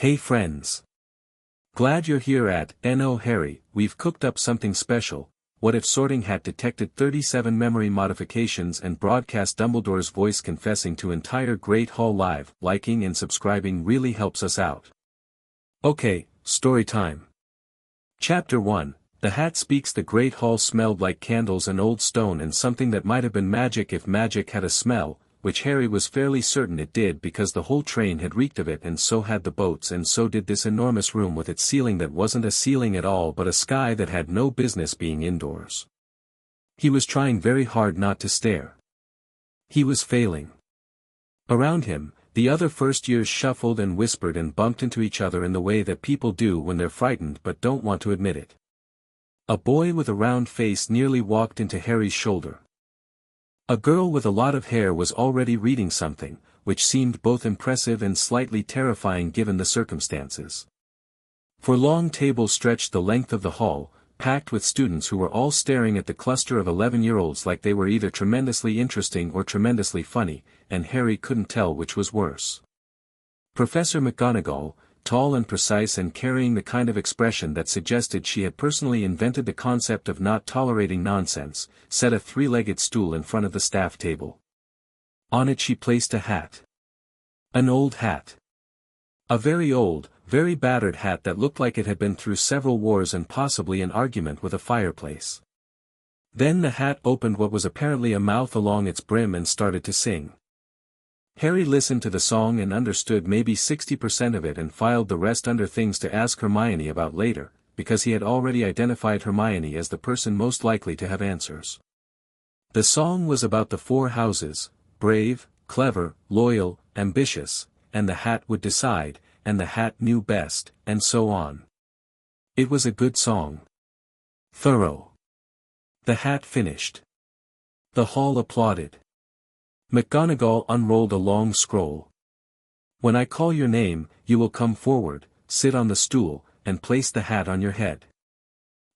Hey friends. Glad you're here at No Harry, we've cooked up something special. What if Sorting Hat detected 37 memory modifications and broadcast Dumbledore's voice confessing to entire Great Hall live? Liking and subscribing really helps us out. Okay, story time. Chapter 1, The Hat Speaks. The Great Hall smelled like candles and old stone and something that might have been magic if magic had a smell, which Harry was fairly certain it did because the whole train had reeked of it, and so had the boats, and so did this enormous room with its ceiling that wasn't a ceiling at all but a sky that had no business being indoors. He was trying very hard not to stare. He was failing. Around him, the other first years shuffled and whispered and bumped into each other in the way that people do when they're frightened but don't want to admit it. A boy with a round face nearly walked into Harry's shoulder. A girl with a lot of hair was already reading something, which seemed both impressive and slightly terrifying given the circumstances. For long tables stretched the length of the hall, packed with students who were all staring at the cluster of 11-year-olds like they were either tremendously interesting or tremendously funny, and Harry couldn't tell which was worse. Professor McGonagall, tall and precise and carrying the kind of expression that suggested she had personally invented the concept of not tolerating nonsense, set a three-legged stool in front of the staff table. On it she placed a hat. An old hat. A very old, very battered hat that looked like it had been through several wars and possibly an argument with a fireplace. Then the hat opened what was apparently a mouth along its brim and started to sing. Harry listened to the song and understood maybe 60% of it and filed the rest under things to ask Hermione about later, because he had already identified Hermione as the person most likely to have answers. The song was about the four houses: brave, clever, loyal, ambitious, and the hat would decide, and the hat knew best, and so on. It was a good song. Thorough. The hat finished. The hall applauded. McGonagall unrolled a long scroll. When I call your name, you will come forward, sit on the stool, and place the hat on your head.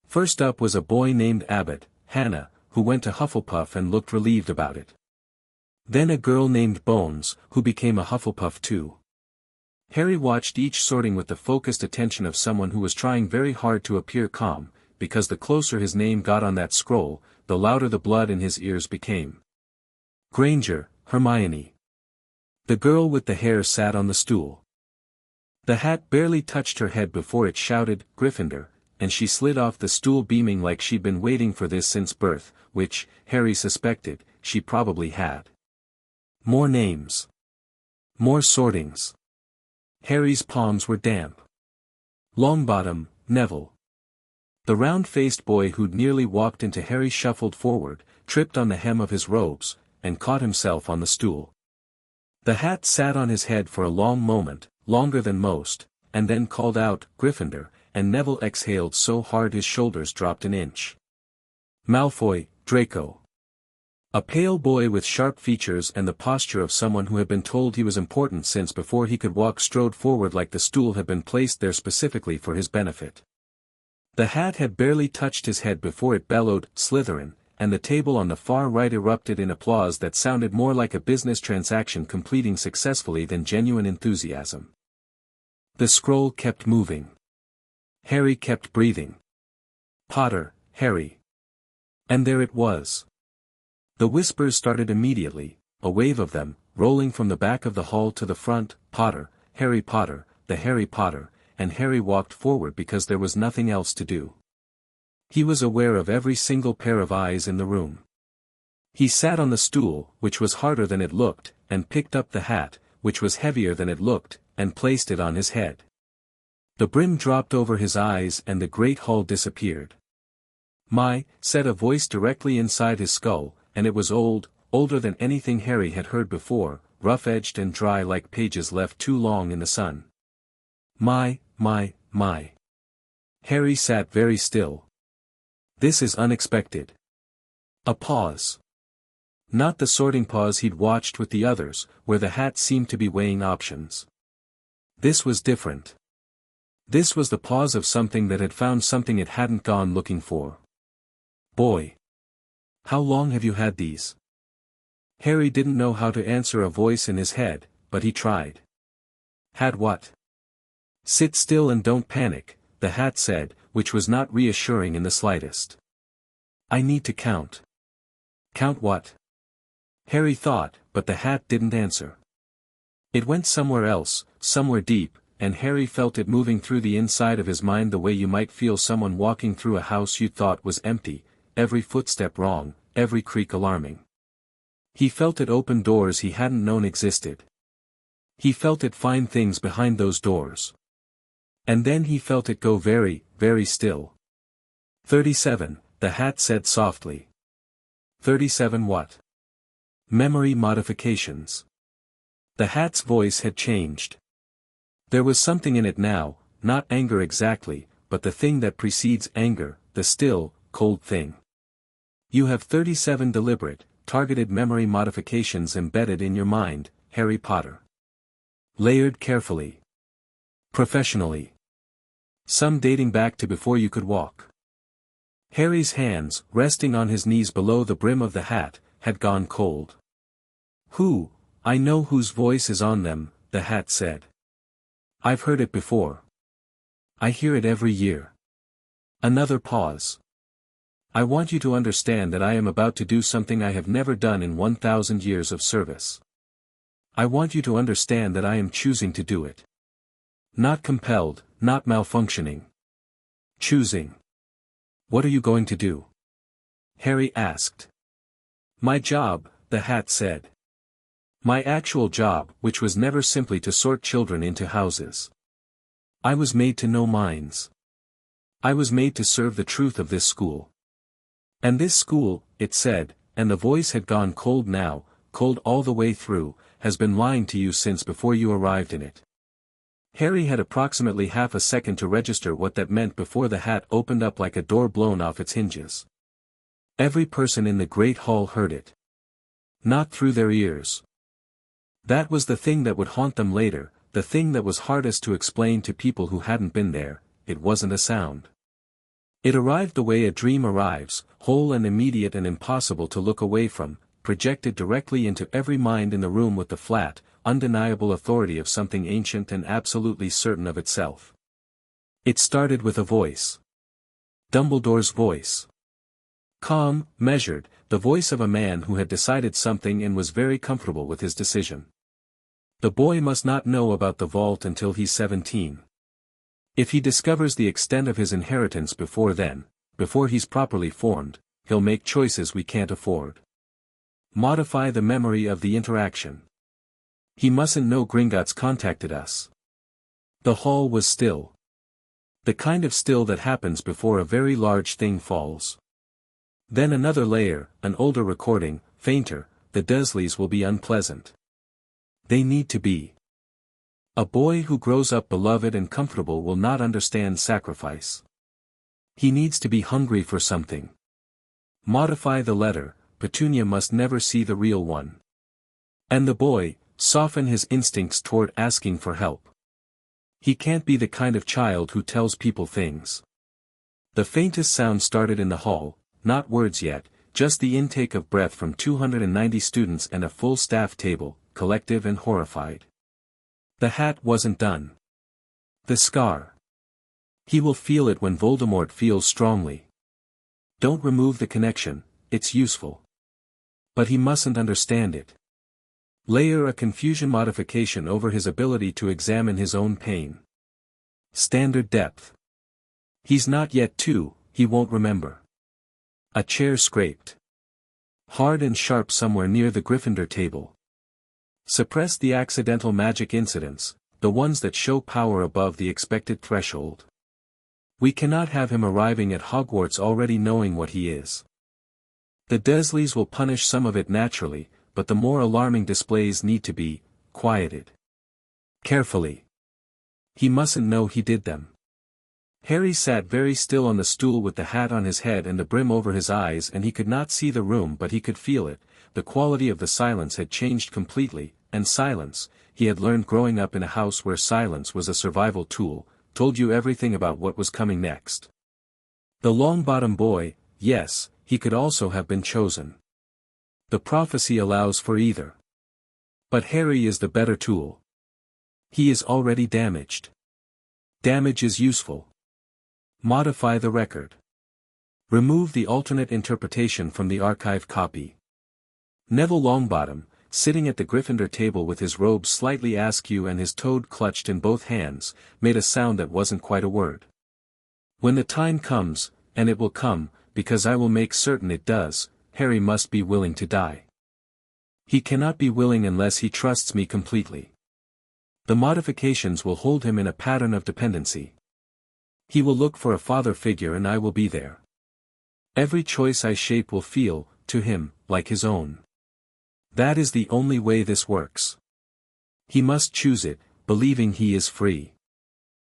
First up was a boy named Abbott, Hannah, who went to Hufflepuff and looked relieved about it. Then a girl named Bones, who became a Hufflepuff too. Harry watched each sorting with the focused attention of someone who was trying very hard to appear calm, because the closer his name got on that scroll, the louder the blood in his ears became. Granger, Hermione. The girl with the hair sat on the stool. The hat barely touched her head before it shouted, Gryffindor, and she slid off the stool beaming like she'd been waiting for this since birth, which, Harry suspected, she probably had. More names. More sortings. Harry's palms were damp. Longbottom, Neville. The round-faced boy who'd nearly walked into Harry shuffled forward, tripped on the hem of his robes, and caught himself on the stool. The hat sat on his head for a long moment, longer than most, and then called out, Gryffindor, and Neville exhaled so hard his shoulders dropped an inch. Malfoy, Draco. A pale boy with sharp features and the posture of someone who had been told he was important since before he could walk strode forward like the stool had been placed there specifically for his benefit. The hat had barely touched his head before it bellowed, Slytherin, and the table on the far right erupted in applause that sounded more like a business transaction completing successfully than genuine enthusiasm. The scroll kept moving. Harry kept breathing. Potter, Harry. And there it was. The whispers started immediately, a wave of them, rolling from the back of the hall to the front, Potter, the Harry Potter, and Harry walked forward because there was nothing else to do. He was aware of every single pair of eyes in the room. He sat on the stool, which was harder than it looked, and picked up the hat, which was heavier than it looked, and placed it on his head. The brim dropped over his eyes and the great hall disappeared. My, said a voice directly inside his skull, and it was older than anything Harry had heard before, rough-edged and dry like pages left too long in the sun. My. Harry sat very still. This is unexpected. A pause. Not the sorting pause he'd watched with the others, where the hat seemed to be weighing options. This was different. This was the pause of something that had found something it hadn't gone looking for. Boy. How long have you had these? Harry didn't know how to answer a voice in his head, but he tried. Had what? Sit still and don't panic, the hat said, which was not reassuring in the slightest. I need to count. Count what? Harry thought, but the hat didn't answer. It went somewhere else, somewhere deep, and Harry felt it moving through the inside of his mind the way you might feel someone walking through a house you thought was empty, every footstep wrong, every creak alarming. He felt it open doors he hadn't known existed. He felt it find things behind those doors. And then he felt it go very, very still. 37, the hat said softly. 37 what? Memory modifications. The hat's voice had changed. There was something in it now, not anger exactly, but the thing that precedes anger, the still, cold thing. You have 37 deliberate, targeted memory modifications embedded in your mind, Harry Potter. Layered carefully. Professionally. Some dating back to before you could walk. Harry's hands, resting on his knees below the brim of the hat, had gone cold. Who? I know whose voice is on them, the hat said. I've heard it before. I hear it every year. Another pause. I want you to understand that I am about to do something I have never done in 1,000 years of service. I want you to understand that I am choosing to do it. Not compelled, not malfunctioning. Choosing. What are you going to do? Harry asked. My job, the hat said. My actual job, which was never simply to sort children into houses. I was made to know minds. I was made to serve the truth of this school. And this school, it said, and the voice had gone cold now, cold all the way through, has been lying to you since before you arrived in it. Harry had approximately half a second to register what that meant before the hat opened up like a door blown off its hinges. Every person in the great hall heard it. Not through their ears. That was the thing that would haunt them later, the thing that was hardest to explain to people who hadn't been there. It wasn't a sound. It arrived the way a dream arrives, whole and immediate and impossible to look away from, projected directly into every mind in the room with the flat, undeniable authority of something ancient and absolutely certain of itself. It started with a voice. Dumbledore's voice. Calm, measured, the voice of a man who had decided something and was very comfortable with his decision. The boy must not know about the vault until he's 17. If he discovers the extent of his inheritance before then, before he's properly formed, he'll make choices we can't afford. Modify the memory of the interaction. He mustn't know Gringotts contacted us. The hall was still. The kind of still that happens before a very large thing falls. Then another layer, an older recording, fainter, the Dursleys will be unpleasant. They need to be. A boy who grows up beloved and comfortable will not understand sacrifice. He needs to be hungry for something. Modify the letter, Petunia must never see the real one. And the boy, soften his instincts toward asking for help. He can't be the kind of child who tells people things. The faintest sound started in the hall, not words yet, just the intake of breath from 290 students and a full staff table, collective and horrified. The hat wasn't done. The scar. He will feel it when Voldemort feels strongly. Don't remove the connection, it's useful. But he mustn't understand it. Layer a confusion modification over his ability to examine his own pain. Standard depth. He's not yet 2, he won't remember. A chair scraped. Hard and sharp somewhere near the Gryffindor table. Suppress the accidental magic incidents, the ones that show power above the expected threshold. We cannot have him arriving at Hogwarts already knowing what he is. The Dursleys will punish some of it naturally, but the more alarming displays need to be quieted. Carefully. He mustn't know he did them. Harry sat very still on the stool with the hat on his head and the brim over his eyes, and he could not see the room but he could feel it. The quality of the silence had changed completely, and silence, he had learned growing up in a house where silence was a survival tool, told you everything about what was coming next. The Longbottom boy, yes, he could also have been chosen. The prophecy allows for either. But Harry is the better tool. He is already damaged. Damage is useful. Modify the record. Remove the alternate interpretation from the archived copy. Neville Longbottom, sitting at the Gryffindor table with his robes slightly askew and his toad clutched in both hands, made a sound that wasn't quite a word. When the time comes, and it will come, because I will make certain it does, Harry must be willing to die. He cannot be willing unless he trusts me completely. The modifications will hold him in a pattern of dependency. He will look for a father figure and I will be there. Every choice I shape will feel, to him, like his own. That is the only way this works. He must choose it, believing he is free.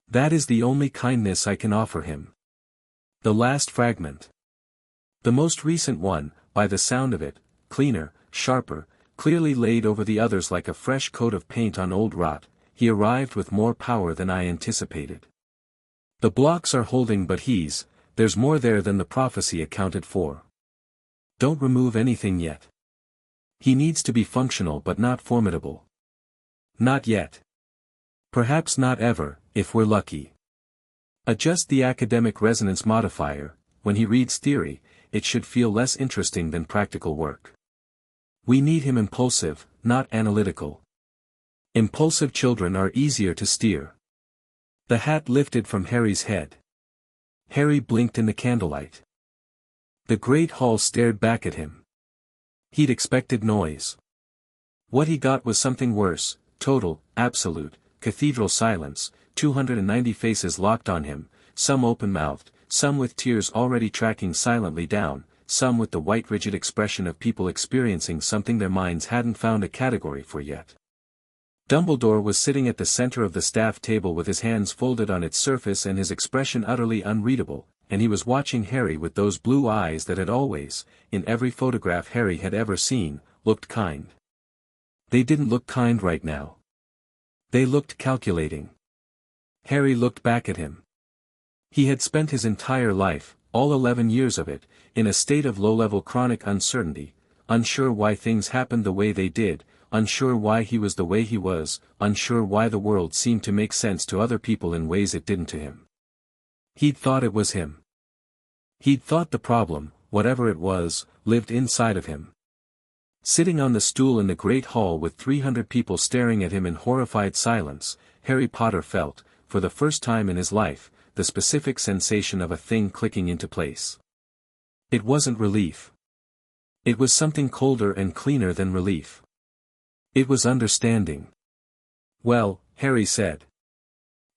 That is the only kindness I can offer him. The last fragment. The most recent one, by the sound of it, cleaner, sharper, clearly laid over the others like a fresh coat of paint on old rot, he arrived with more power than I anticipated. The blocks are holding but there's more there than the prophecy accounted for. Don't remove anything yet. He needs to be functional but not formidable. Not yet. Perhaps not ever, if we're lucky. Adjust the academic resonance modifier. When he reads theory, it should feel less interesting than practical work. We need him impulsive, not analytical. Impulsive children are easier to steer. The hat lifted from Harry's head. Harry blinked in the candlelight. The great hall stared back at him. He'd expected noise. What he got was something worse: total, absolute, cathedral silence, 290 faces locked on him, some open-mouthed, some with tears already tracking silently down, some with the white rigid expression of people experiencing something their minds hadn't found a category for yet. Dumbledore was sitting at the center of the staff table with his hands folded on its surface and his expression utterly unreadable, and he was watching Harry with those blue eyes that had always, in every photograph Harry had ever seen, looked kind. They didn't look kind right now. They looked calculating. Harry looked back at him. He had spent his entire life, all 11 years of it, in a state of low-level chronic uncertainty, unsure why things happened the way they did, unsure why he was the way he was, unsure why the world seemed to make sense to other people in ways it didn't to him. He'd thought it was him. He'd thought the problem, whatever it was, lived inside of him. Sitting on the stool in the great hall with 300 people staring at him in horrified silence, Harry Potter felt, for the first time in his life, the specific sensation of a thing clicking into place. It wasn't relief. It was something colder and cleaner than relief. It was understanding. Well, Harry said.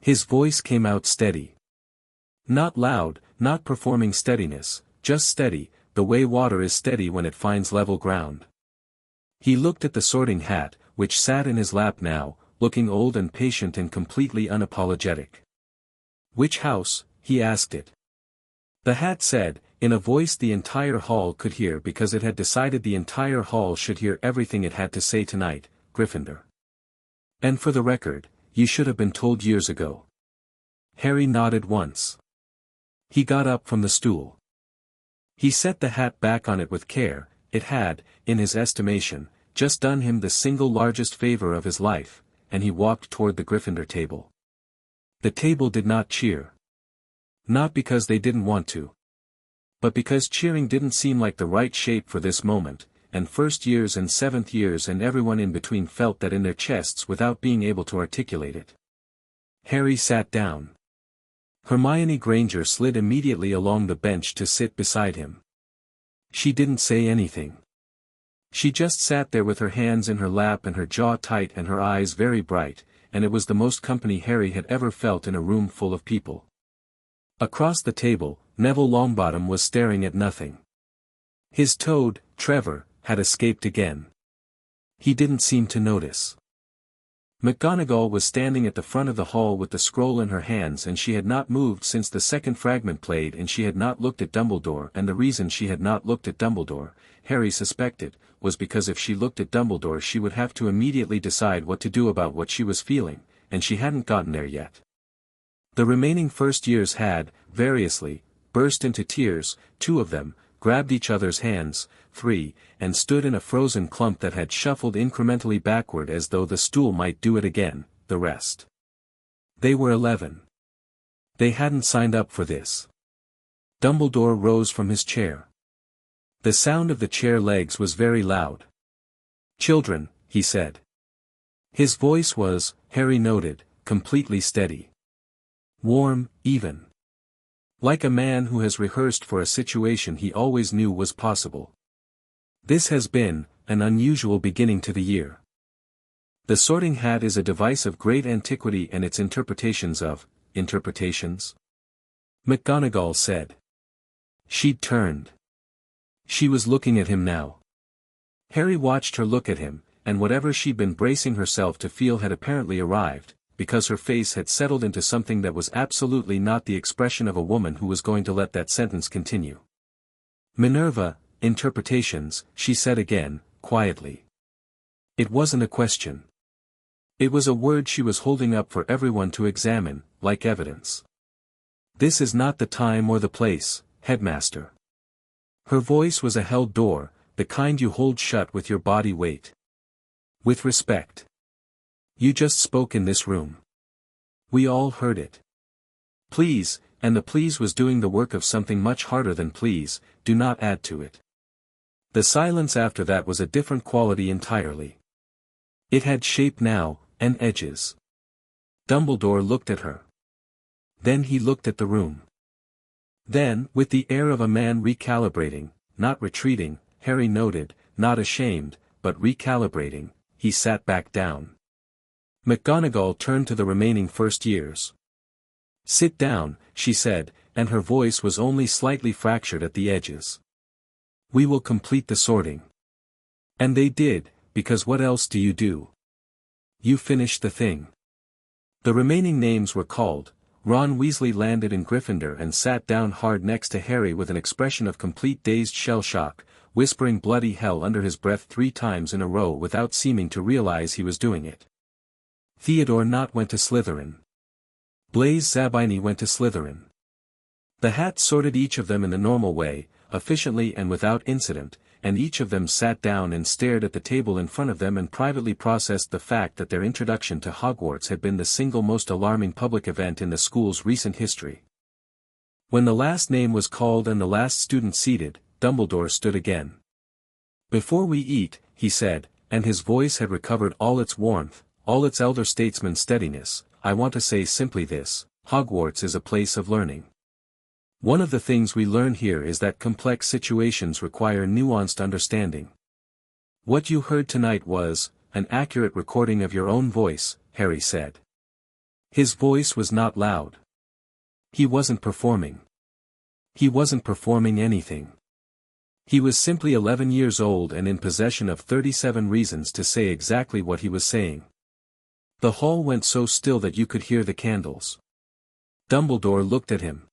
His voice came out steady. Not loud, not performing steadiness, just steady, the way water is steady when it finds level ground. He looked at the sorting hat, which sat in his lap now, looking old and patient and completely unapologetic. Which house? He asked it. The hat said, in a voice the entire hall could hear because it had decided the entire hall should hear everything it had to say tonight, Gryffindor. And for the record, you should have been told years ago. Harry nodded once. He got up from the stool. He set the hat back on it with care. It had, in his estimation, just done him the single largest favor of his life, and he walked toward the Gryffindor table. The table did not cheer. Not because they didn't want to. But because cheering didn't seem like the right shape for this moment, and first years and seventh years and everyone in between felt that in their chests without being able to articulate it. Harry sat down. Hermione Granger slid immediately along the bench to sit beside him. She didn't say anything. She just sat there with her hands in her lap and her jaw tight and her eyes very bright, and it was the most company Harry had ever felt in a room full of people. Across the table, Neville Longbottom was staring at nothing. His toad, Trevor, had escaped again. He didn't seem to notice. McGonagall was standing at the front of the hall with the scroll in her hands and she had not moved since the second fragment played and she had not looked at Dumbledore and the reason she had not looked at Dumbledore, Harry suspected, was because if she looked at Dumbledore she would have to immediately decide what to do about what she was feeling, and she hadn't gotten there yet. The remaining first years had, variously, burst into tears, 2 of them, grabbed each other's hands, 3, and stood in a frozen clump that had shuffled incrementally backward as though the stool might do it again, the rest. They were 11. They hadn't signed up for this. Dumbledore rose from his chair. The sound of the chair legs was very loud. "Children," he said. His voice was, Harry noted, completely steady. Warm, even. Like a man who has rehearsed for a situation he always knew was possible. "This has been an unusual beginning to the year. The sorting hat is a device of great antiquity and its interpretations. McGonagall said. She'd turned. She was looking at him now. Harry watched her look at him, and whatever she'd been bracing herself to feel had apparently arrived, because her face had settled into something that was absolutely not the expression of a woman who was going to let that sentence continue. "Minerva, interpretations," she said again, quietly. It wasn't a question. It was a word she was holding up for everyone to examine, like evidence. "This is not the time or the place, headmaster." Her voice was a held door, the kind you hold shut with your body weight. "With respect. You just spoke in this room. We all heard it. Please," and the please was doing the work of something much harder than please, "do not add to it." The silence after that was a different quality entirely. It had shape now, and edges. Dumbledore looked at her. Then he looked at the room. Then, with the air of a man recalibrating, not retreating, Harry noted, not ashamed, but recalibrating, he sat back down. McGonagall turned to the remaining first years. "Sit down," she said, and her voice was only slightly fractured at the edges. "We will complete the sorting." And they did, because what else do you do? You finish the thing. The remaining names were called. Ron Weasley landed in Gryffindor and sat down hard next to Harry with an expression of complete dazed shell-shock, whispering bloody hell under his breath 3 times in a row without seeming to realize he was doing it. Theodore Nott went to Slytherin. Blaise Zabini went to Slytherin. The hat sorted each of them in the normal way, efficiently and without incident, and each of them sat down and stared at the table in front of them and privately processed the fact that their introduction to Hogwarts had been the single most alarming public event in the school's recent history. When the last name was called and the last student seated, Dumbledore stood again. "Before we eat," he said, and his voice had recovered all its warmth, all its elder statesman steadiness, "I want to say simply this: Hogwarts is a place of learning. One of the things we learn here is that complex situations require nuanced understanding. What you heard tonight was an accurate recording of your own voice," Harry said. His voice was not loud. He wasn't performing. He wasn't performing anything. He was simply 11 years old and in possession of 37 reasons to say exactly what he was saying. The hall went so still that you could hear the candles. Dumbledore looked at him.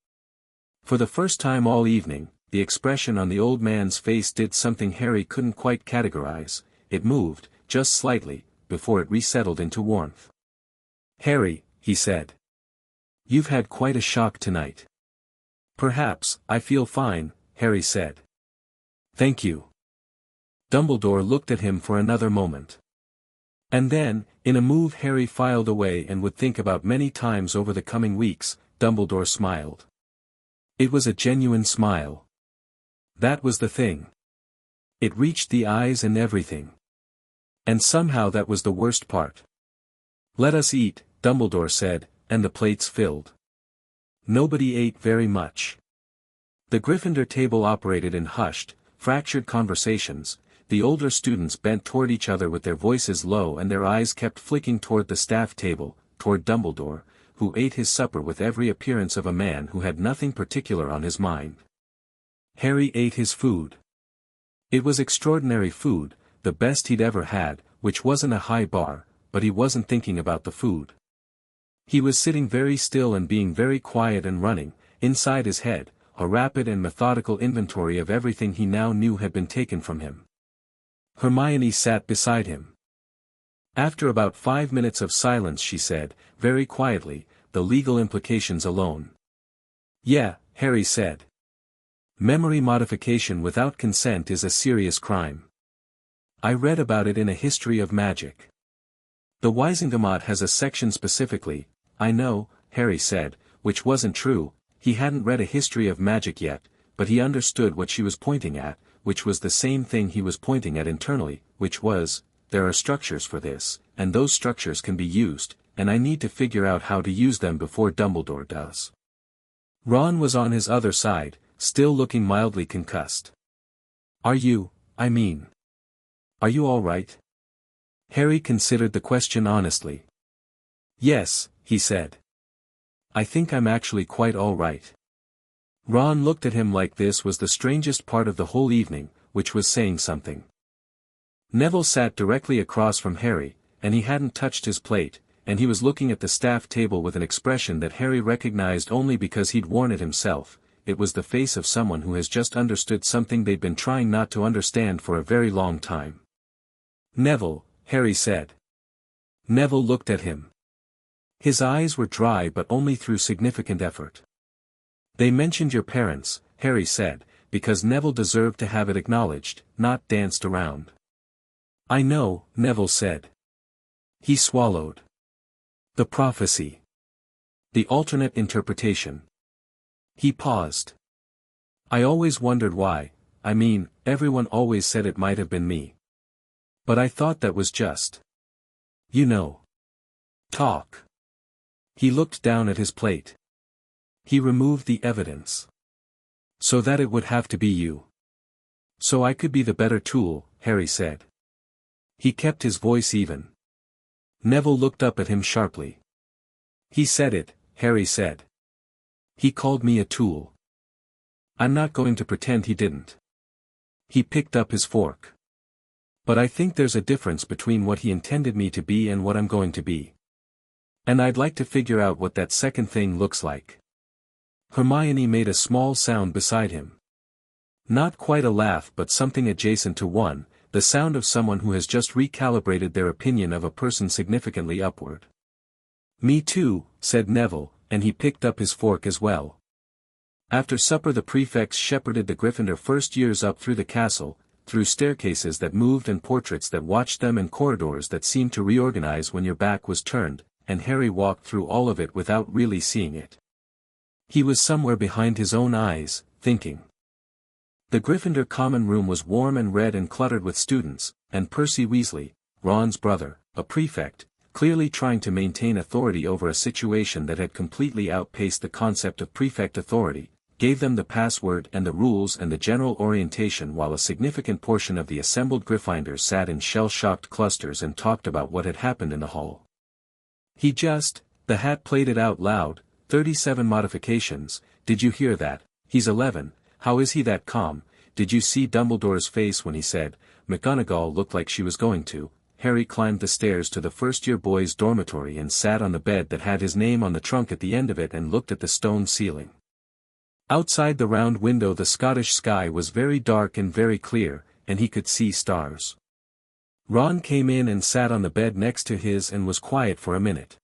For the first time all evening, the expression on the old man's face did something Harry couldn't quite categorize. It moved, just slightly, before it resettled into warmth. "Harry," he said. "You've had quite a shock tonight." "Perhaps, I feel fine," Harry said. "Thank you." Dumbledore looked at him for another moment. And then, in a move Harry filed away and would think about many times over the coming weeks, Dumbledore smiled. It was a genuine smile. That was the thing. It reached the eyes and everything. And somehow that was the worst part. "Let us eat," Dumbledore said, and the plates filled. Nobody ate very much. The Gryffindor table operated in hushed, fractured conversations. The older students bent toward each other with their voices low and their eyes kept flicking toward the staff table, toward Dumbledore, who ate his supper with every appearance of a man who had nothing particular on his mind. Harry ate his food. It was extraordinary food, the best he'd ever had, which wasn't a high bar, but he wasn't thinking about the food. He was sitting very still and being very quiet and running, inside his head, a rapid and methodical inventory of everything he now knew had been taken from him. Hermione sat beside him. After about 5 minutes of silence she said, very quietly, "The legal implications alone." "Yeah," Harry said. "Memory modification without consent is a serious crime. I read about it in a history of magic. The Wisengamot has a section specifically." "I know," Harry said, which wasn't true. He hadn't read a history of magic yet, but he understood what she was pointing at, which was the same thing he was pointing at internally, which was, there are structures for this, and those structures can be used, and I need to figure out how to use them before Dumbledore does. Ron was on his other side, still looking mildly concussed. Are you all right? Harry considered the question honestly. Yes, he said. I think I'm actually quite all right. Ron looked at him like this was the strangest part of the whole evening, which was saying something. Neville sat directly across from Harry, and he hadn't touched his plate, and he was looking at the staff table with an expression that Harry recognized only because he'd worn it himself. It was the face of someone who has just understood something they'd been trying not to understand for a very long time. Neville, Harry said. Neville looked at him. His eyes were dry but only through significant effort. They mentioned your parents, Harry said, because Neville deserved to have it acknowledged, not danced around. I know, Neville said. He swallowed. The prophecy. The alternate interpretation. He paused. I always wondered why, everyone always said it might have been me. But I thought that was just. Talk. He looked down at his plate. He removed the evidence. So that it would have to be you. So I could be the better tool, Harry said. He kept his voice even. Neville looked up at him sharply. He said it, Harry said. He called me a tool. I'm not going to pretend he didn't. He picked up his fork. But I think there's a difference between what he intended me to be and what I'm going to be. And I'd like to figure out what that second thing looks like. Hermione made a small sound beside him. Not quite a laugh but something adjacent to one, the sound of someone who has just recalibrated their opinion of a person significantly upward. Me too, said Neville, and he picked up his fork as well. After supper the prefects shepherded the Gryffindor first years up through the castle, through staircases that moved and portraits that watched them and corridors that seemed to reorganize when your back was turned, and Harry walked through all of it without really seeing it. He was somewhere behind his own eyes, thinking. The Gryffindor common room was warm and red and cluttered with students, and Percy Weasley, Ron's brother, a prefect, clearly trying to maintain authority over a situation that had completely outpaced the concept of prefect authority, gave them the password and the rules and the general orientation while a significant portion of the assembled Gryffindors sat in shell-shocked clusters and talked about what had happened in the hall. The hat played it out loud, 37 modifications, did you hear that? He's 11, how is he that calm? Did you see Dumbledore's face when he said, McGonagall looked like she was going to? Harry climbed the stairs to the first-year boys' dormitory and sat on the bed that had his name on the trunk at the end of it and looked at the stone ceiling. Outside the round window the Scottish sky was very dark and very clear, and he could see stars. Ron came in and sat on the bed next to his and was quiet for a minute.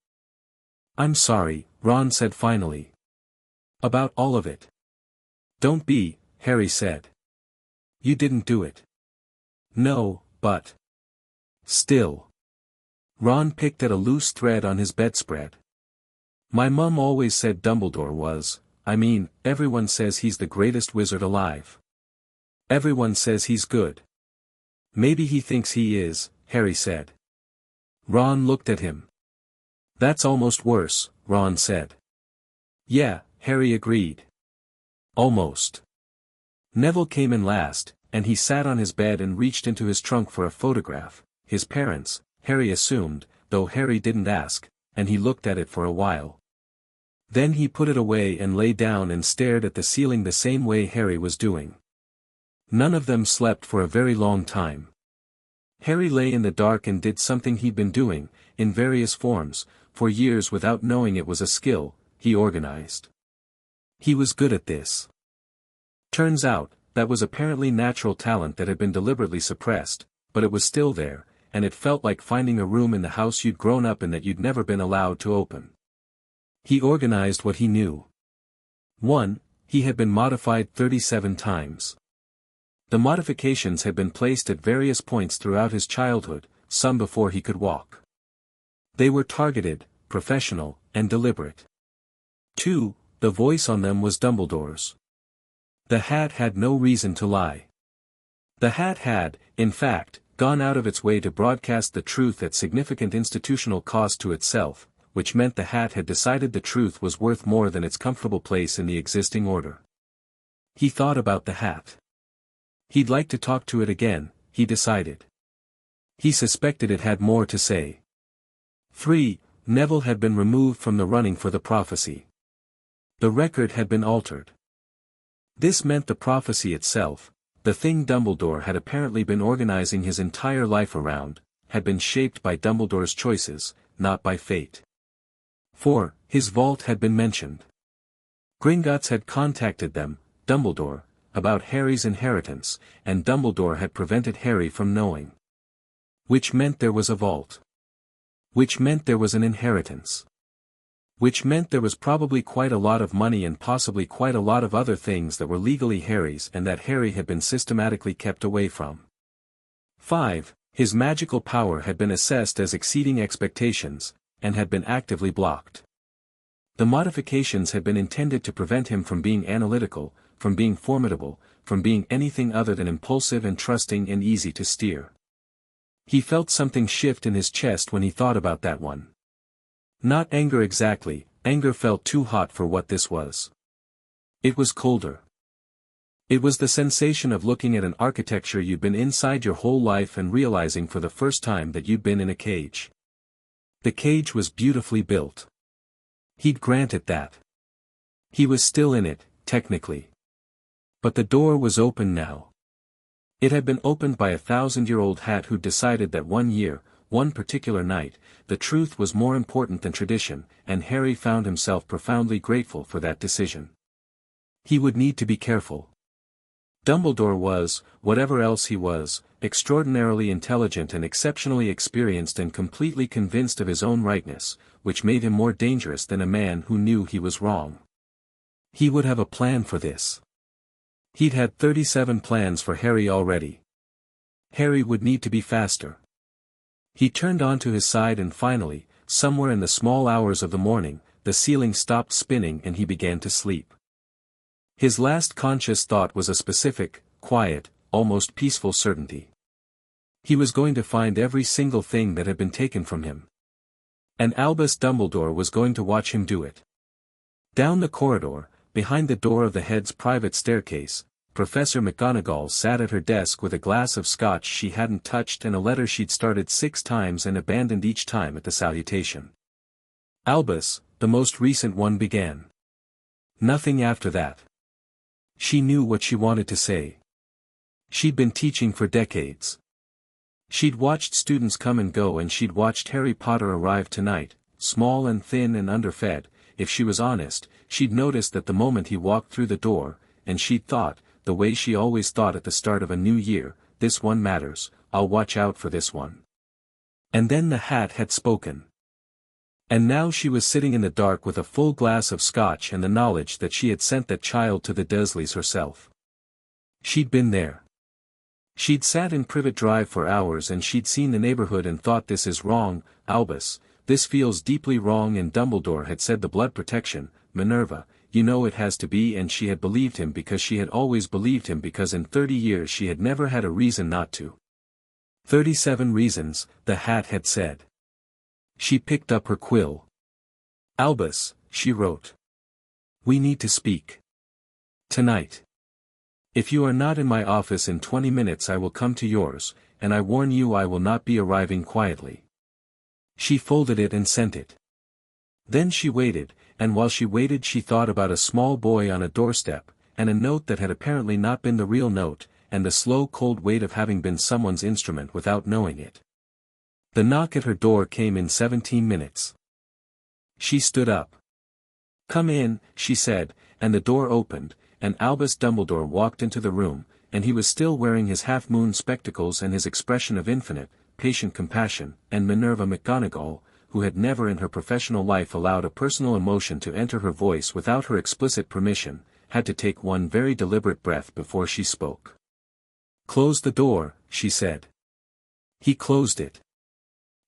I'm sorry, Ron said finally. About all of it. Don't be, Harry said. You didn't do it. No, but. Still. Ron picked at a loose thread on his bedspread. My mum always said Dumbledore was, everyone says he's the greatest wizard alive. Everyone says he's good. Maybe he thinks he is, Harry said. Ron looked at him. That's almost worse, Ron said. Yeah, Harry agreed. Almost. Neville came in last, and he sat on his bed and reached into his trunk for a photograph, his parents, Harry assumed, though Harry didn't ask, and he looked at it for a while. Then he put it away and lay down and stared at the ceiling the same way Harry was doing. None of them slept for a very long time. Harry lay in the dark and did something he'd been doing, in various forms, for years without knowing it was a skill. He organized. He was good at this. Turns out, that was apparently natural talent that had been deliberately suppressed, but it was still there, and it felt like finding a room in the house you'd grown up in that you'd never been allowed to open. He organized what he knew. 1. He had been modified 37 times. The modifications had been placed at various points throughout his childhood, some before he could walk. They were targeted, professional, and deliberate. 2. The voice on them was Dumbledore's. The hat had no reason to lie. The hat had, in fact, gone out of its way to broadcast the truth at significant institutional cost to itself, which meant the hat had decided the truth was worth more than its comfortable place in the existing order. He thought about the hat. He'd like to talk to it again, he decided. He suspected it had more to say. 3. Neville had been removed from the running for the prophecy. The record had been altered. This meant the prophecy itself, the thing Dumbledore had apparently been organizing his entire life around, had been shaped by Dumbledore's choices, not by fate. 4. His vault had been mentioned. Gringotts had contacted them, Dumbledore, about Harry's inheritance, and Dumbledore had prevented Harry from knowing. Which meant there was a vault. Which meant there was an inheritance. Which meant there was probably quite a lot of money and possibly quite a lot of other things that were legally Harry's and that Harry had been systematically kept away from. 5. His magical power had been assessed as exceeding expectations, and had been actively blocked. The modifications had been intended to prevent him from being analytical, from being formidable, from being anything other than impulsive and trusting and easy to steer. He felt something shift in his chest when he thought about that one. Not anger exactly, anger felt too hot for what this was. It was colder. It was the sensation of looking at an architecture you'd been inside your whole life and realizing for the first time that you'd been in a cage. The cage was beautifully built. He'd grant it that. He was still in it, technically. But the door was open now. It had been opened by a 1,000-year-old hat who'd decided that one year, one particular night, the truth was more important than tradition, and Harry found himself profoundly grateful for that decision. He would need to be careful. Dumbledore was, whatever else he was, extraordinarily intelligent and exceptionally experienced and completely convinced of his own rightness, which made him more dangerous than a man who knew he was wrong. He would have a plan for this. He'd had 37 plans for Harry already. Harry would need to be faster. He turned onto his side and finally, somewhere in the small hours of the morning, the ceiling stopped spinning and he began to sleep. His last conscious thought was a specific, quiet, almost peaceful certainty. He was going to find every single thing that had been taken from him. And Albus Dumbledore was going to watch him do it. Down the corridor, behind the door of the head's private staircase, Professor McGonagall sat at her desk with a glass of scotch she hadn't touched and a letter she'd started 6 times and abandoned each time at the salutation. Albus, the most recent one, began. Nothing after that. She knew what she wanted to say. She'd been teaching for decades. She'd watched students come and go and she'd watched Harry Potter arrive tonight, small and thin and underfed. If she was honest, she'd noticed that the moment he walked through the door, and she'd thought, the way she always thought at the start of a new year, this one matters, I'll watch out for this one. And then the hat had spoken. And now she was sitting in the dark with a full glass of scotch and the knowledge that she had sent that child to the Dursleys herself. She'd been there. She'd sat in Privet Drive for hours and she'd seen the neighborhood and thought, this is wrong, Albus, this feels deeply wrong, and Dumbledore had said the blood protection, Minerva, you know it has to be, and she had believed him because she had always believed him because in 30 years she had never had a reason not to. 37 reasons, the hat had said. She picked up her quill. Albus, she wrote. We need to speak. Tonight. If you are not in my office in 20 minutes I will come to yours, and I warn you I will not be arriving quietly. She folded it and sent it. Then she waited, and while she waited she thought about a small boy on a doorstep, and a note that had apparently not been the real note, and the slow cold weight of having been someone's instrument without knowing it. The knock at her door came in 17 minutes. She stood up. Come in, she said, and the door opened, and Albus Dumbledore walked into the room, and he was still wearing his half-moon spectacles and his expression of infinite, patient compassion, and Minerva McGonagall, who had never in her professional life allowed a personal emotion to enter her voice without her explicit permission, had to take one very deliberate breath before she spoke. Close the door, she said. He closed it.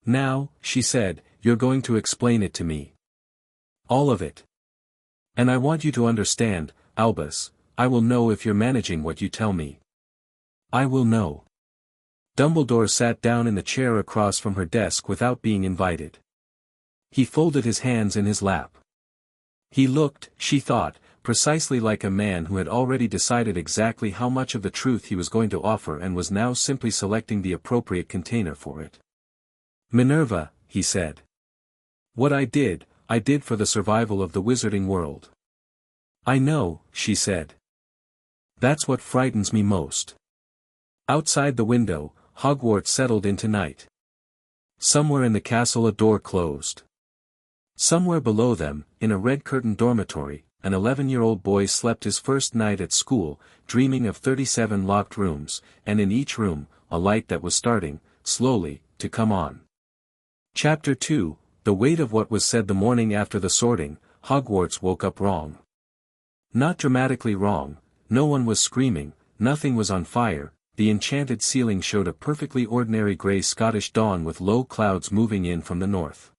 Now, she said, you're going to explain it to me. All of it. And I want you to understand, Albus, I will know if you're managing what you tell me. I will know. Dumbledore sat down in the chair across from her desk without being invited. He folded his hands in his lap. He looked, she thought, precisely like a man who had already decided exactly how much of the truth he was going to offer and was now simply selecting the appropriate container for it. Minerva, he said. What I did for the survival of the wizarding world. I know, she said. That's what frightens me most. Outside the window, Hogwarts settled into night. Somewhere in the castle a door closed. Somewhere below them, in a red-curtained dormitory, an 11-year-old boy slept his first night at school, dreaming of 37 locked rooms, and in each room, a light that was starting, slowly, to come on. Chapter 2, The Weight of What Was Said. The morning after the sorting, Hogwarts woke up wrong. Not dramatically wrong, no one was screaming, nothing was on fire, the enchanted ceiling showed a perfectly ordinary grey Scottish dawn with low clouds moving in from the north.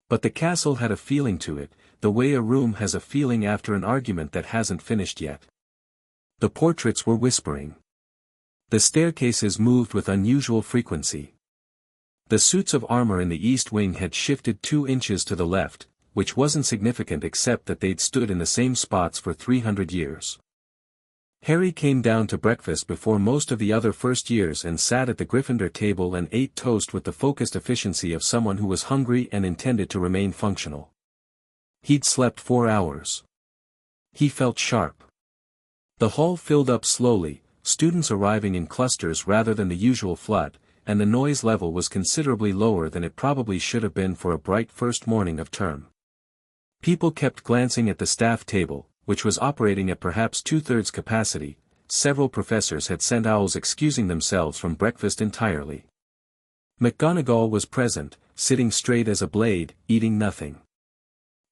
But the castle had a feeling to it, the way a room has a feeling after an argument that hasn't finished yet. The portraits were whispering. The staircases moved with unusual frequency. The suits of armor in the east wing had shifted 2 inches to the left, which wasn't significant except that they'd stood in the same spots for 300 years. Harry came down to breakfast before most of the other first years and sat at the Gryffindor table and ate toast with the focused efficiency of someone who was hungry and intended to remain functional. He'd slept 4 hours. He felt sharp. The hall filled up slowly, students arriving in clusters rather than the usual flood, and the noise level was considerably lower than it probably should have been for a bright first morning of term. People kept glancing at the staff table, which was operating at perhaps 2/3 capacity. Several professors had sent owls excusing themselves from breakfast entirely. McGonagall was present, sitting straight as a blade, eating nothing.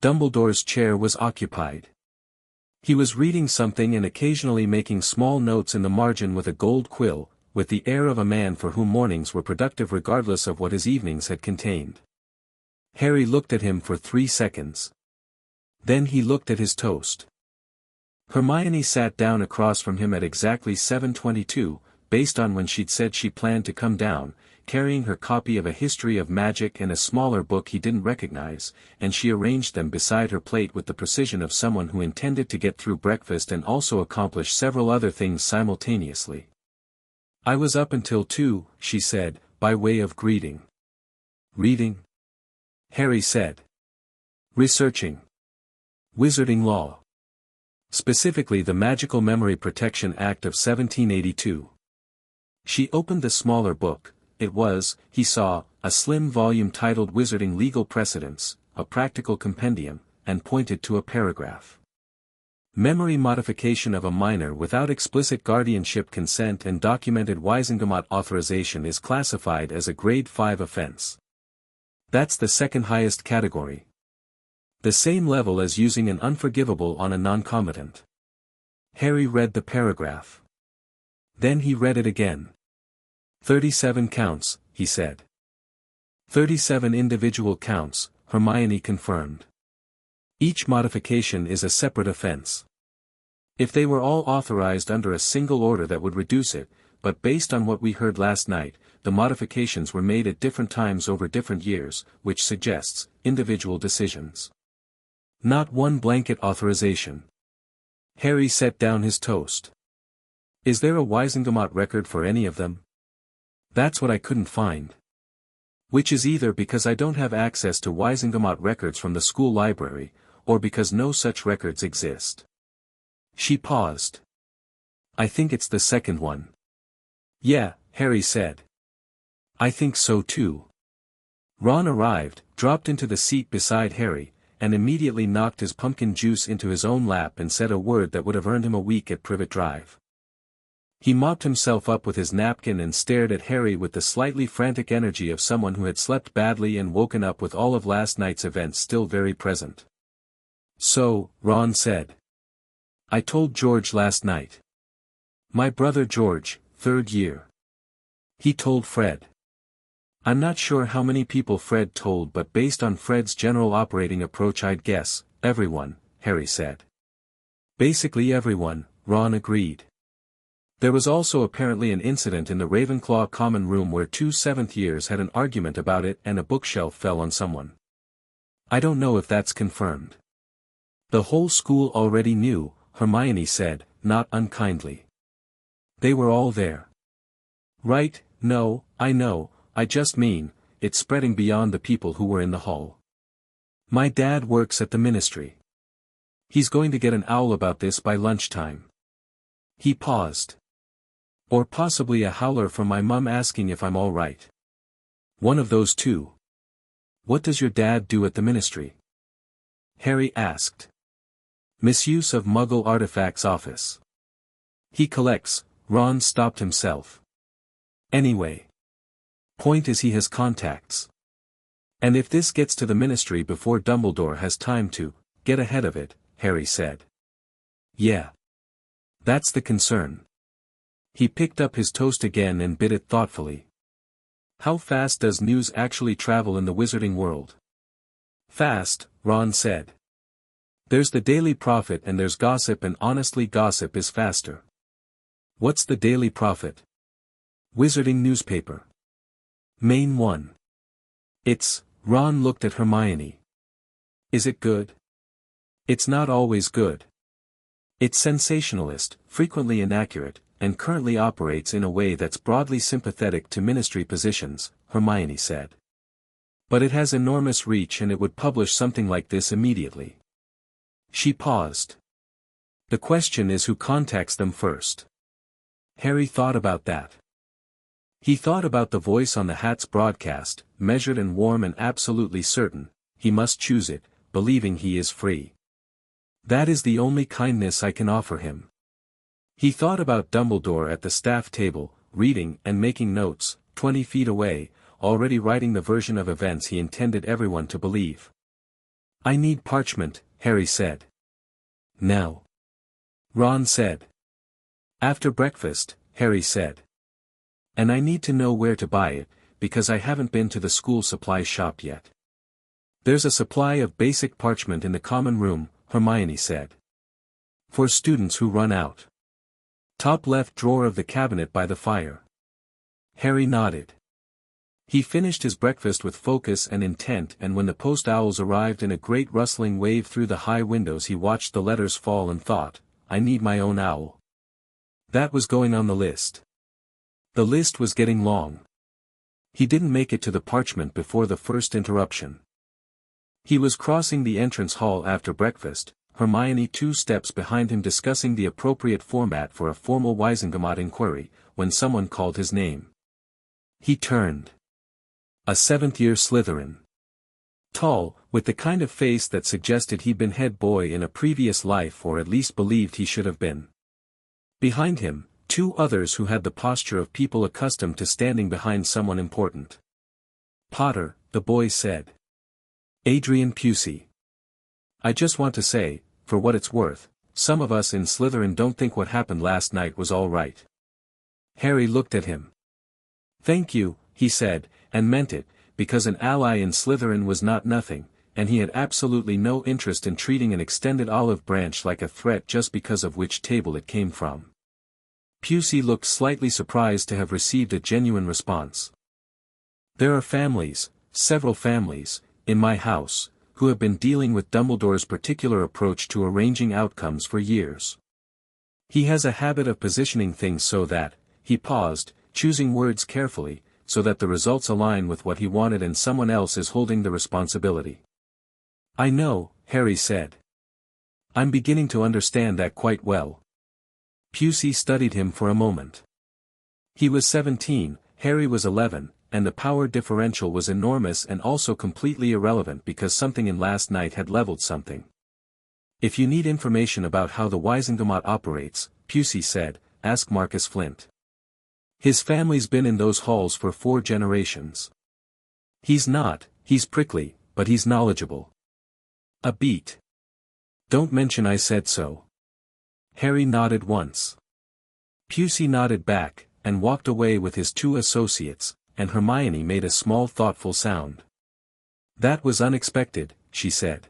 Dumbledore's chair was occupied. He was reading something and occasionally making small notes in the margin with a gold quill, with the air of a man for whom mornings were productive regardless of what his evenings had contained. Harry looked at him for 3 seconds. Then he looked at his toast. Hermione sat down across from him at exactly 7:22, based on when she'd said she planned to come down, carrying her copy of A History of Magic and a smaller book he didn't recognize, and she arranged them beside her plate with the precision of someone who intended to get through breakfast and also accomplish several other things simultaneously. I was up until 2, she said, by way of greeting. Reading? Harry said. Researching. Wizarding law. Specifically the Magical Memory Protection Act of 1782. She opened the smaller book. It was, he saw, a slim volume titled Wizarding Legal Precedents, a Practical Compendium, and pointed to a paragraph. Memory modification of a minor without explicit guardianship consent and documented Wisengamot authorization is classified as a Grade 5 offense. That's the second highest category. The same level as using an unforgivable on a non-combatant. Harry read the paragraph. Then he read it again. 37 counts, he said. 37 individual counts, Hermione confirmed. Each modification is a separate offense. If they were all authorized under a single order that would reduce it, but based on what we heard last night, the modifications were made at different times over different years, which suggests individual decisions. Not one blanket authorization. Harry set down his toast. Is there a Wisengamot record for any of them? That's what I couldn't find. Which is either because I don't have access to Wisengamot records from the school library, or because no such records exist. She paused. I think it's the second one. Yeah, Harry said. I think so too. Ron arrived, dropped into the seat beside Harry, and immediately knocked his pumpkin juice into his own lap and said a word that would have earned him a week at Privet Drive. He mopped himself up with his napkin and stared at Harry with the slightly frantic energy of someone who had slept badly and woken up with all of last night's events still very present. So, Ron said. I told George last night. My brother George, 3rd year. He told Fred. I'm not sure how many people Fred told, but based on Fred's general operating approach I'd guess, everyone, Harry said. Basically everyone, Ron agreed. There was also apparently an incident in the Ravenclaw common room where 2 seventh years had an argument about it and a bookshelf fell on someone. I don't know if that's confirmed. The whole school already knew, Hermione said, not unkindly. They were all there. Right, no, I know, I just mean, it's spreading beyond the people who were in the hall. My dad works at the ministry. He's going to get an owl about this by lunchtime. He paused. Or possibly a howler from my mum asking if I'm all right. One of those two. What does your dad do at the ministry? Harry asked. Misuse of Muggle artifacts office. He collects. Ron stopped himself. Anyway. Point is he has contacts. And if this gets to the ministry before Dumbledore has time to get ahead of it, Harry said. Yeah. That's the concern. He picked up his toast again and bit it thoughtfully. How fast does news actually travel in the wizarding world? Fast, Ron said. There's the Daily Prophet and there's gossip, and honestly gossip is faster. What's the Daily Prophet? Wizarding newspaper. Main one. Ron looked at Hermione. Is it good? It's not always good. It's sensationalist, frequently inaccurate, and currently operates in a way that's broadly sympathetic to ministry positions, Hermione said. But it has enormous reach and it would publish something like this immediately. She paused. The question is who contacts them first. Harry thought about that. He thought about the voice on the hat's broadcast, measured and warm and absolutely certain, he must choose it, believing he is free. That is the only kindness I can offer him. He thought about Dumbledore at the staff table, reading and making notes, 20 feet away, already writing the version of events he intended everyone to believe. I need parchment, Harry said. Now. Ron said. After breakfast, Harry said. And I need to know where to buy it, because I haven't been to the school supply shop yet. There's a supply of basic parchment in the common room, Hermione said. For students who run out. Top left drawer of the cabinet by the fire. Harry nodded. He finished his breakfast with focus and intent, and when the post owls arrived in a great rustling wave through the high windows he watched the letters fall and thought, I need my own owl. That was going on the list. The list was getting long. He didn't make it to the parchment before the first interruption. He was crossing the entrance hall after breakfast, Hermione 2 steps behind him discussing the appropriate format for a formal Wisengamot inquiry, when someone called his name. He turned. A 7th-year Slytherin. Tall, with the kind of face that suggested he'd been head boy in a previous life or at least believed he should have been. Behind him, 2 others who had the posture of people accustomed to standing behind someone important. Potter, the boy said. Adrian Pusey. I just want to say, for what it's worth, some of us in Slytherin don't think what happened last night was all right. Harry looked at him. Thank you, he said, and meant it, because an ally in Slytherin was not nothing, and he had absolutely no interest in treating an extended olive branch like a threat just because of which table it came from. Pusey looked slightly surprised to have received a genuine response. There are families, several families, in my house, who have been dealing with Dumbledore's particular approach to arranging outcomes for years. He has a habit of positioning things so that, he paused, choosing words carefully, so that the results align with what he wanted and someone else is holding the responsibility. I know, Harry said. I'm beginning to understand that quite well. Pusey studied him for a moment. He was 17, Harry was 11, and the power differential was enormous and also completely irrelevant because something in last night had leveled something. If you need information about how the Wisengamot operates, Pusey said, ask Marcus Flint. His family's been in those halls for 4 generations. He's prickly, but he's knowledgeable. A beat. Don't mention I said so. Harry nodded once. Pusey nodded back, and walked away with his 2 associates, and Hermione made a small thoughtful sound. That was unexpected, she said.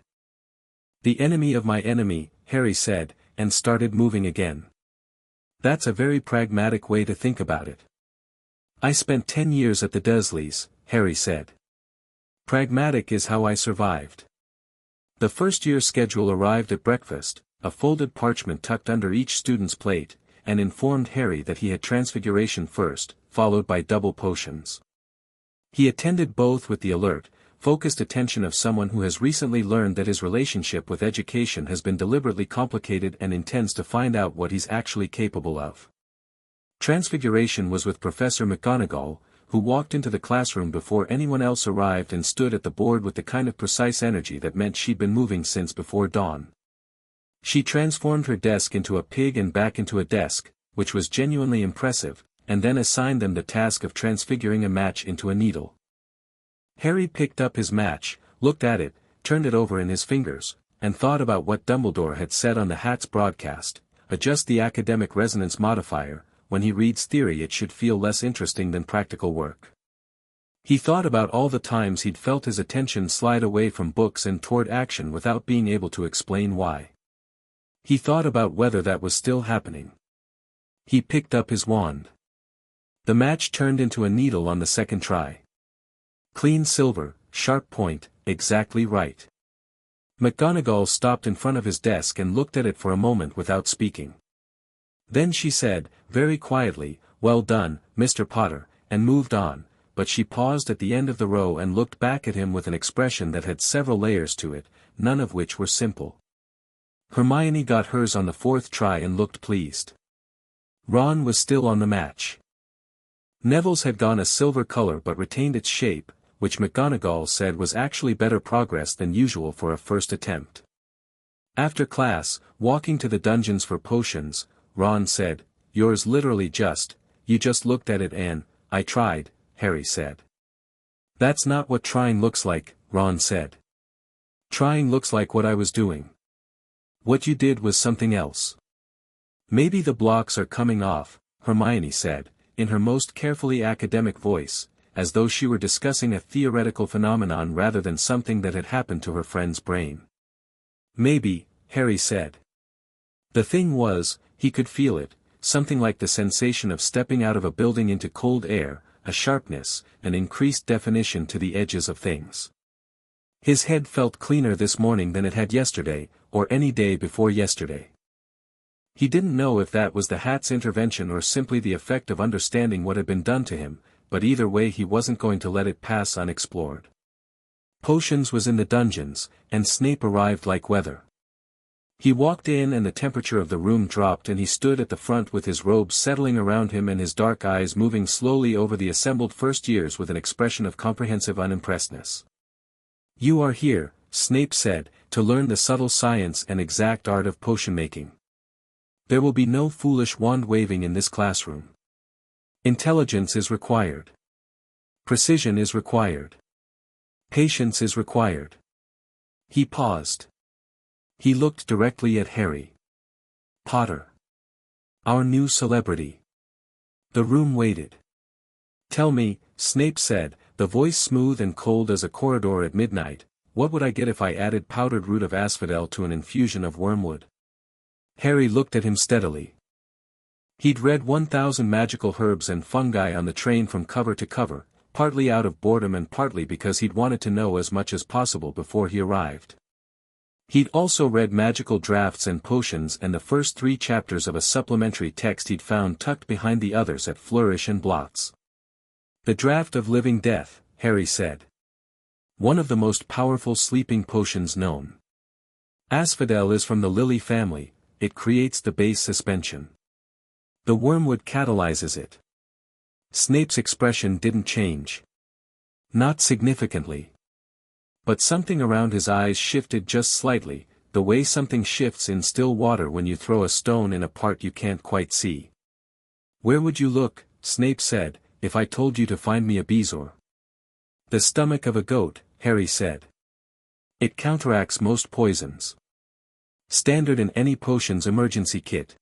The enemy of my enemy, Harry said, and started moving again. That's a very pragmatic way to think about it. I spent 10 years at the Dursleys, Harry said. Pragmatic is how I survived. The first year schedule arrived at breakfast, a folded parchment tucked under each student's plate, and informed Harry that he had transfiguration first, followed by double potions. He attended both with the alert, focused attention of someone who has recently learned that his relationship with education has been deliberately complicated and intends to find out what he's actually capable of. Transfiguration was with Professor McGonagall, who walked into the classroom before anyone else arrived and stood at the board with the kind of precise energy that meant she'd been moving since before dawn. She transformed her desk into a pig and back into a desk, which was genuinely impressive, and then assigned them the task of transfiguring a match into a needle. Harry picked up his match, looked at it, turned it over in his fingers, and thought about what Dumbledore had said on the Hat's broadcast: adjust the academic resonance modifier, when he reads theory it should feel less interesting than practical work. He thought about all the times he'd felt his attention slide away from books and toward action without being able to explain why. He thought about whether that was still happening. He picked up his wand. The match turned into a needle on the second try. Clean silver, sharp point, exactly right. McGonagall stopped in front of his desk and looked at it for a moment without speaking. Then she said, very quietly, "Well done, Mr. Potter," and moved on, but she paused at the end of the row and looked back at him with an expression that had several layers to it, none of which were simple. Hermione got hers on the fourth try and looked pleased. Ron was still on the match. Neville's had gone a silver color but retained its shape, which McGonagall said was actually better progress than usual for a first attempt. After class, walking to the dungeons for potions, Ron said, "Yours literally you just looked at it and, I tried," Harry said. "That's not what trying looks like," Ron said. "Trying looks like what I was doing. What you did was something else." "Maybe the blocks are coming off," Hermione said, in her most carefully academic voice, as though she were discussing a theoretical phenomenon rather than something that had happened to her friend's brain. "Maybe," Harry said. The thing was, he could feel it, something like the sensation of stepping out of a building into cold air, a sharpness, an increased definition to the edges of things. His head felt cleaner this morning than it had yesterday, or any day before yesterday. He didn't know if that was the Hat's intervention or simply the effect of understanding what had been done to him, but either way he wasn't going to let it pass unexplored. Potions was in the dungeons, and Snape arrived like weather. He walked in and the temperature of the room dropped and he stood at the front with his robes settling around him and his dark eyes moving slowly over the assembled first years with an expression of comprehensive unimpressedness. "You are here," Snape said, "to learn the subtle science and exact art of potion making. There will be no foolish wand-waving in this classroom. Intelligence is required. Precision is required. Patience is required." He paused. He looked directly at Harry. "Potter. Our new celebrity." The room waited. "Tell me," Snape said, the voice smooth and cold as a corridor at midnight, "what would I get if I added powdered root of asphodel to an infusion of wormwood?" Harry looked at him steadily. He'd read 1,000 magical herbs and fungi on the train from cover to cover, partly out of boredom and partly because he'd wanted to know as much as possible before he arrived. He'd also read magical drafts and potions and the first 3 chapters of a supplementary text he'd found tucked behind the others at Flourish and Blots. "The draft of living death," Harry said. "One of the most powerful sleeping potions known. Asphodel is from the lily family, it creates the base suspension. The wormwood catalyzes it." Snape's expression didn't change. Not significantly. But something around his eyes shifted just slightly, the way something shifts in still water when you throw a stone in a part you can't quite see. "Where would you look," Snape said, "if I told you to find me a bezoar?" "The stomach of a goat," Harry said. "It counteracts most poisons. Standard in any potion's emergency kit."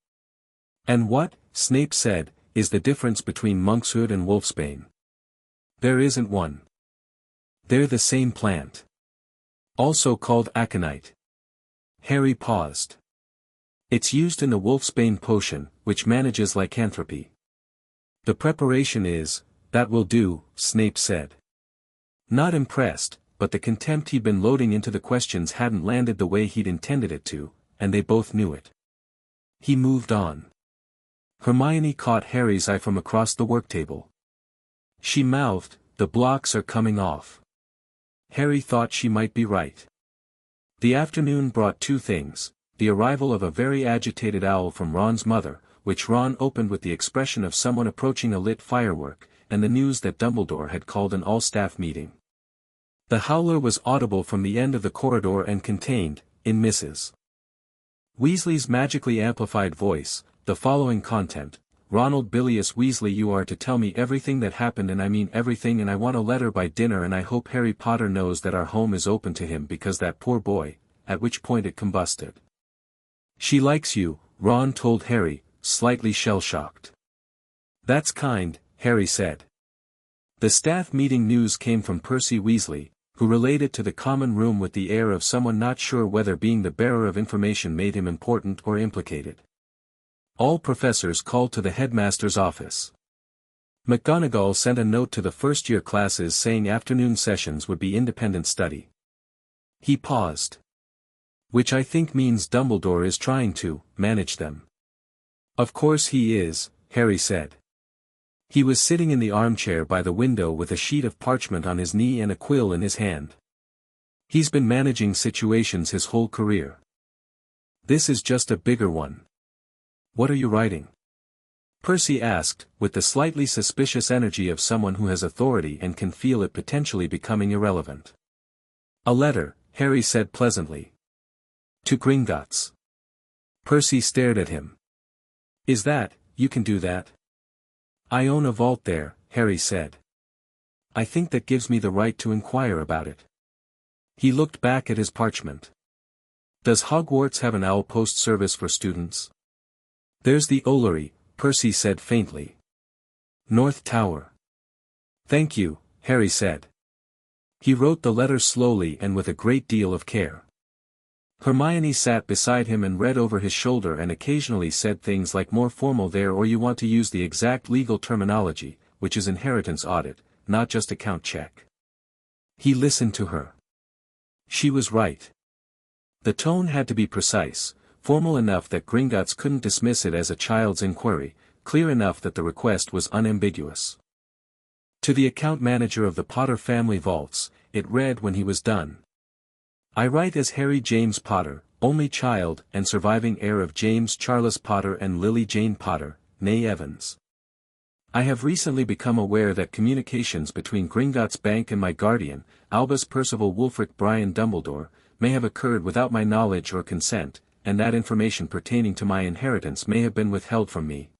"And what," Snape said, "is the difference between monkshood and wolfsbane?" "There isn't one. They're the same plant. Also called aconite. Harry paused. It's used in the wolfsbane potion, which manages lycanthropy. The preparation is, that will do, Snape said. Not impressed, but the contempt he'd been loading into the questions hadn't landed the way he'd intended it to, and they both knew it. He moved on. Hermione caught Harry's eye from across the work table. She mouthed, "The blocks are coming off." Harry thought she might be right. The afternoon brought two things: the arrival of a very agitated owl from Ron's mother, which Ron opened with the expression of someone approaching a lit firework, and the news that Dumbledore had called an all-staff meeting. The howler was audible from the end of the corridor and contained, in Mrs. Weasley's magically amplified voice, the following content: "Ronald Bilious Weasley, you are to tell me everything that happened, and I mean everything, and I want a letter by dinner, and I hope Harry Potter knows that our home is open to him because that poor boy," at which point it combusted. "She likes you," Ron told Harry, slightly shell-shocked. "That's kind," Harry said. The staff meeting news came from Percy Weasley, who related to the common room with the air of someone not sure whether being the bearer of information made him important or implicated. All professors called to the headmaster's office. McGonagall sent a note to the first-year classes saying afternoon sessions would be independent study. He paused. "Which I think means Dumbledore is trying to manage them." "Of course he is," Harry said. He was sitting in the armchair by the window with a sheet of parchment on his knee and a quill in his hand. "He's been managing situations his whole career. This is just a bigger one." "What are you writing?" Percy asked, with the slightly suspicious energy of someone who has authority and can feel it potentially becoming irrelevant. "A letter," Harry said pleasantly. "To Gringotts." Percy stared at him. "Is that, you can do that?" "I own a vault there," Harry said. "I think that gives me the right to inquire about it." He looked back at his parchment. "Does Hogwarts have an owl post service for students?" "There's the Ollery," Percy said faintly. "North Tower." "Thank you," Harry said. He wrote the letter slowly and with a great deal of care. Hermione sat beside him and read over his shoulder and occasionally said things like "more formal there," or "you want to use the exact legal terminology, which is inheritance audit, not just account check." He listened to her. She was right. The tone had to be precise, formal enough that Gringotts couldn't dismiss it as a child's inquiry, clear enough that the request was unambiguous. To the account manager of the Potter family vaults, it read when he was done. "I write as Harry James Potter, only child and surviving heir of James Charles Potter and Lily Jane Potter, née Evans. I have recently become aware that communications between Gringotts Bank and my guardian, Albus Percival Wulfric Brian Dumbledore, may have occurred without my knowledge or consent, and that information pertaining to my inheritance may have been withheld from me.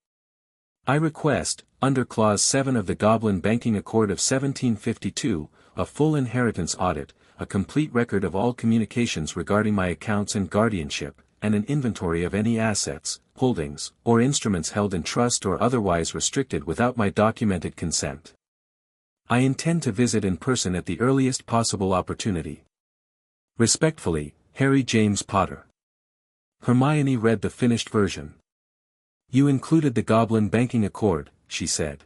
I request, under Clause 7 of the Goblin Banking Accord of 1752, a full inheritance audit, a complete record of all communications regarding my accounts and guardianship, and an inventory of any assets, holdings, or instruments held in trust or otherwise restricted without my documented consent. I intend to visit in person at the earliest possible opportunity. Respectfully, Harry James Potter." Hermione read the finished version. "You included the Goblin Banking Accord," she said.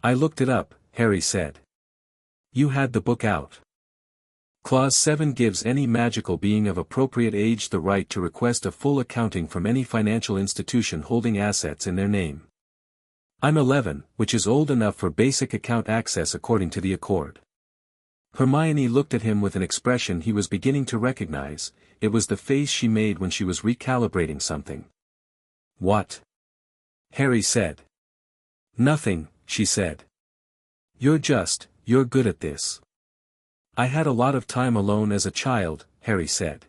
"I looked it up," Harry said. "You had the book out. Clause 7 gives any magical being of appropriate age the right to request a full accounting from any financial institution holding assets in their name. I'm 11, which is old enough for basic account access according to the Accord." Hermione looked at him with an expression he was beginning to recognize. It was the face she made when she was recalibrating something. "What?" Harry said. "Nothing," she said. You're good at this." "I had a lot of time alone as a child," Harry said.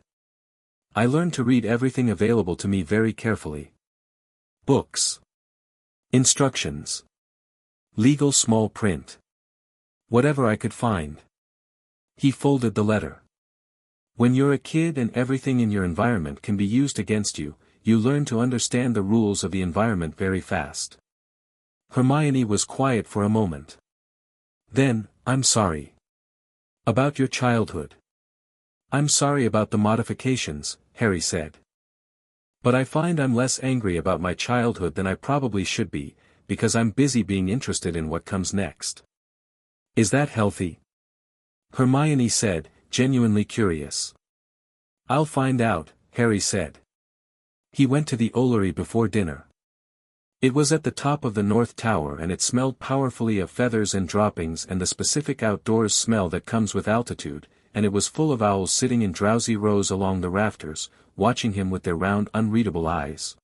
"I learned to read everything available to me very carefully. Books. Instructions. Legal small print. Whatever I could find." He folded the letter. "When you're a kid and everything in your environment can be used against you, you learn to understand the rules of the environment very fast." Hermione was quiet for a moment. Then, "I'm sorry. About your childhood." "I'm sorry about the modifications," Harry said. But I find I'm less angry about my childhood than I probably should be, because I'm busy being interested in what comes next. Is that healthy? Hermione said, genuinely curious. I'll find out, Harry said. He went to the Ollery before dinner. It was at the top of the North Tower and it smelled powerfully of feathers and droppings and the specific outdoors smell that comes with altitude, and it was full of owls sitting in drowsy rows along the rafters, watching him with their round unreadable eyes.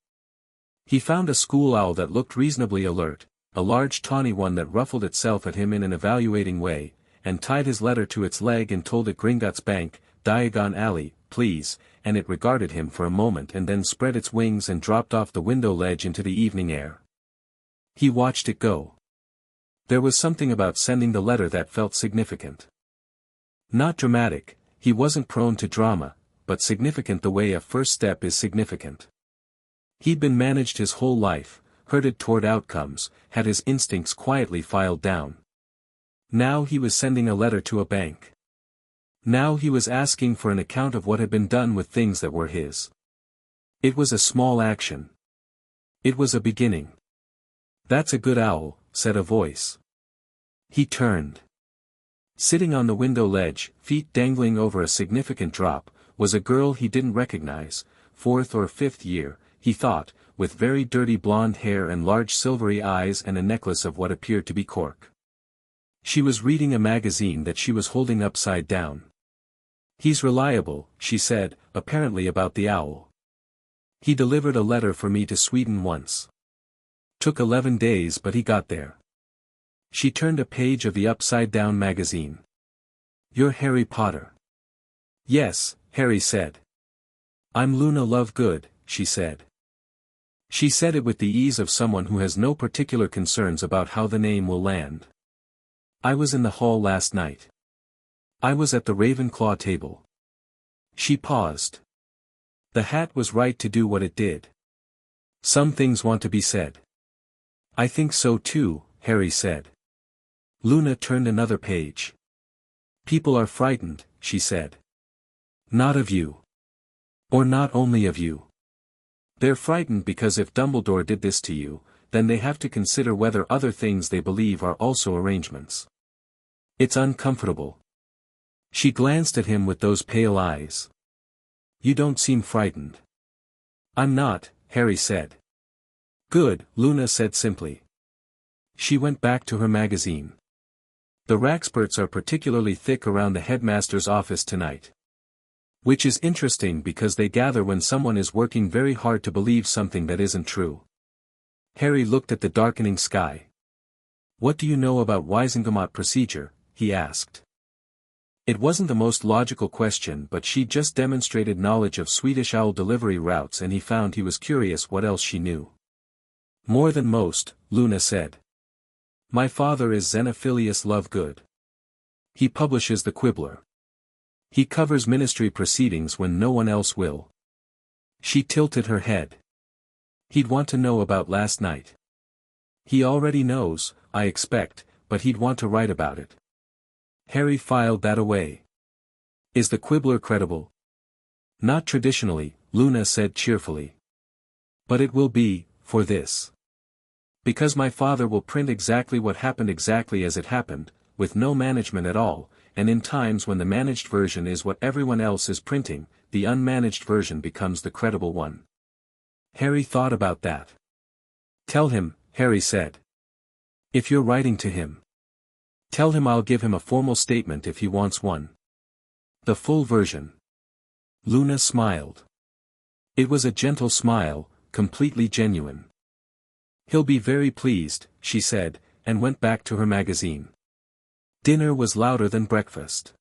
He found a school owl that looked reasonably alert, a large tawny one that ruffled itself at him in an evaluating way, and tied his letter to its leg and told it Gringotts Bank, Diagon Alley, please, and it regarded him for a moment and then spread its wings and dropped off the window ledge into the evening air. He watched it go. There was something about sending the letter that felt significant. Not dramatic, he wasn't prone to drama, but significant the way a first step is significant. He'd been managed his whole life, herded toward outcomes, had his instincts quietly filed down. Now he was sending a letter to a bank. Now he was asking for an account of what had been done with things that were his. It was a small action. It was a beginning. That's a good owl, said a voice. He turned. Sitting on the window ledge, feet dangling over a significant drop, was a girl he didn't recognize, 4th or 5th year, he thought, with very dirty blonde hair and large silvery eyes and a necklace of what appeared to be cork. She was reading a magazine that she was holding upside down. He's reliable, she said, apparently about the owl. He delivered a letter for me to Sweden once. Took 11 days but he got there. She turned a page of the upside-down magazine. You're Harry Potter. Yes, Harry said. I'm Luna Lovegood, she said. She said it with the ease of someone who has no particular concerns about how the name will land. I was in the hall last night. I was at the Ravenclaw table. She paused. The hat was right to do what it did. Some things want to be said. I think so too, Harry said. Luna turned another page. People are frightened, she said. Not of you. Or not only of you. They're frightened because if Dumbledore did this to you, then they have to consider whether other things they believe are also arrangements. It's uncomfortable. She glanced at him with those pale eyes. You don't seem frightened. I'm not, Harry said. Good, Luna said simply. She went back to her magazine. The Raxperts are particularly thick around the headmaster's office tonight. Which is interesting because they gather when someone is working very hard to believe something that isn't true. Harry looked at the darkening sky. What do you know about Wisengamot procedure? He asked. It wasn't the most logical question but she just demonstrated knowledge of Swedish owl delivery routes and he found he was curious what else she knew. More than most, Luna said. My father is Xenophilius Lovegood. He publishes the Quibbler. He covers ministry proceedings when no one else will. She tilted her head. He'd want to know about last night. He already knows, I expect, but he'd want to write about it. Harry filed that away. Is the Quibbler credible? Not traditionally, Luna said cheerfully. But it will be, for this. Because my father will print exactly what happened exactly as it happened, with no management at all, and in times when the managed version is what everyone else is printing, the unmanaged version becomes the credible one. Harry thought about that. Tell him, Harry said. If you're writing to him. Tell him I'll give him a formal statement if he wants one. The full version. Luna smiled. It was a gentle smile, completely genuine. He'll be very pleased, she said, and went back to her magazine. Dinner was louder than breakfast.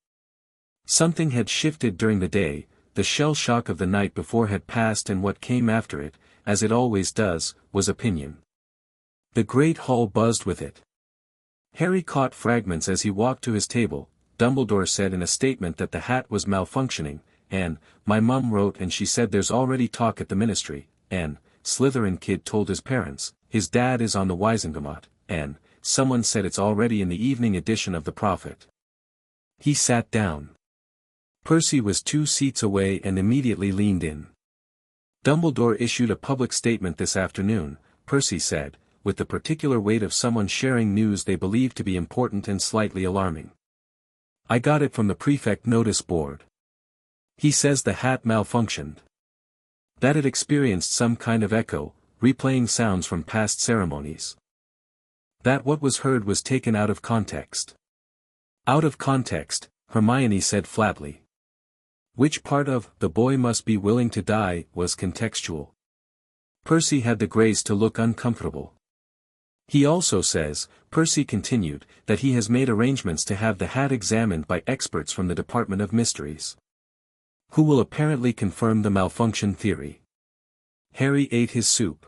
Something had shifted during the day, the shell shock of the night before had passed and what came after it, as it always does, was opinion. The great hall buzzed with it. Harry caught fragments as he walked to his table. Dumbledore said in a statement that the hat was malfunctioning, and, my mum wrote and she said there's already talk at the ministry, and, Slytherin kid told his parents, his dad is on the Wisengamot, and, someone said it's already in the evening edition of the Prophet. He sat down. Percy was 2 seats away and immediately leaned in. Dumbledore issued a public statement this afternoon, Percy said, with the particular weight of someone sharing news they believe to be important and slightly alarming. I got it from the prefect notice board. He says the hat malfunctioned. That it experienced some kind of echo, replaying sounds from past ceremonies. That what was heard was taken out of context. Out of context, Hermione said flatly. Which part of "the boy must be willing to die" was contextual? Percy had the grace to look uncomfortable. He also says, Percy continued, that he has made arrangements to have the hat examined by experts from the Department of Mysteries, who will apparently confirm the malfunction theory. Harry ate his soup.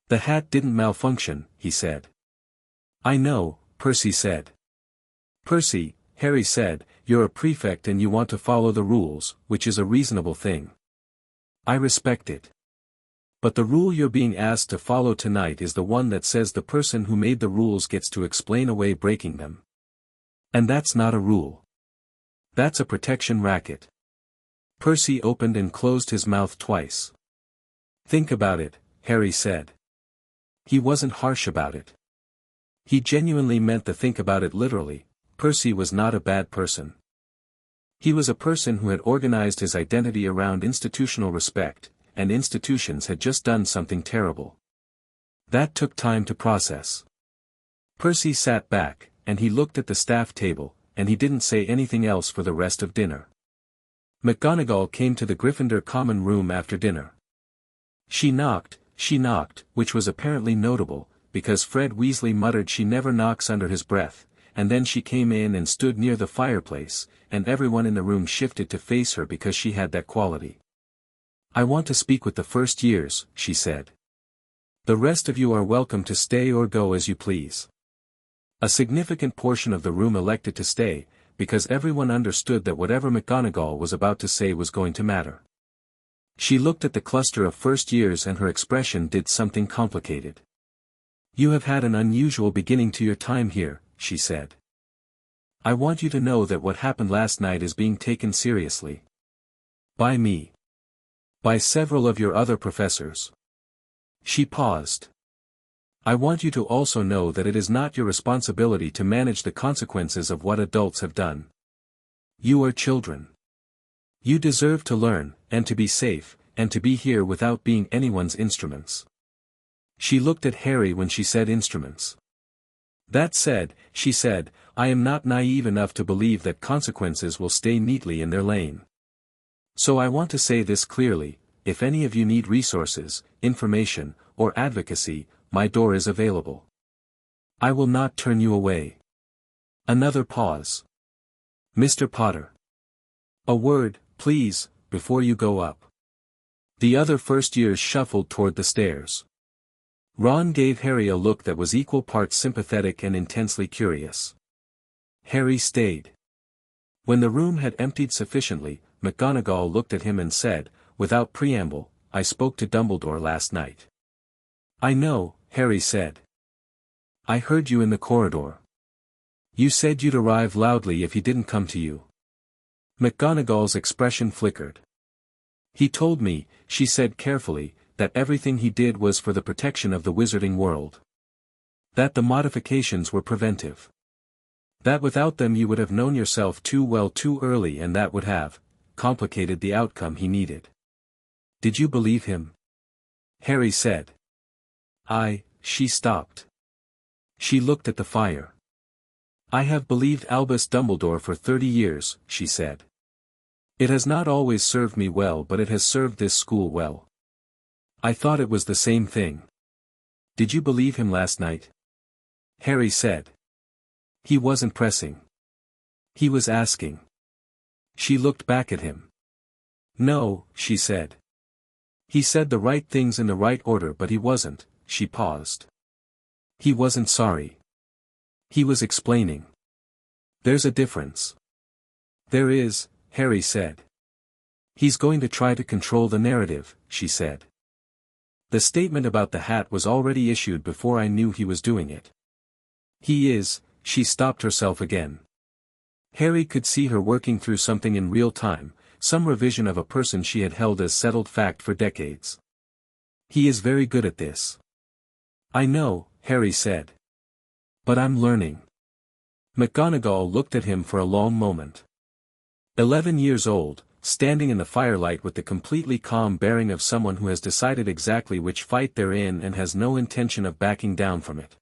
The hat didn't malfunction, he said. I know, Percy said. Percy, Harry said, you're a prefect and you want to follow the rules, which is a reasonable thing. I respect it. But the rule you're being asked to follow tonight is the one that says the person who made the rules gets to explain away breaking them. And that's not a rule. That's a protection racket. Percy opened and closed his mouth twice. Think about it, Harry said. He wasn't harsh about it. He genuinely meant to think about it literally. Percy was not a bad person. He was a person who had organized his identity around institutional respect, and institutions had just done something terrible. That took time to process. Percy sat back, and he looked at the staff table, and he didn't say anything else for the rest of dinner. McGonagall came to the Gryffindor common room after dinner. She knocked, which was apparently notable, because Fred Weasley muttered she never knocks under his breath, and then she came in and stood near the fireplace, and everyone in the room shifted to face her because she had that quality. I want to speak with the first years, she said. The rest of you are welcome to stay or go as you please. A significant portion of the room elected to stay, because everyone understood that whatever McGonagall was about to say was going to matter. She looked at the cluster of first years and her expression did something complicated. You have had an unusual beginning to your time here, she said. I want you to know that what happened last night is being taken seriously. By me. By several of your other professors. She paused. I want you to also know that it is not your responsibility to manage the consequences of what adults have done. You are children. You deserve to learn, and to be safe, and to be here without being anyone's instruments. She looked at Harry when she said instruments. That said, she said, I am not naive enough to believe that consequences will stay neatly in their lane. So I want to say this clearly, if any of you need resources, information, or advocacy, my door is available. I will not turn you away. Another pause. Mr. Potter. A word, please, before you go up. The other first years shuffled toward the stairs. Ron gave Harry a look that was equal parts sympathetic and intensely curious. Harry stayed. When the room had emptied sufficiently, McGonagall looked at him and said, without preamble, I spoke to Dumbledore last night. I know, Harry said. I heard you in the corridor. You said you'd arrive loudly if he didn't come to you. McGonagall's expression flickered. He told me, she said carefully, that everything he did was for the protection of the wizarding world. That the modifications were preventive. That without them you would have known yourself too well too early and that would have complicated the outcome he needed. Did you believe him? Harry said. She stopped. She looked at the fire. I have believed Albus Dumbledore for 30 years, she said. It has not always served me well but it has served this school well. I thought it was the same thing. Did you believe him last night? Harry said. He wasn't pressing. He was asking. She looked back at him. No, she said. He said the right things in the right order but he wasn't, she paused. He wasn't sorry. He was explaining. There's a difference. There is, Harry said. He's going to try to control the narrative, she said. The statement about the hat was already issued before I knew he was doing it. He is, she stopped herself again. Harry could see her working through something in real time, some revision of a person she had held as settled fact for decades. He is very good at this. I know, Harry said. But I'm learning. McGonagall looked at him for a long moment. 11 years old, standing in the firelight with the completely calm bearing of someone who has decided exactly which fight they're in and has no intention of backing down from it.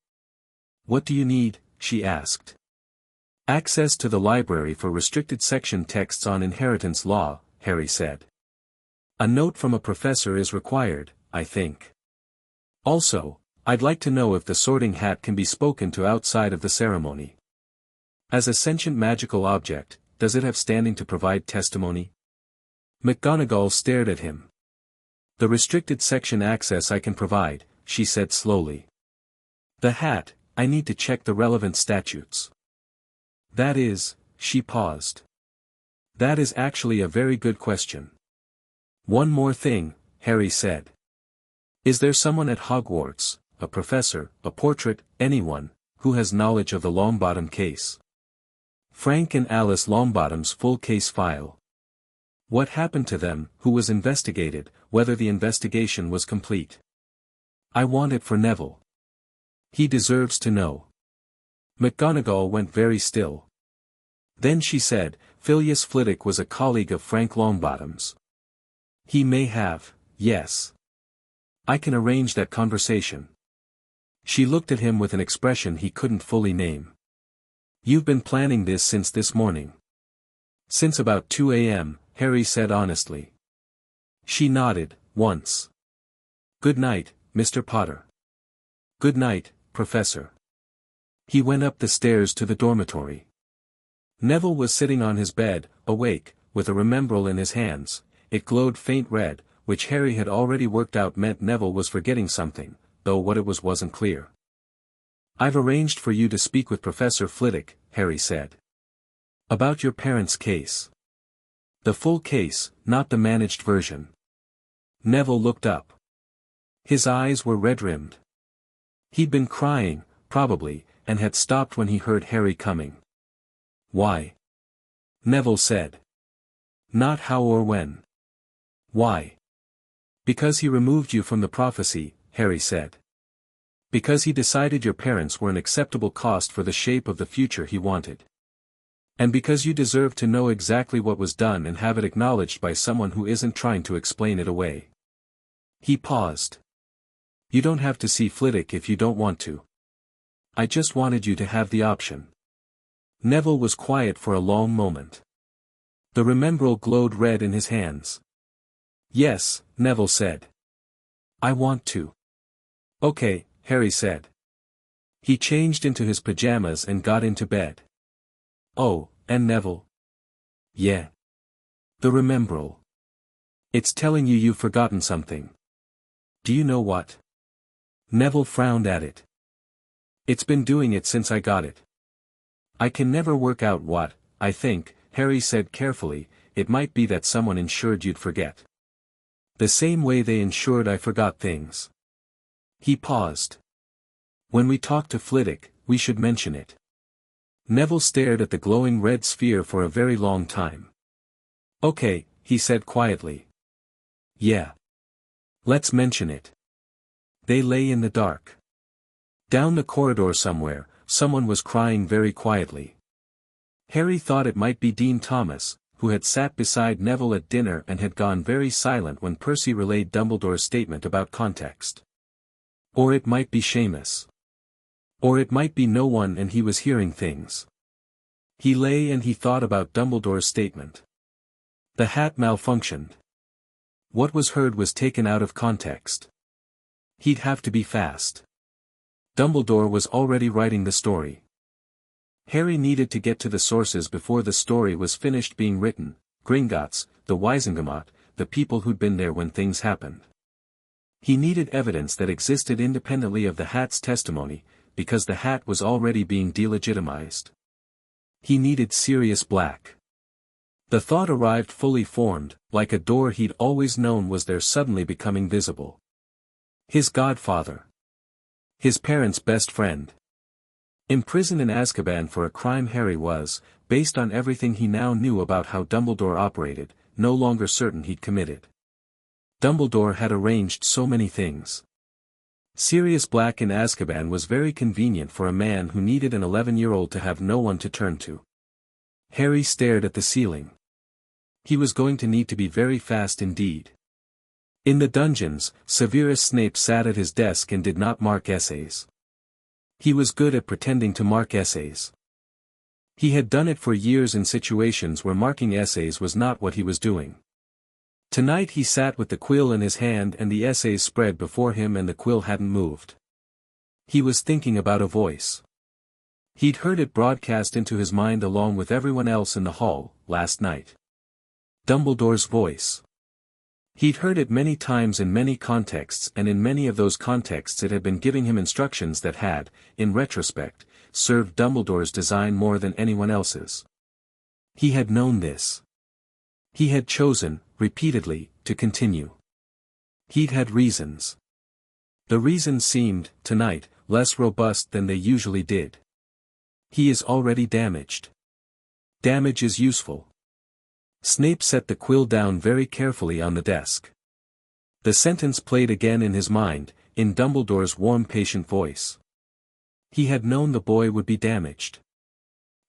What do you need? She asked. Access to the library for restricted section texts on inheritance law, Harry said. A note from a professor is required, I think. Also, I'd like to know if the Sorting Hat can be spoken to outside of the ceremony. As a sentient magical object, does it have standing to provide testimony? McGonagall stared at him. The restricted section access I can provide, she said slowly. The hat, I need to check the relevant statutes. That is, she paused. That is actually a very good question. One more thing, Harry said. Is there someone at Hogwarts, a professor, a portrait, anyone, who has knowledge of the Longbottom case? Frank and Alice Longbottom's full case file. What happened to them, who was investigated, whether the investigation was complete. I want it for Neville. He deserves to know. McGonagall went very still. Then she said, Phileas Flitwick was a colleague of Frank Longbottom's. He may have, yes. I can arrange that conversation. She looked at him with an expression he couldn't fully name. You've been planning this since this morning. Since about 2 a.m., Harry said honestly. She nodded, once. Good night, Mr. Potter. Good night, Professor. He went up the stairs to the dormitory. Neville was sitting on his bed, awake, with a remembrall in his hands. It glowed faint red, which Harry had already worked out meant Neville was forgetting something, though what it was wasn't clear. I've arranged for you to speak with Professor Flitwick, Harry said. About your parents' case. The full case, not the managed version. Neville looked up. His eyes were red-rimmed. He'd been crying, probably, and had stopped when he heard Harry coming. Why? Neville said. Not how or when. Why? Because he removed you from the prophecy, Harry said. Because he decided your parents were an acceptable cost for the shape of the future he wanted. And because you deserve to know exactly what was done and have it acknowledged by someone who isn't trying to explain it away. He paused. You don't have to see Flitwick if you don't want to. I just wanted you to have the option. Neville was quiet for a long moment. The remembrall glowed red in his hands. Yes, Neville said. I want to. Okay, Harry said. He changed into his pajamas and got into bed. Oh, and Neville? Yeah. The remembrall. It's telling you you've forgotten something. Do you know what? Neville frowned at it. It's been doing it since I got it. I can never work out what, I think, Harry said carefully, it might be that someone ensured you'd forget. The same way they ensured I forgot things. He paused. When we talk to Flitwick, we should mention it. Neville stared at the glowing red sphere for a very long time. Okay, he said quietly. Yeah. Let's mention it. They lay in the dark. Down the corridor somewhere, someone was crying very quietly. Harry thought it might be Dean Thomas, who had sat beside Neville at dinner and had gone very silent when Percy relayed Dumbledore's statement about context. Or it might be Seamus. Or it might be no one and he was hearing things. He lay and he thought about Dumbledore's statement. The hat malfunctioned. What was heard was taken out of context. He'd have to be fast. Dumbledore was already writing the story. Harry needed to get to the sources before the story was finished being written, Gringotts, the Wisengamot, the people who'd been there when things happened. He needed evidence that existed independently of the hat's testimony, because the hat was already being delegitimized. He needed Sirius Black. The thought arrived fully formed, like a door he'd always known was there suddenly becoming visible. His godfather. His parents' best friend. Imprisoned in Azkaban for a crime Harry was, based on everything he now knew about how Dumbledore operated, no longer certain he'd committed. Dumbledore had arranged so many things. Sirius Black in Azkaban was very convenient for a man who needed an 11-year-old to have no one to turn to. Harry stared at the ceiling. He was going to need to be very fast indeed. In the dungeons, Severus Snape sat at his desk and did not mark essays. He was good at pretending to mark essays. He had done it for years in situations where marking essays was not what he was doing. Tonight he sat with the quill in his hand and the essays spread before him and the quill hadn't moved. He was thinking about a voice. He'd heard it broadcast into his mind along with everyone else in the hall, last night. Dumbledore's voice. He'd heard it many times in many contexts, and in many of those contexts it had been giving him instructions that had, in retrospect, served Dumbledore's design more than anyone else's. He had known this. He had chosen, repeatedly, to continue. He'd had reasons. The reasons seemed, tonight, less robust than they usually did. He is already damaged. Damage is useful. Snape set the quill down very carefully on the desk. The sentence played again in his mind, in Dumbledore's warm patient voice. He had known the boy would be damaged.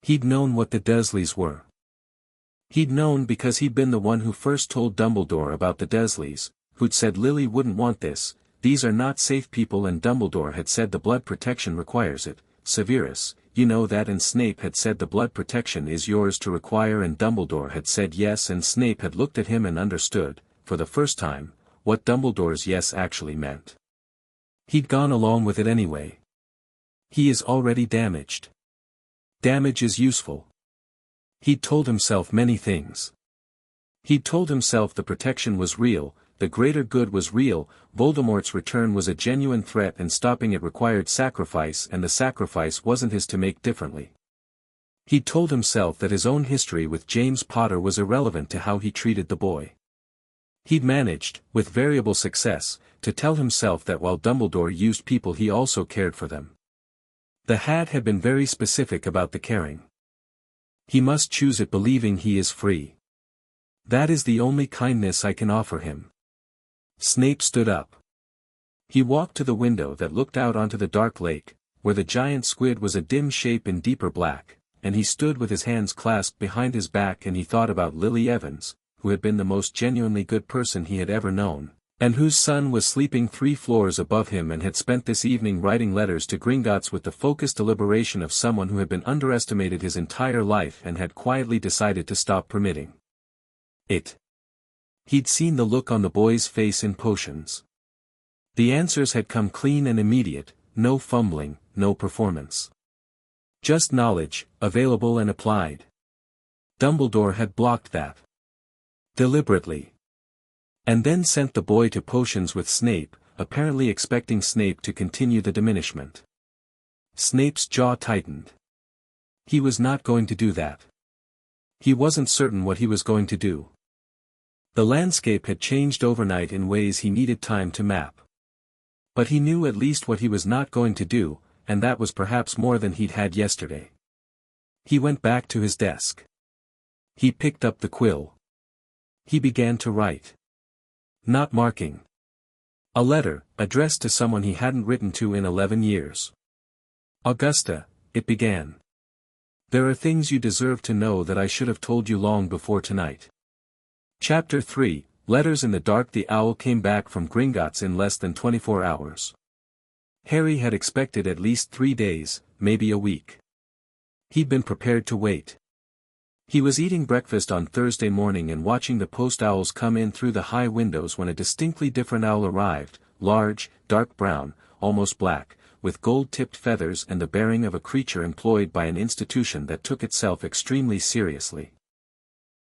He'd known what the Dursleys were. He'd known because he'd been the one who first told Dumbledore about the Dursleys, who'd said Lily wouldn't want this, these are not safe people, and Dumbledore had said the blood protection requires it, Severus, you know that, and Snape had said the blood protection is yours to require, and Dumbledore had said yes, and Snape had looked at him and understood, for the first time, what Dumbledore's yes actually meant. He'd gone along with it anyway. He is already damaged. Damage is useful. He'd told himself many things. He'd told himself the protection was real, the greater good was real, Voldemort's return was a genuine threat and stopping it required sacrifice, and the sacrifice wasn't his to make differently. He'd told himself that his own history with James Potter was irrelevant to how he treated the boy. He'd managed, with variable success, to tell himself that while Dumbledore used people he also cared for them. The hat had been very specific about the caring. He must choose it believing he is free. That is the only kindness I can offer him. Snape stood up. He walked to the window that looked out onto the dark lake, where the giant squid was a dim shape in deeper black, and he stood with his hands clasped behind his back, and he thought about Lily Evans, who had been the most genuinely good person he had ever known, and whose son was sleeping 3 floors above him and had spent this evening writing letters to Gringotts with the focused deliberation of someone who had been underestimated his entire life and had quietly decided to stop permitting it. He'd seen the look on the boy's face in potions. The answers had come clean and immediate, no fumbling, no performance. Just knowledge, available and applied. Dumbledore had blocked that. Deliberately. And then sent the boy to potions with Snape, apparently expecting Snape to continue the diminishment. Snape's jaw tightened. He was not going to do that. He wasn't certain what he was going to do. The landscape had changed overnight in ways he needed time to map. But he knew at least what he was not going to do, and that was perhaps more than he'd had yesterday. He went back to his desk. He picked up the quill. He began to write. Not marking. A letter, addressed to someone he hadn't written to in 11 years. Augusta, it began. There are things you deserve to know that I should have told you long before tonight. Chapter 3, Letters in the Dark. The owl came back from Gringotts in less than 24 hours. Harry had expected at least 3 days, maybe a week. He'd been prepared to wait. He was eating breakfast on Thursday morning and watching the post owls come in through the high windows when a distinctly different owl arrived, large, dark brown, almost black, with gold-tipped feathers and the bearing of a creature employed by an institution that took itself extremely seriously.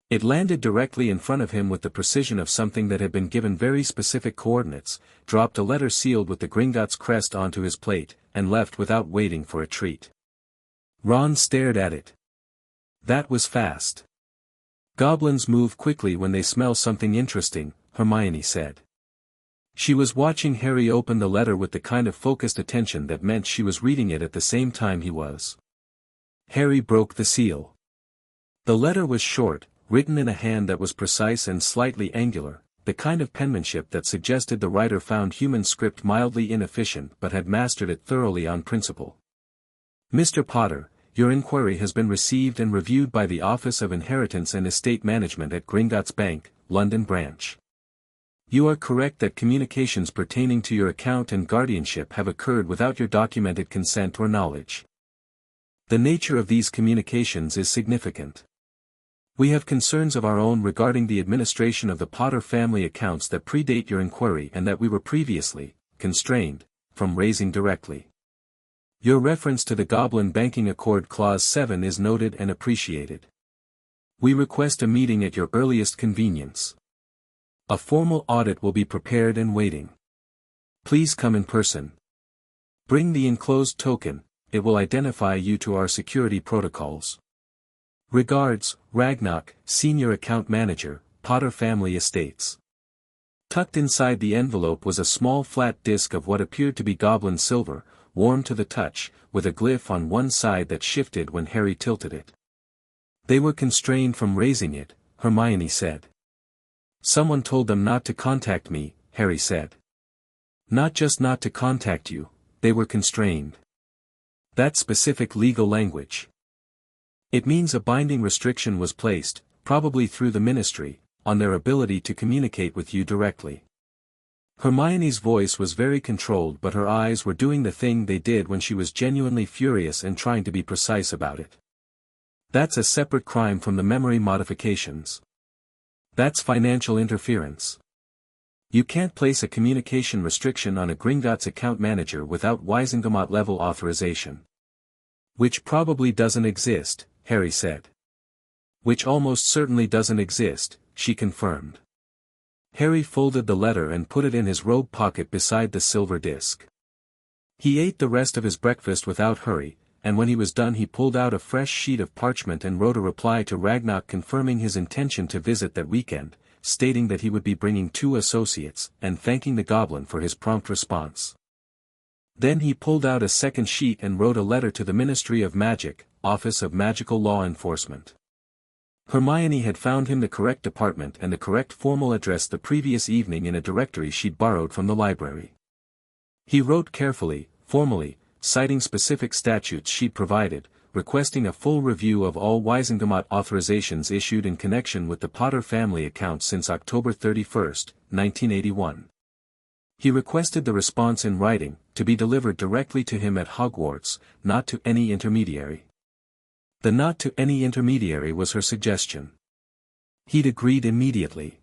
It landed directly in front of him with the precision of something that had been given very specific coordinates, dropped a letter sealed with the Gringotts crest onto his plate, and left without waiting for a treat. Ron stared at it. That was fast. Goblins move quickly when they smell something interesting, Hermione said. She was watching Harry open the letter with the kind of focused attention that meant she was reading it at the same time he was. Harry broke the seal. The letter was short, written in a hand that was precise and slightly angular, the kind of penmanship that suggested the writer found human script mildly inefficient but had mastered it thoroughly on principle. Mr. Potter, your inquiry has been received and reviewed by the Office of Inheritance and Estate Management at Gringotts Bank, London Branch. You are correct that communications pertaining to your account and guardianship have occurred without your documented consent or knowledge. The nature of these communications is significant. We have concerns of our own regarding the administration of the Potter family accounts that predate your inquiry and that we were previously constrained from raising directly. Your reference to the Goblin Banking Accord Clause 7 is noted and appreciated. We request a meeting at your earliest convenience. A formal audit will be prepared and waiting. Please come in person. Bring the enclosed token, it will identify you to our security protocols. Regards, Ragnarok, Senior Account Manager, Potter Family Estates. Tucked inside the envelope was a small flat disc of what appeared to be goblin silver, warm to the touch, with a glyph on one side that shifted when Harry tilted it. They were constrained from raising it, Hermione said. Someone told them not to contact me, Harry said. Not just not to contact you, they were constrained. That's specific legal language. It means a binding restriction was placed, probably through the ministry, on their ability to communicate with you directly. Hermione's voice was very controlled, but her eyes were doing the thing they did when she was genuinely furious and trying to be precise about it. That's a separate crime from the memory modifications. That's financial interference. You can't place a communication restriction on a Gringotts account manager without Wisengamot-level authorization. Which probably doesn't exist, Harry said. Which almost certainly doesn't exist, she confirmed. Harry folded the letter and put it in his robe pocket beside the silver disc. He ate the rest of his breakfast without hurry, and when he was done he pulled out a fresh sheet of parchment and wrote a reply to Ragnarok confirming his intention to visit that weekend, stating that he would be bringing 2 associates, and thanking the goblin for his prompt response. Then he pulled out a second sheet and wrote a letter to the Ministry of Magic, Office of Magical Law Enforcement. Hermione had found him the correct department and the correct formal address the previous evening in a directory she'd borrowed from the library. He wrote carefully, formally, citing specific statutes she'd provided, requesting a full review of all Wisengamot authorizations issued in connection with the Potter family accounts since October 31, 1981. He requested the response in writing, to be delivered directly to him at Hogwarts, not to any intermediary. The not to any intermediary was her suggestion. He'd agreed immediately.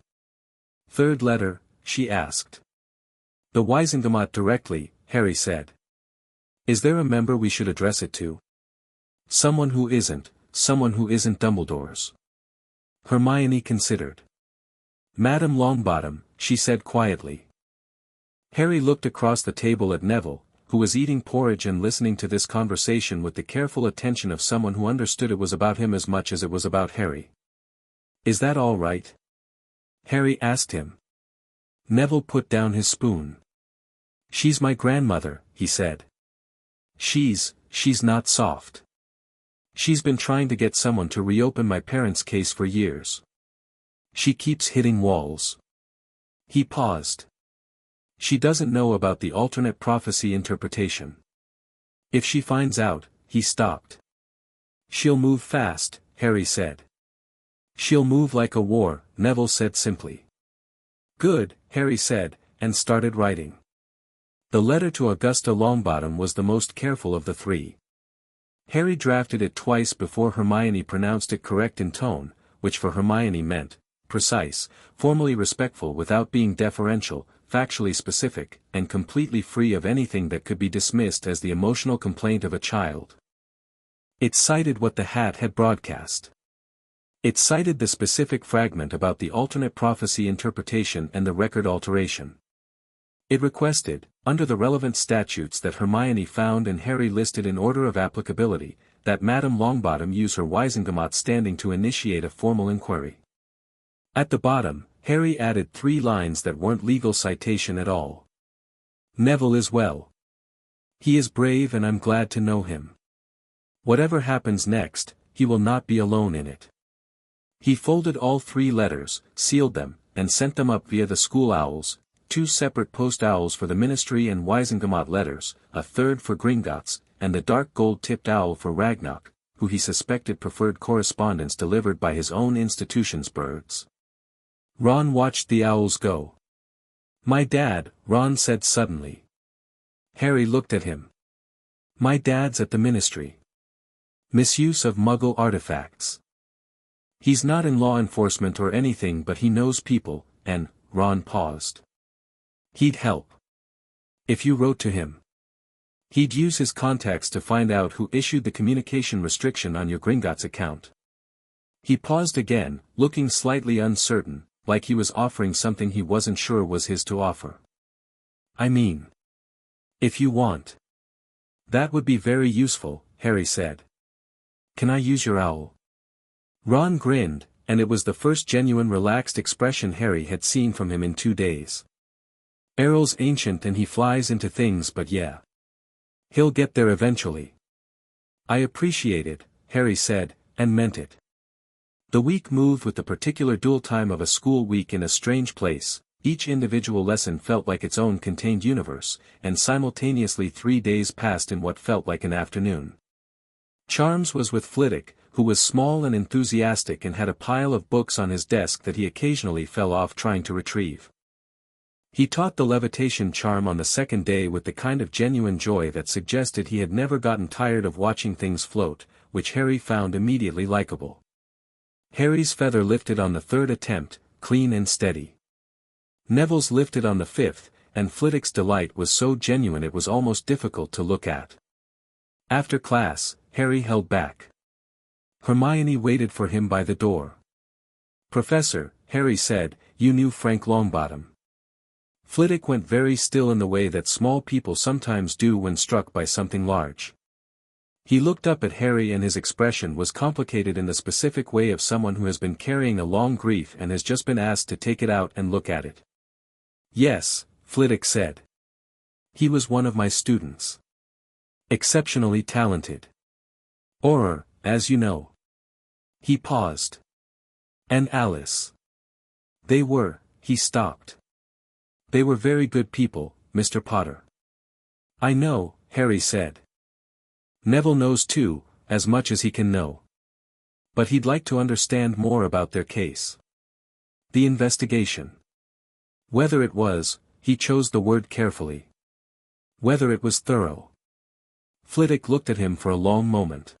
Third letter, she asked. The Wisengamot directly, Harry said. Is there a member we should address it to? Someone who isn't Dumbledore's. Hermione considered. Madame Longbottom, she said quietly. Harry looked across the table at Neville, who was eating porridge and listening to this conversation with the careful attention of someone who understood it was about him as much as it was about Harry. Is that all right? Harry asked him. Neville put down his spoon. She's my grandmother, he said. She's not soft. She's been trying to get someone to reopen my parents' case for years. She keeps hitting walls. He paused. She doesn't know about the alternate prophecy interpretation. If she finds out, he stopped. She'll move fast, Harry said. She'll move like a war, Neville said simply. Good, Harry said, and started writing. The letter to Augusta Longbottom was the most careful of the 3. Harry drafted it twice before Hermione pronounced it correct in tone, which for Hermione meant, precise, formally respectful without being deferential, factually specific, and completely free of anything that could be dismissed as the emotional complaint of a child. It cited what the Hat had broadcast. It cited the specific fragment about the alternate prophecy interpretation and the record alteration. It requested, under the relevant statutes that Hermione found and Harry listed in order of applicability, that Madame Longbottom use her Wisengamot standing to initiate a formal inquiry. At the bottom, Harry added 3 lines that weren't legal citation at all. Neville is well. He is brave and I'm glad to know him. Whatever happens next, he will not be alone in it. He folded all 3 letters, sealed them, and sent them up via the school owls, 2 separate post owls for the ministry and Weisengamot letters, a third for Gringotts, and the dark gold-tipped owl for Ragnarok, who he suspected preferred correspondence delivered by his own institution's birds. Ron watched the owls go. "My dad," Ron said suddenly. Harry looked at him. "My dad's at the ministry. Misuse of Muggle artifacts. He's not in law enforcement or anything, but he knows people, and," Ron paused. "He'd help. If you wrote to him. He'd use his contacts to find out who issued the communication restriction on your Gringotts account." He paused again, looking slightly uncertain, like he was offering something he wasn't sure was his to offer. "I mean, if you want. That would be very useful," Harry said. "Can I use your owl?" Ron grinned, and it was the first genuine relaxed expression Harry had seen from him in 2 days. "Errol's ancient and he flies into things, but yeah. He'll get there eventually." "I appreciate it," Harry said, and meant it. The week moved with the particular dual time of a school week in a strange place. Each individual lesson felt like its own contained universe, and simultaneously 3 days passed in what felt like an afternoon. Charms was with Flitwick, who was small and enthusiastic and had a pile of books on his desk that he occasionally fell off trying to retrieve. He taught the levitation charm on the second day with the kind of genuine joy that suggested he had never gotten tired of watching things float, which Harry found immediately likable. Harry's feather lifted on the 3rd attempt, clean and steady. Neville's lifted on the 5th, and Flitwick's delight was so genuine it was almost difficult to look at. After class, Harry held back. Hermione waited for him by the door. "Professor," Harry said, "you knew Frank Longbottom." Flitwick went very still in the way that small people sometimes do when struck by something large. He looked up at Harry and his expression was complicated in the specific way of someone who has been carrying a long grief and has just been asked to take it out and look at it. "Yes," Flitwick said. "He was one of my students. Exceptionally talented. Or, as you know." He paused. "And Alice. They were," he stopped. "They were very good people, Mr. Potter." "I know," Harry said. "Neville knows too, as much as he can know. But he'd like to understand more about their case. The investigation. Whether it was," he chose the word carefully. "Whether it was thorough." Flitwick looked at him for a long moment.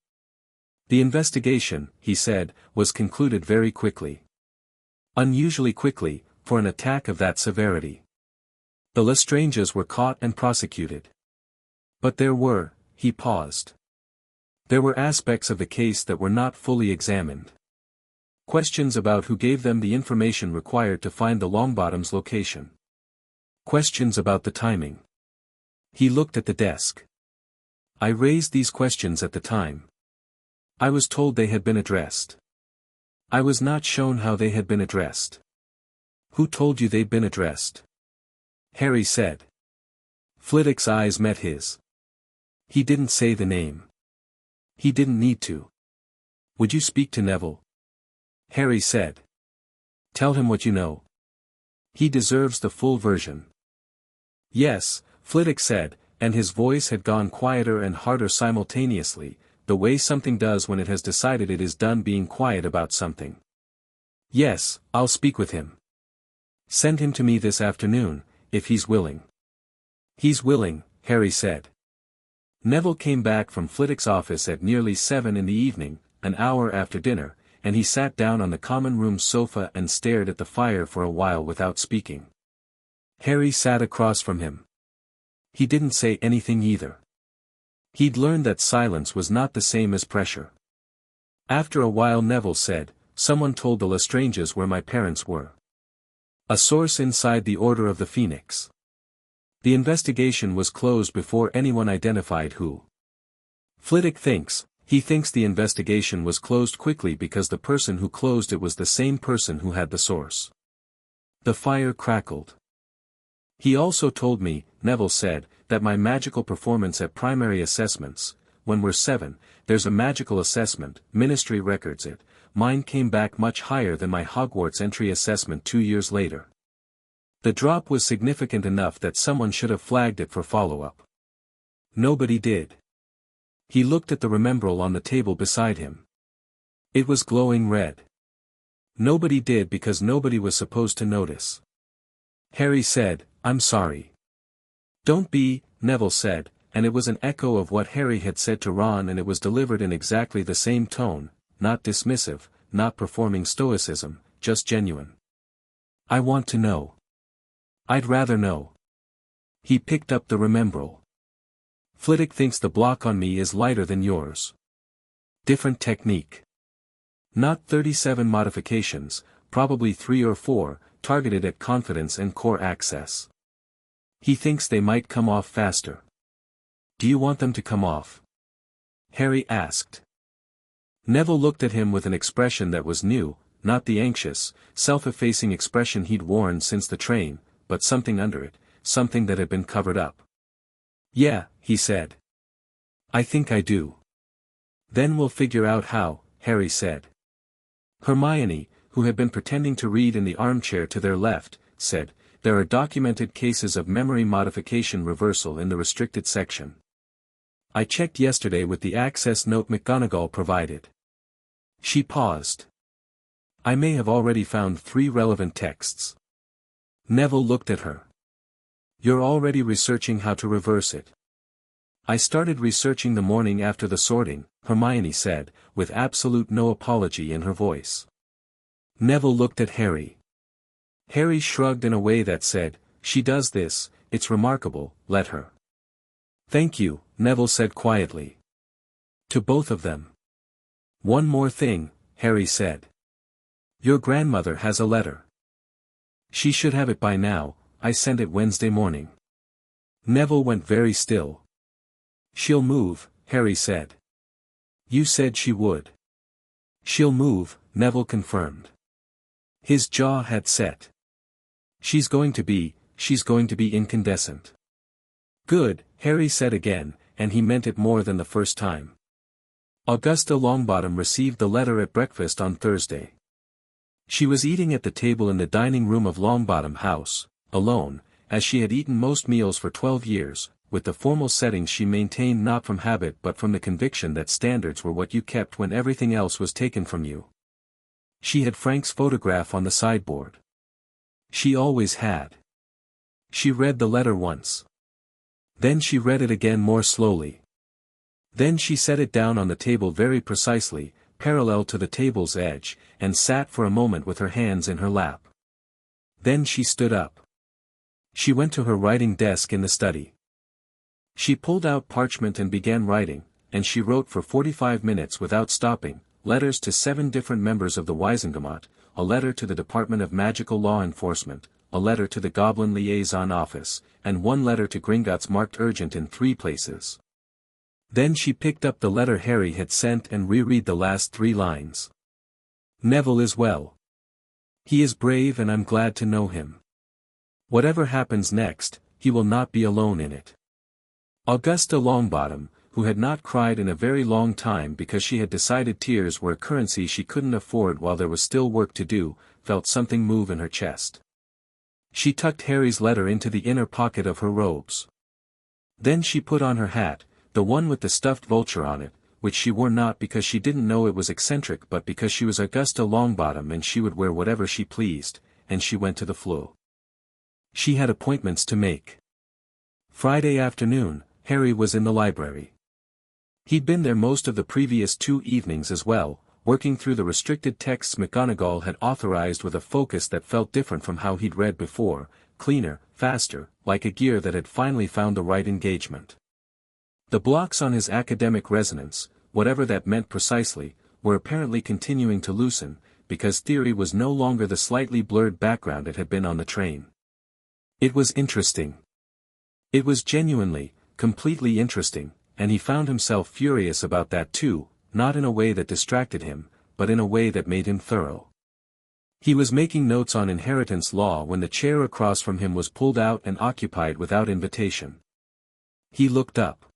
"The investigation," he said, "was concluded very quickly. Unusually quickly, for an attack of that severity. The Lestranges were caught and prosecuted. But there were," he paused. "There were aspects of the case that were not fully examined. Questions about who gave them the information required to find the Longbottom's location. Questions about the timing." He looked at the desk. "I raised these questions at the time. I was told they had been addressed. I was not shown how they had been addressed." "Who told you they'd been addressed?" Harry said. Flitwick's eyes met his. "He didn't say the name. He didn't need to." "Would you speak to Neville?" Harry said. "Tell him what you know. He deserves the full version." "Yes," Flitwick said, and his voice had gone quieter and harder simultaneously, the way something does when it has decided it is done being quiet about something. "Yes, I'll speak with him. Send him to me this afternoon, if he's willing." "He's willing," Harry said. Neville came back from Flitwick's office at nearly 7 in the evening, an hour after dinner, and he sat down on the common room sofa and stared at the fire for a while without speaking. Harry sat across from him. He didn't say anything either. He'd learned that silence was not the same as pressure. After a while Neville said, "Someone told the Lestranges where my parents were. A source inside the Order of the Phoenix. The investigation was closed before anyone identified who." Flitwick thinks, he thinks the investigation was closed quickly because the person who closed it was the same person who had the source. The fire crackled. "He also told me," Neville said, "that my magical performance at primary assessments, when we're 7, there's a magical assessment, Ministry records it, mine came back much higher than my Hogwarts entry assessment 2 years later. The drop was significant enough that someone should have flagged it for follow-up. Nobody did. He looked at the remembrall on the table beside him. It was glowing red. Nobody did because nobody was supposed to notice. Harry said, "I'm sorry." "Don't be," Neville said, and it was an echo of what Harry had said to Ron, and it was delivered in exactly the same tone, not dismissive, not performing stoicism, just genuine. "I want to know. I'd rather know." He picked up the remembrall. "Flitwick thinks the block on me is lighter than yours. Different technique. Not 37 modifications, probably 3 or 4, targeted at confidence and core access. He thinks they might come off faster." "Do you want them to come off?" Harry asked. Neville looked at him with an expression that was new, not the anxious, self-effacing expression he'd worn since the train, but something under it, something that had been covered up. "Yeah," he said. "I think I do." "Then we'll figure out how," Harry said. Hermione, who had been pretending to read in the armchair to their left, said, "There are documented cases of memory modification reversal in the restricted section. I checked yesterday with the access note McGonagall provided." She paused. "I may have already found 3 relevant texts." Neville looked at her. "You're already researching how to reverse it." "I started researching the morning after the sorting," Hermione said, with absolute no apology in her voice. Neville looked at Harry. Harry shrugged in a way that said, "She does this, it's remarkable, let her." "Thank you," Neville said quietly. To both of them. "One more thing," Harry said. "Your grandmother has a letter. She should have it by now. I sent it Wednesday morning." Neville went very still. "She'll move," Harry said. "You said she would." "She'll move," Neville confirmed. His jaw had set. She's going to be incandescent." "Good," Harry said again, and he meant it more than the first time. Augusta Longbottom received the letter at breakfast on Thursday. She was eating at the table in the dining room of Longbottom House, alone, as she had eaten most meals for 12 years, with the formal settings she maintained not from habit but from the conviction that standards were what you kept when everything else was taken from you. She had Frank's photograph on the sideboard. She always had. She read the letter once. Then she read it again more slowly. Then she set it down on the table very precisely, parallel to the table's edge, and sat for a moment with her hands in her lap. Then she stood up. She went to her writing desk in the study. She pulled out parchment and began writing, and she wrote for 45 minutes without stopping, letters to 7 different members of the Wisengamot, a letter to the Department of Magical Law Enforcement, a letter to the Goblin Liaison Office, and 1 letter to Gringotts marked urgent in 3 places. Then she picked up the letter Harry had sent and reread the last 3 lines. "Neville is well. He is brave and I'm glad to know him. Whatever happens next, he will not be alone in it." Augusta Longbottom, who had not cried in a very long time because she had decided tears were a currency she couldn't afford while there was still work to do, felt something move in her chest. She tucked Harry's letter into the inner pocket of her robes. Then she put on her hat, the one with the stuffed vulture on it, which she wore not because she didn't know it was eccentric but because she was Augusta Longbottom and she would wear whatever she pleased, and she went to the flu. She had appointments to make. Friday afternoon, Harry was in the library. He'd been there most of the previous 2 evenings as well, working through the restricted texts McGonagall had authorized with a focus that felt different from how he'd read before, cleaner, faster, like a gear that had finally found the right engagement. The blocks on his academic resonance, whatever that meant precisely, were apparently continuing to loosen, because theory was no longer the slightly blurred background it had been on the train. It was interesting. It was genuinely, completely interesting, and he found himself furious about that too, not in a way that distracted him, but in a way that made him thorough. He was making notes on inheritance law when the chair across from him was pulled out and occupied without invitation. He looked up.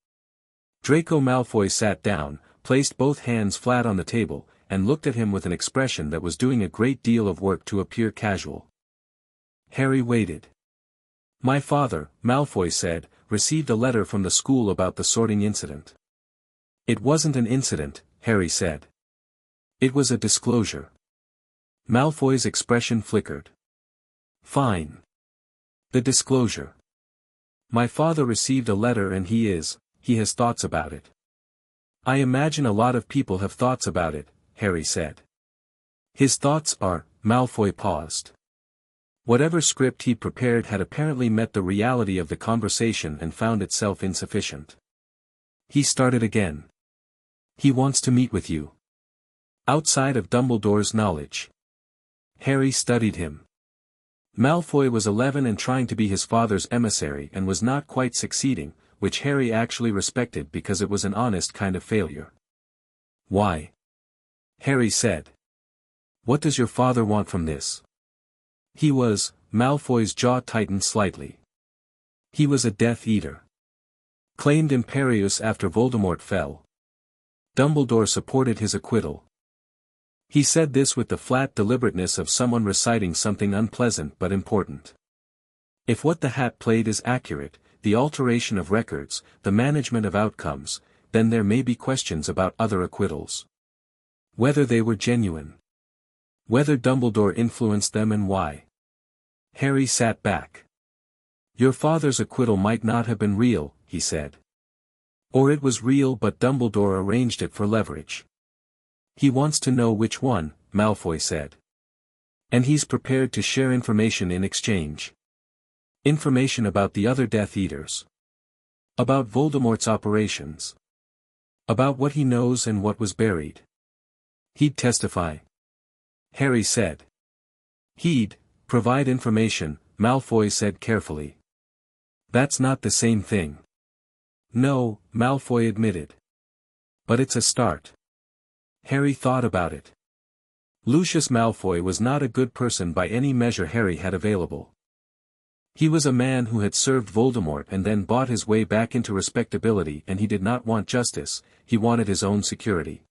Draco Malfoy sat down, placed both hands flat on the table, and looked at him with an expression that was doing a great deal of work to appear casual. Harry waited. "My father," Malfoy said, "received a letter from the school about the sorting incident." "It wasn't an incident," Harry said. "It was a disclosure." Malfoy's expression flickered. "Fine. The disclosure. My father received a letter and he has thoughts about it." "I imagine a lot of people have thoughts about it," Harry said. "His thoughts are," Malfoy paused. Whatever script he prepared had apparently met the reality of the conversation and found itself insufficient. He started again. "He wants to meet with you. Outside of Dumbledore's knowledge." Harry studied him. Malfoy was 11 and trying to be his father's emissary and was not quite succeeding, which Harry actually respected because it was an honest kind of failure. "Why?" Harry said. "What does your father want from this?" Malfoy's jaw tightened slightly. "He was a Death Eater. Claimed imperious after Voldemort fell. Dumbledore supported his acquittal." He said this with the flat deliberateness of someone reciting something unpleasant but important. If what the Hat played is accurate, the alteration of records, the management of outcomes, then there may be questions about other acquittals. Whether they were genuine. Whether Dumbledore influenced them and why. Harry sat back. "Your father's acquittal might not have been real," he said. "Or it was real but Dumbledore arranged it for leverage." "He wants to know which one," Malfoy said. "And he's prepared to share information in exchange. Information about the other Death Eaters. About Voldemort's operations. About what he knows and what was buried. He'd testify." Harry said. "He'd provide information," Malfoy said carefully. "That's not the same thing." "No," Malfoy admitted. "But it's a start." Harry thought about it. Lucius Malfoy was not a good person by any measure Harry had available. He was a man who had served Voldemort and then bought his way back into respectability, and he did not want justice, he wanted his own security.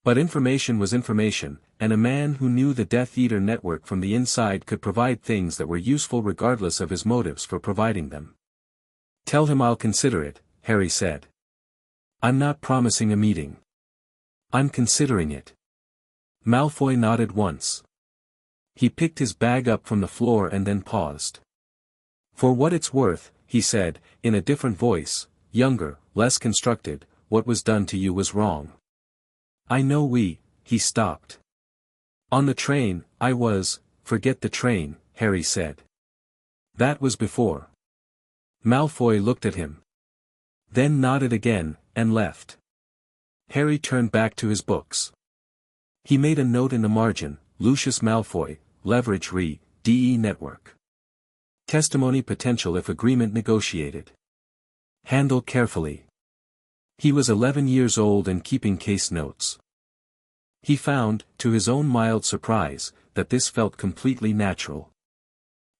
But information was information, and a man who knew the Death Eater network from the inside could provide things that were useful regardless of his motives for providing them. "Tell him I'll consider it," Harry said. "I'm not promising a meeting. I'm considering it." Malfoy nodded once. He picked his bag up from the floor and then paused. "For what it's worth," he said, in a different voice, younger, less constructed, "what was done to you was wrong. I know he stopped. On the train, forget the train," Harry said. "That was before." Malfoy looked at him. Then nodded again, and left. Harry turned back to his books. He made a note in the margin, "Lucius Malfoy, Leverage DE Network. Testimony potential if agreement negotiated. Handle carefully." He was 11 years old and keeping case notes. He found, to his own mild surprise, that this felt completely natural.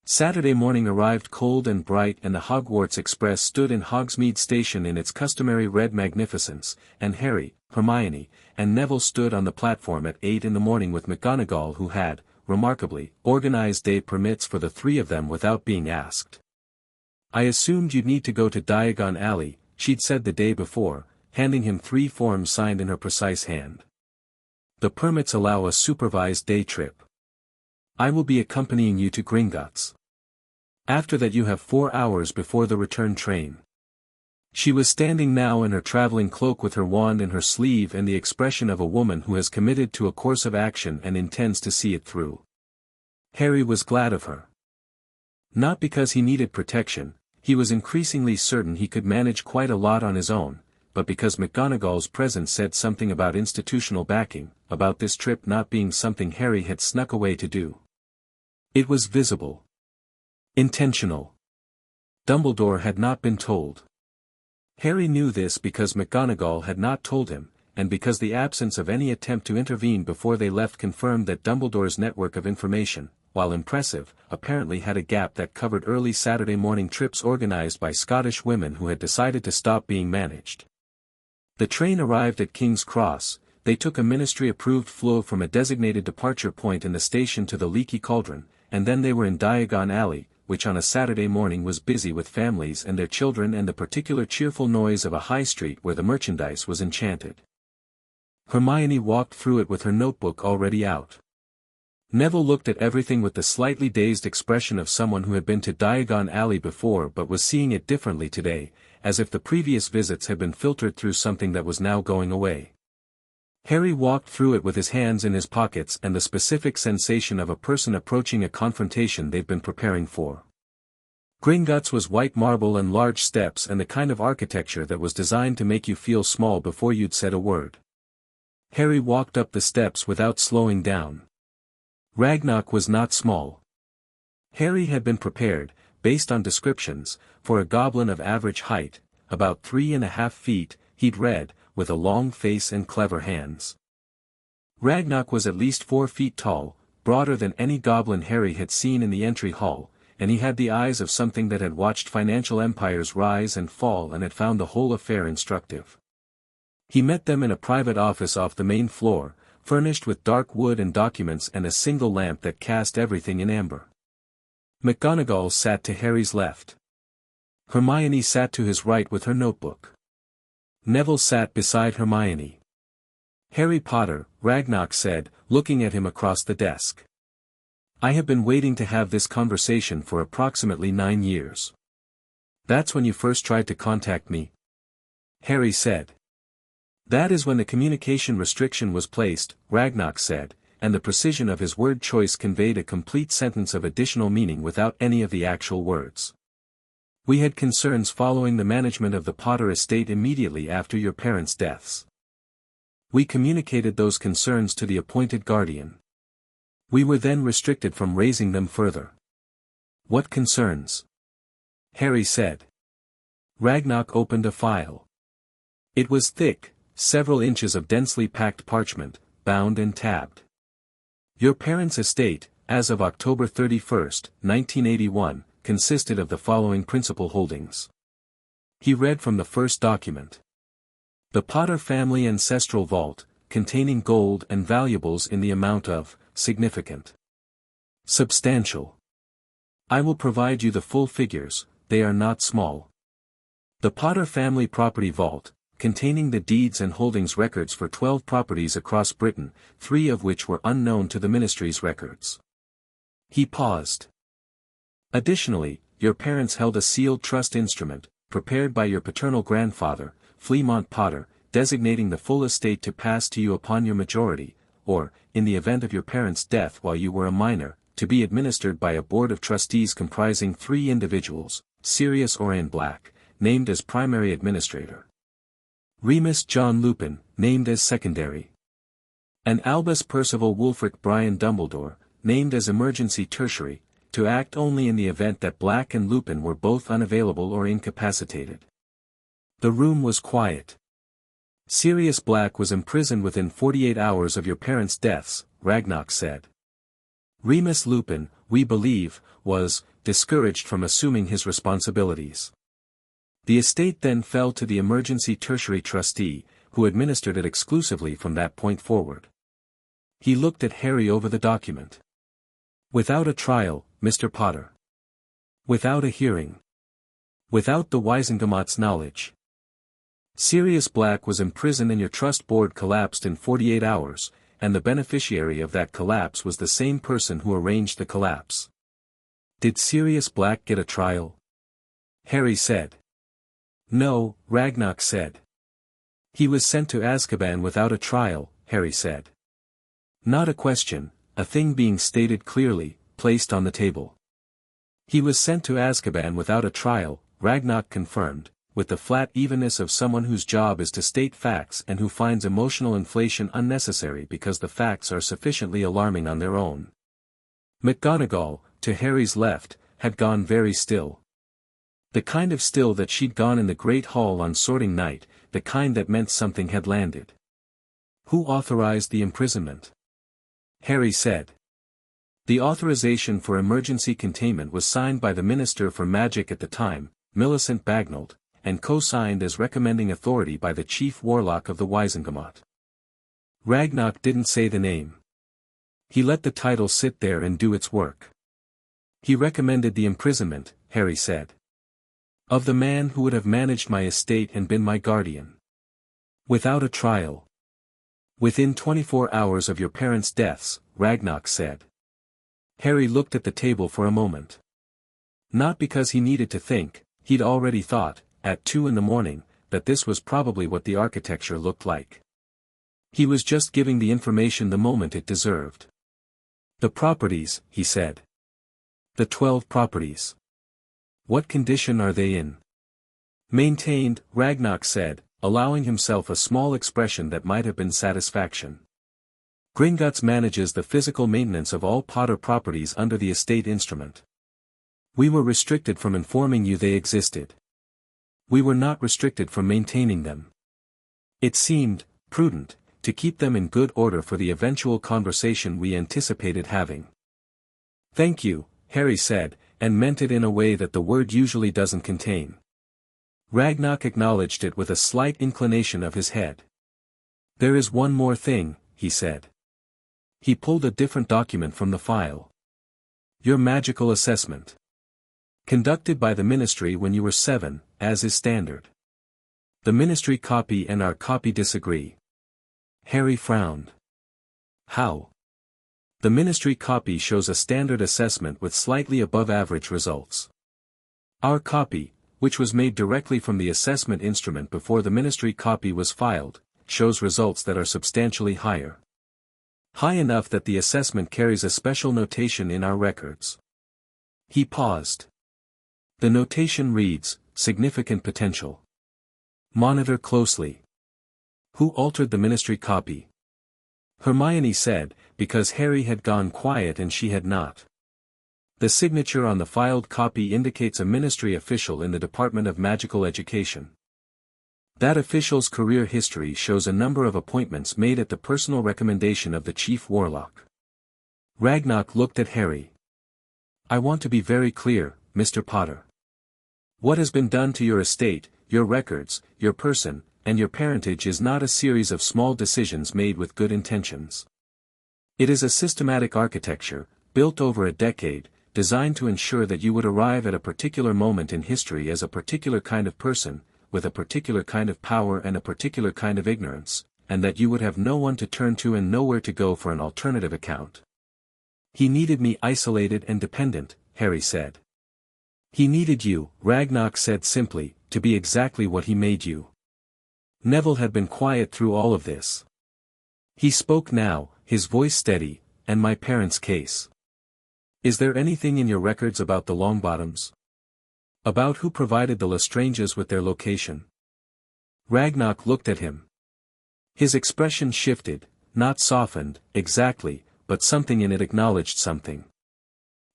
Saturday morning arrived cold and bright, and the Hogwarts Express stood in Hogsmeade Station in its customary red magnificence, and Harry, Hermione, and Neville stood on the platform at 8 in the morning with McGonagall, who had, remarkably, organized day permits for the three of them without being asked. "I assumed you'd need to go to Diagon Alley," she'd said the day before, handing him 3 forms signed in her precise hand. "The permits allow a supervised day trip. I will be accompanying you to Gringotts. After that you have 4 hours before the return train." She was standing now in her traveling cloak with her wand in her sleeve and the expression of a woman who has committed to a course of action and intends to see it through. Harry was glad of her. Not because he needed protection, he was increasingly certain he could manage quite a lot on his own, but because McGonagall's presence said something about institutional backing, about this trip not being something Harry had snuck away to do. It was visible. Intentional. Dumbledore had not been told. Harry knew this because McGonagall had not told him, and because the absence of any attempt to intervene before they left confirmed that Dumbledore's network of information, while impressive, apparently had a gap that covered early Saturday morning trips organized by Scottish women who had decided to stop being managed. The train arrived at King's Cross, they took a ministry-approved flow from a designated departure point in the station to the Leaky Cauldron, and then they were in Diagon Alley, which on a Saturday morning was busy with families and their children and the particular cheerful noise of a high street where the merchandise was enchanted. Hermione walked through it with her notebook already out. Neville looked at everything with the slightly dazed expression of someone who had been to Diagon Alley before but was seeing it differently today, as if the previous visits had been filtered through something that was now going away. Harry walked through it with his hands in his pockets and the specific sensation of a person approaching a confrontation they've been preparing for. Gringotts was white marble and large steps and the kind of architecture that was designed to make you feel small before you'd said a word. Harry walked up the steps without slowing down. Ragnarok was not small. Harry had been prepared, based on descriptions, for a goblin of average height, about 3.5 feet, he'd read, with a long face and clever hands. Ragnarok was at least 4 feet tall, broader than any goblin Harry had seen in the entry hall, and he had the eyes of something that had watched financial empires rise and fall and had found the whole affair instructive. He met them in a private office off the main floor, furnished with dark wood and documents and a single lamp that cast everything in amber. McGonagall sat to Harry's left. Hermione sat to his right with her notebook. Neville sat beside Hermione. "Harry Potter," Ragnarok said, looking at him across the desk. "I have been waiting to have this conversation for approximately 9 years. That's when you first tried to contact me?" Harry said. "That is when the communication restriction was placed," Ragnarok said, and the precision of his word choice conveyed a complete sentence of additional meaning without any of the actual words. "We had concerns following the management of the Potter estate immediately after your parents' deaths. We communicated those concerns to the appointed guardian. We were then restricted from raising them further." "What concerns?" Harry said. Ragnarok opened a file. It was thick, several inches of densely packed parchment, bound and tabbed. "Your parents' estate, as of October 31, 1981, consisted of the following principal holdings." He read from the first document. "The Potter family ancestral vault, containing gold and valuables in the amount of, significant. Substantial. I will provide you the full figures, they are not small. The Potter family property vault, containing the deeds and holdings records for 12 properties across Britain, 3 of which were unknown to the Ministry's records." He paused. "Additionally, your parents held a sealed trust instrument, prepared by your paternal grandfather, Fleamont Potter, designating the full estate to pass to you upon your majority, or, in the event of your parents' death while you were a minor, to be administered by a board of trustees comprising 3 individuals, Sirius Orion Black, named as primary administrator. Remus John Lupin, named as secondary. And Albus Percival Wulfric Brian Dumbledore, named as emergency tertiary, to act only in the event that Black and Lupin were both unavailable or incapacitated." The room was quiet. "Sirius Black was imprisoned within 48 hours of your parents' deaths," Ragnarok said. "Remus Lupin, we believe, was discouraged from assuming his responsibilities. The estate then fell to the emergency tertiary trustee, who administered it exclusively from that point forward." He looked at Harry over the document. "Without a trial, Mr. Potter. Without a hearing. Without the Wisengamot's knowledge. Sirius Black was imprisoned and your trust board collapsed in 48 hours, and the beneficiary of that collapse was the same person who arranged the collapse." "Did Sirius Black get a trial?" Harry said. "No," Ragnarok said. "He was sent to Azkaban without a trial," Harry said. Not a question, a thing being stated clearly, placed on the table. "He was sent to Azkaban without a trial," Ragnarok confirmed, with the flat evenness of someone whose job is to state facts and who finds emotional inflation unnecessary because the facts are sufficiently alarming on their own. McGonagall, to Harry's left, had gone very still. The kind of still that she'd gone in the Great Hall on sorting night, the kind that meant something had landed. "Who authorized the imprisonment?" Harry said. "The authorization for emergency containment was signed by the Minister for Magic at the time, Millicent Bagnold, and co-signed as recommending authority by the Chief Warlock of the Wisengamot." Ragnock didn't say the name. He let the title sit there and do its work. He recommended the imprisonment, Harry said. Of the man who would have managed my estate and been my guardian. Without a trial. Within 24 hours of your parents' deaths, Ragnock said. Harry looked at the table for a moment. Not because he needed to think, he'd already thought, at 2 in the morning, that this was probably what the architecture looked like. He was just giving the information the moment it deserved. The properties, he said. The 12 properties. What condition are they in? Maintained, Ragnock said, allowing himself a small expression that might have been satisfaction. Gringotts manages the physical maintenance of all Potter properties under the estate instrument. We were restricted from informing you they existed. We were not restricted from maintaining them. It seemed prudent to keep them in good order for the eventual conversation we anticipated having. Thank you, Harry said, and meant it in a way that the word usually doesn't contain. Ragnock acknowledged it with a slight inclination of his head. There is one more thing, he said. He pulled a different document from the file. Your magical assessment. Conducted by the Ministry when you were 7, as is standard. The Ministry copy and our copy disagree. Harry frowned. How? The Ministry copy shows a standard assessment with slightly above average results. Our copy, which was made directly from the assessment instrument before the Ministry copy was filed, shows results that are substantially higher. High enough that the assessment carries a special notation in our records. He paused. The notation reads, significant potential. Monitor closely. Who altered the Ministry copy? Hermione said, because Harry had gone quiet and she had not. The signature on the filed copy indicates a Ministry official in the Department of Magical Education. That official's career history shows a number of appointments made at the personal recommendation of the Chief Warlock. Ragnock looked at Harry. I want to be very clear, Mr. Potter. What has been done to your estate, your records, your person, and your parentage is not a series of small decisions made with good intentions. It is a systematic architecture, built over a decade, designed to ensure that you would arrive at a particular moment in history as a particular kind of person, with a particular kind of power and a particular kind of ignorance, and that you would have no one to turn to and nowhere to go for an alternative account. He needed me isolated and dependent, Harry said. He needed you, Ragnock said simply, to be exactly what he made you. Neville had been quiet through all of this. He spoke now, his voice steady, and my parents' case. Is there anything in your records about the Longbottoms? About who provided the Lestranges with their location? Ragnock looked at him. His expression shifted, not softened, exactly, but something in it acknowledged something.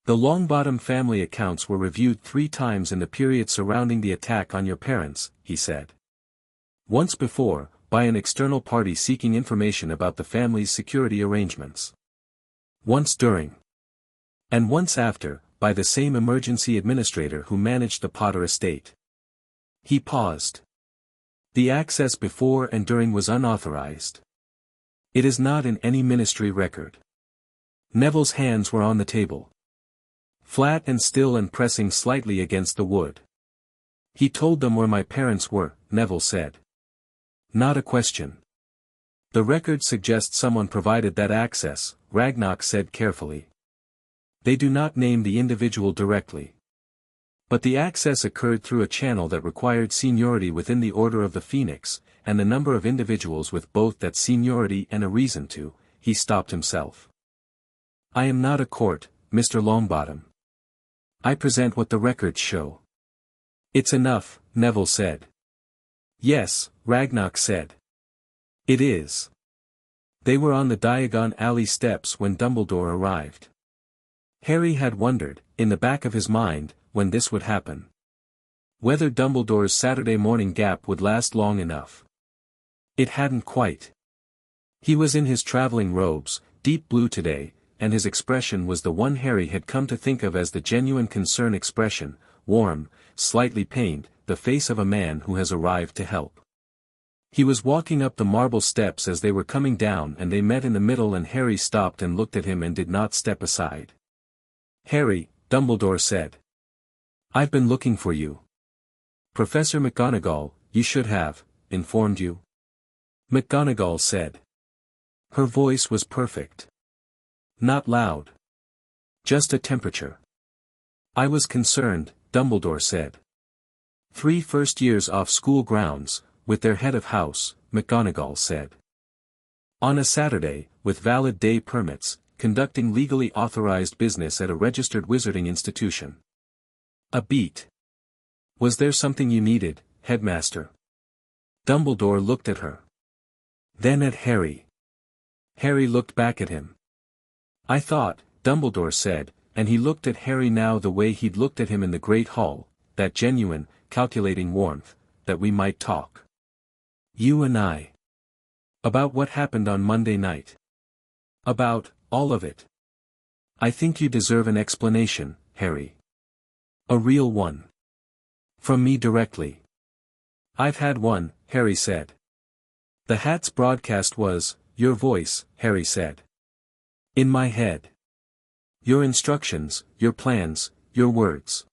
The Longbottom family accounts were reviewed 3 times in the period surrounding the attack on your parents, he said. Once before, by an external party seeking information about the family's security arrangements. Once during. And once after, by the same emergency administrator who managed the Potter estate. He paused. The access before and during was unauthorized. It is not in any Ministry record. Neville's hands were on the table. Flat and still and pressing slightly against the wood. He told them where my parents were, Neville said. Not a question. The record suggests someone provided that access, Ragnock said carefully. They do not name the individual directly. But the access occurred through a channel that required seniority within the Order of the Phoenix, and the number of individuals with both that seniority and a reason to, he stopped himself. I am not a court, Mr. Longbottom. I present what the records show. It's enough, Neville said. Yes, Ragnock said. It is. They were on the Diagon Alley steps when Dumbledore arrived. Harry had wondered, in the back of his mind, when this would happen. Whether Dumbledore's Saturday morning gap would last long enough. It hadn't quite. He was in his traveling robes, deep blue today, and his expression was the one Harry had come to think of as the genuine concern expression, warm, slightly pained, the face of a man who has arrived to help. He was walking up the marble steps as they were coming down and they met in the middle and Harry stopped and looked at him and did not step aside. "Harry," Dumbledore said. "I've been looking for you. Professor McGonagall, you should have, informed you." McGonagall said. Her voice was perfect. Not loud. Just a temperature. "I was concerned," Dumbledore said. 3 first years off school grounds, with their head of house, McGonagall said. On a Saturday, with valid day permits, conducting legally authorized business at a registered wizarding institution. A beat. "Was there something you needed, headmaster?" Dumbledore looked at her. Then at Harry. Harry looked back at him. "I thought," Dumbledore said, and he looked at Harry now the way he'd looked at him in the Great Hall, that genuine, calculating warmth, "that we might talk. You and I. About what happened on Monday night. About, all of it. I think you deserve an explanation, Harry. A real one. From me directly." "I've had one," Harry said. "The Hat's broadcast was, your voice," Harry said. "In my head. Your instructions, your plans, your words.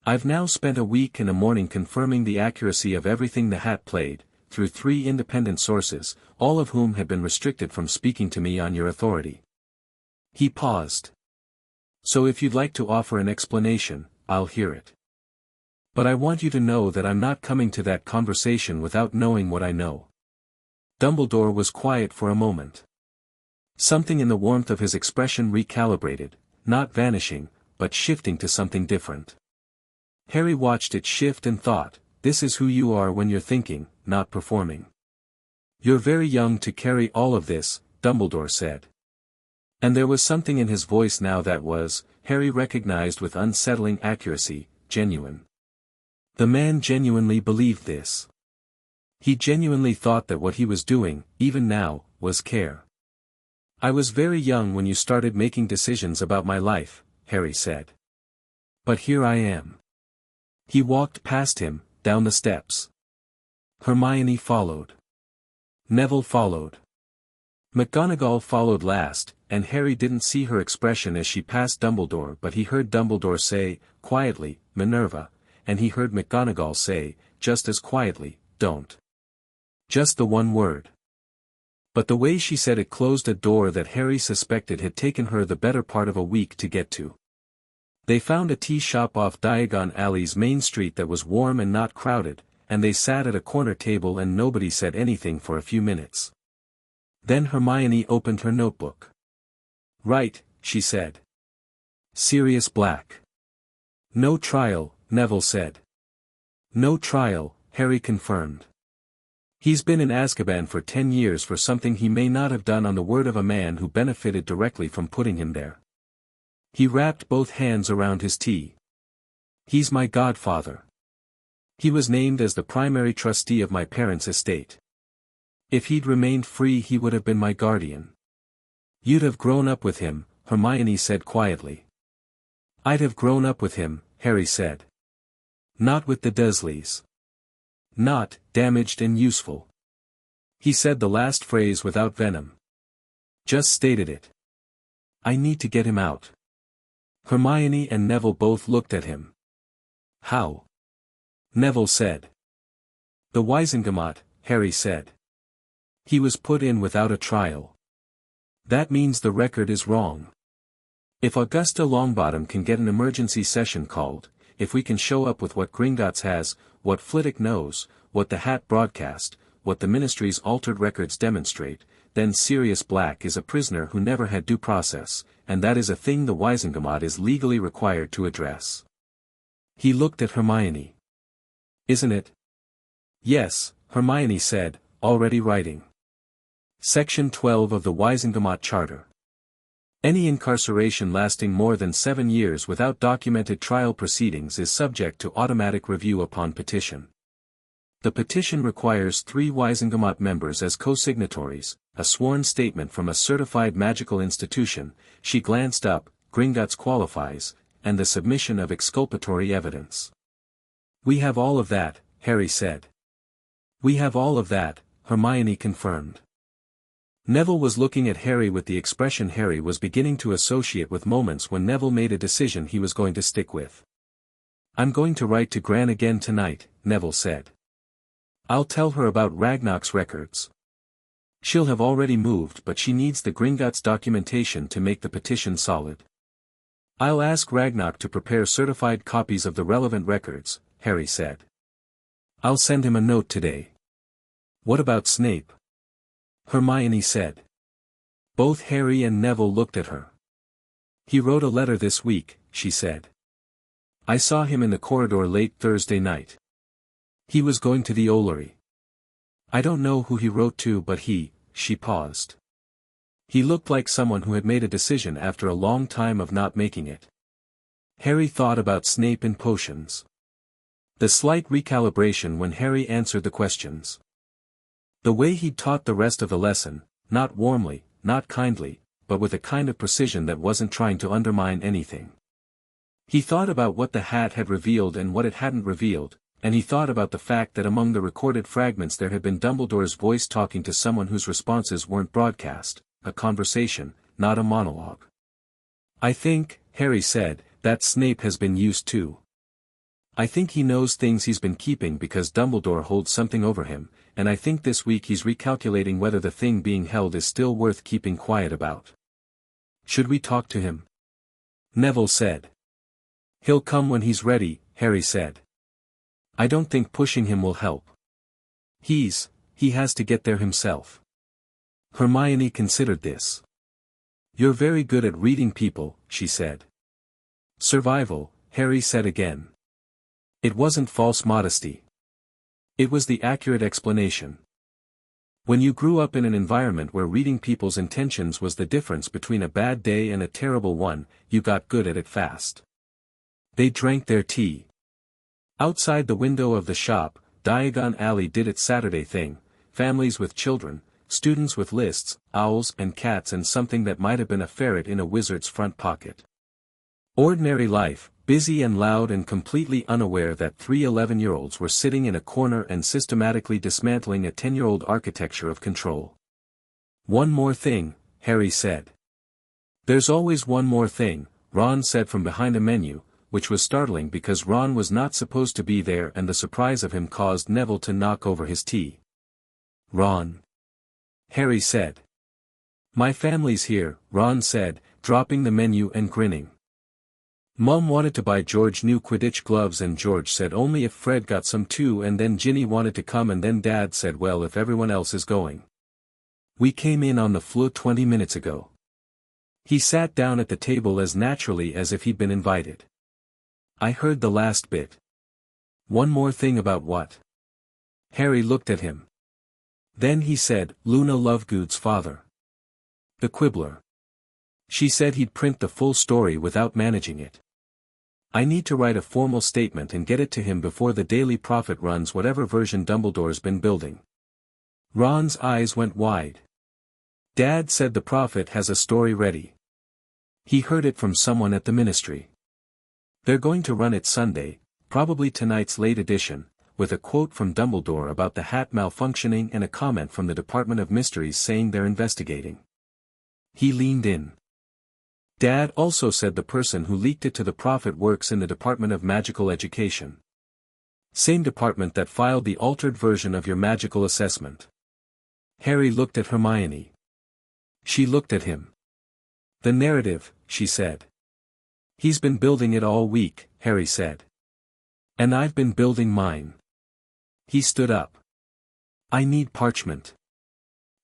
I've now spent a week and a morning confirming the accuracy of everything the Hat played, through 3 independent sources, all of whom had been restricted from speaking to me on your authority." He paused. "So if you'd like to offer an explanation, I'll hear it. But I want you to know that I'm not coming to that conversation without knowing what I know." Dumbledore was quiet for a moment. Something in the warmth of his expression recalibrated, not vanishing, but shifting to something different. Harry watched it shift and thought, "This is who you are when you're thinking, not performing." "You're very young to carry all of this," Dumbledore said. And there was something in his voice now that was, Harry recognized with unsettling accuracy, genuine. The man genuinely believed this. He genuinely thought that what he was doing, even now, was care. "I was very young when you started making decisions about my life," Harry said. "But here I am." He walked past him, down the steps. Hermione followed. Neville followed. McGonagall followed last, and Harry didn't see her expression as she passed Dumbledore, but he heard Dumbledore say, quietly, "Minerva," and he heard McGonagall say, just as quietly, "Don't." Just the one word. But the way she said it closed a door that Harry suspected had taken her the better part of a week to get to. They found a tea shop off Diagon Alley's main street that was warm and not crowded, and they sat at a corner table and nobody said anything for a few minutes. Then Hermione opened her notebook. "Right," she said. "Sirius Black." "No trial," Neville said. "No trial," Harry confirmed. "He's been in Azkaban for 10 years for something he may not have done on the word of a man who benefited directly from putting him there." He wrapped both hands around his tea. "He's my godfather. He was named as the primary trustee of my parents' estate. If he'd remained free he would have been my guardian." "You'd have grown up with him," Hermione said quietly. "I'd have grown up with him," Harry said. "Not with the Dursleys. Not, damaged and useful." He said the last phrase without venom. Just stated it. "I need to get him out." Hermione and Neville both looked at him. "How?" Neville said. "The Wizengamot," Harry said. "He was put in without a trial. That means the record is wrong. If Augusta Longbottom can get an emergency session called, if we can show up with what Gringotts has, what Flitwick knows, what the Hat broadcast, what the Ministry's altered records demonstrate, then Sirius Black is a prisoner who never had due process, and that is a thing the Wizengamot is legally required to address." He looked at Hermione. "Isn't it?" "Yes," Hermione said, already writing. Section 12 of the Wizengamot Charter. Any incarceration lasting more than 7 years without documented trial proceedings is subject to automatic review upon petition. The petition requires 3 Wizengamot members as co-signatories, a sworn statement from a certified magical institution, she glanced up, Gringotts qualifies, and the submission of exculpatory evidence. "We have all of that," Harry said. We have all of that, Hermione confirmed. Neville was looking at Harry with the expression Harry was beginning to associate with moments when Neville made a decision he was going to stick with. I'm going to write to Gran again tonight, Neville said. I'll tell her about Ragnarok's records. She'll have already moved, but she needs the Gringotts documentation to make the petition solid. I'll ask Ragnarok to prepare certified copies of the relevant records, Harry said. I'll send him a note today. What about Snape? Hermione said. Both Harry and Neville looked at her. He wrote a letter this week, she said. I saw him in the corridor late Thursday night. He was going to the Ollery. I don't know who he wrote to, but she paused. He looked like someone who had made a decision after a long time of not making it. Harry thought about Snape and potions. The slight recalibration when Harry answered the questions. The way he'd taught the rest of the lesson, not warmly, not kindly, but with a kind of precision that wasn't trying to undermine anything. He thought about what the hat had revealed and what it hadn't revealed, and he thought about the fact that among the recorded fragments there had been Dumbledore's voice talking to someone whose responses weren't broadcast, a conversation, not a monologue. I think, Harry said, that Snape has been used too. I think he knows things he's been keeping because Dumbledore holds something over him, and I think this week he's recalculating whether the thing being held is still worth keeping quiet about. Should we talk to him? Neville said. He'll come when he's ready, Harry said. I don't think pushing him will help. He has to get there himself. Hermione considered this. You're very good at reading people, she said. Survival, Harry said again. It wasn't false modesty. It was the accurate explanation. When you grew up in an environment where reading people's intentions was the difference between a bad day and a terrible one, you got good at it fast. They drank their tea. Outside the window of the shop, Diagon Alley did its Saturday thing, families with children, students with lists, owls and cats and something that might have been a ferret in a wizard's front pocket. Ordinary life, busy and loud and completely unaware that 3 11-year-olds were sitting in a corner and systematically dismantling a 10-year-old architecture of control. One more thing, Harry said. There's always one more thing, Ron said from behind a menu, which was startling because Ron was not supposed to be there and the surprise of him caused Neville to knock over his tea. Ron. Harry said. My family's here, Ron said, dropping the menu and grinning. Mum wanted to buy George new Quidditch gloves and George said only if Fred got some too, and then Ginny wanted to come and then Dad said well if everyone else is going. We came in on the floor 20 minutes ago. He sat down at the table as naturally as if he'd been invited. I heard the last bit. One more thing about what? Harry looked at him. Then he said, Luna Lovegood's father. The Quibbler. She said he'd print the full story without managing it. I need to write a formal statement and get it to him before the Daily Prophet runs whatever version Dumbledore's been building. Ron's eyes went wide. Dad said the Prophet has a story ready. He heard it from someone at the ministry. They're going to run it Sunday, probably tonight's late edition, with a quote from Dumbledore about the hat malfunctioning and a comment from the Department of Mysteries saying they're investigating. He leaned in. Dad also said the person who leaked it to the Prophet works in the Department of Magical Education. Same department that filed the altered version of your magical assessment. Harry looked at Hermione. She looked at him. The narrative, she said. He's been building it all week, Harry said. And I've been building mine. He stood up. I need parchment.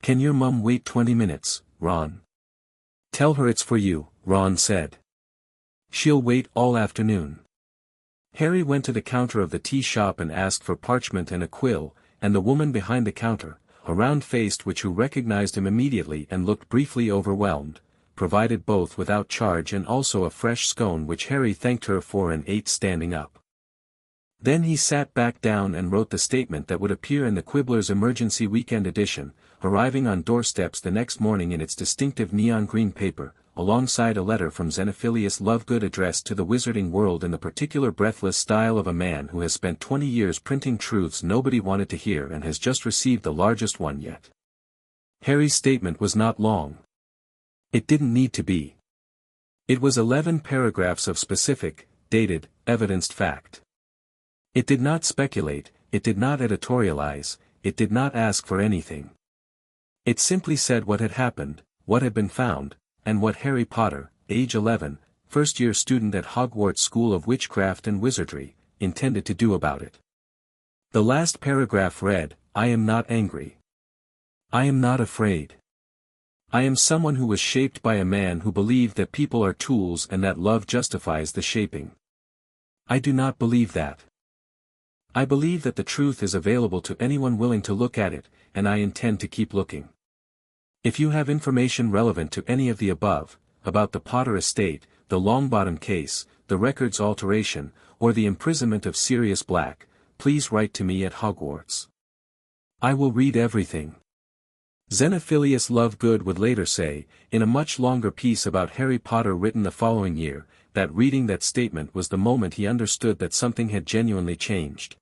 Can your mum wait 20 minutes, Ron? Tell her it's for you, Ron said. She'll wait all afternoon. Harry went to the counter of the tea shop and asked for parchment and a quill, and the woman behind the counter, a round-faced witch who recognized him immediately and looked briefly overwhelmed, provided both without charge and also a fresh scone which Harry thanked her for and ate standing up. Then he sat back down and wrote the statement that would appear in the Quibbler's emergency weekend edition, arriving on doorsteps the next morning in its distinctive neon green paper, alongside a letter from Xenophilius Lovegood addressed to the wizarding world in the particular breathless style of a man who has spent 20 years printing truths nobody wanted to hear and has just received the largest one yet. Harry's statement was not long. It didn't need to be. It was 11 paragraphs of specific, dated, evidenced fact. It did not speculate, it did not editorialize, it did not ask for anything. It simply said what had happened, what had been found, and what Harry Potter, age 11, first-year student at Hogwarts School of Witchcraft and Wizardry, intended to do about it. The last paragraph read, "I am not angry. I am not afraid. I am someone who was shaped by a man who believed that people are tools and that love justifies the shaping. I do not believe that. I believe that the truth is available to anyone willing to look at it, and I intend to keep looking. If you have information relevant to any of the above, about the Potter estate, the Longbottom case, the records alteration, or the imprisonment of Sirius Black, please write to me at Hogwarts. I will read everything." Xenophilius Lovegood would later say, in a much longer piece about Harry Potter written the following year, that reading that statement was the moment he understood that something had genuinely changed.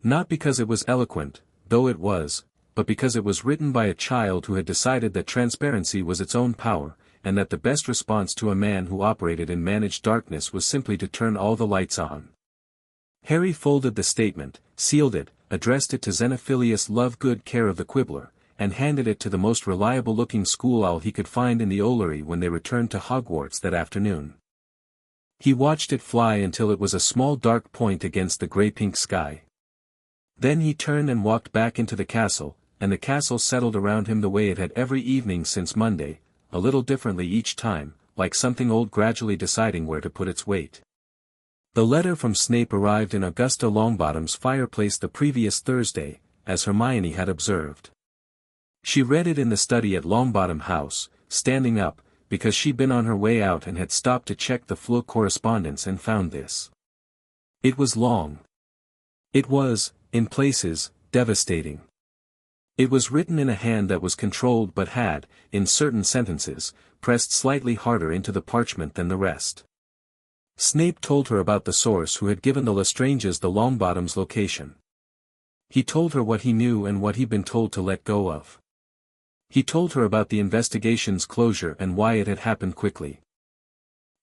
Not because it was eloquent, though it was, but because it was written by a child who had decided that transparency was its own power, and that the best response to a man who operated in managed darkness was simply to turn all the lights on. Harry folded the statement, sealed it, addressed it to Xenophilius Lovegood, care of the Quibbler, and handed it to the most reliable-looking school owl he could find in the Ollery when they returned to Hogwarts that afternoon. He watched it fly until it was a small dark point against the grey-pink sky. Then he turned and walked back into the castle, and the castle settled around him the way it had every evening since Monday, a little differently each time, like something old gradually deciding where to put its weight. The letter from Snape arrived in Augusta Longbottom's fireplace the previous Thursday, as Hermione had observed. She read it in the study at Longbottom House, standing up, because she'd been on her way out and had stopped to check the Fleur correspondence and found this. It was long. It was, in places, devastating. It was written in a hand that was controlled but had, in certain sentences, pressed slightly harder into the parchment than the rest. Snape told her about the source who had given the Lestranges the Longbottom's location. He told her what he knew and what he'd been told to let go of. He told her about the investigation's closure and why it had happened quickly.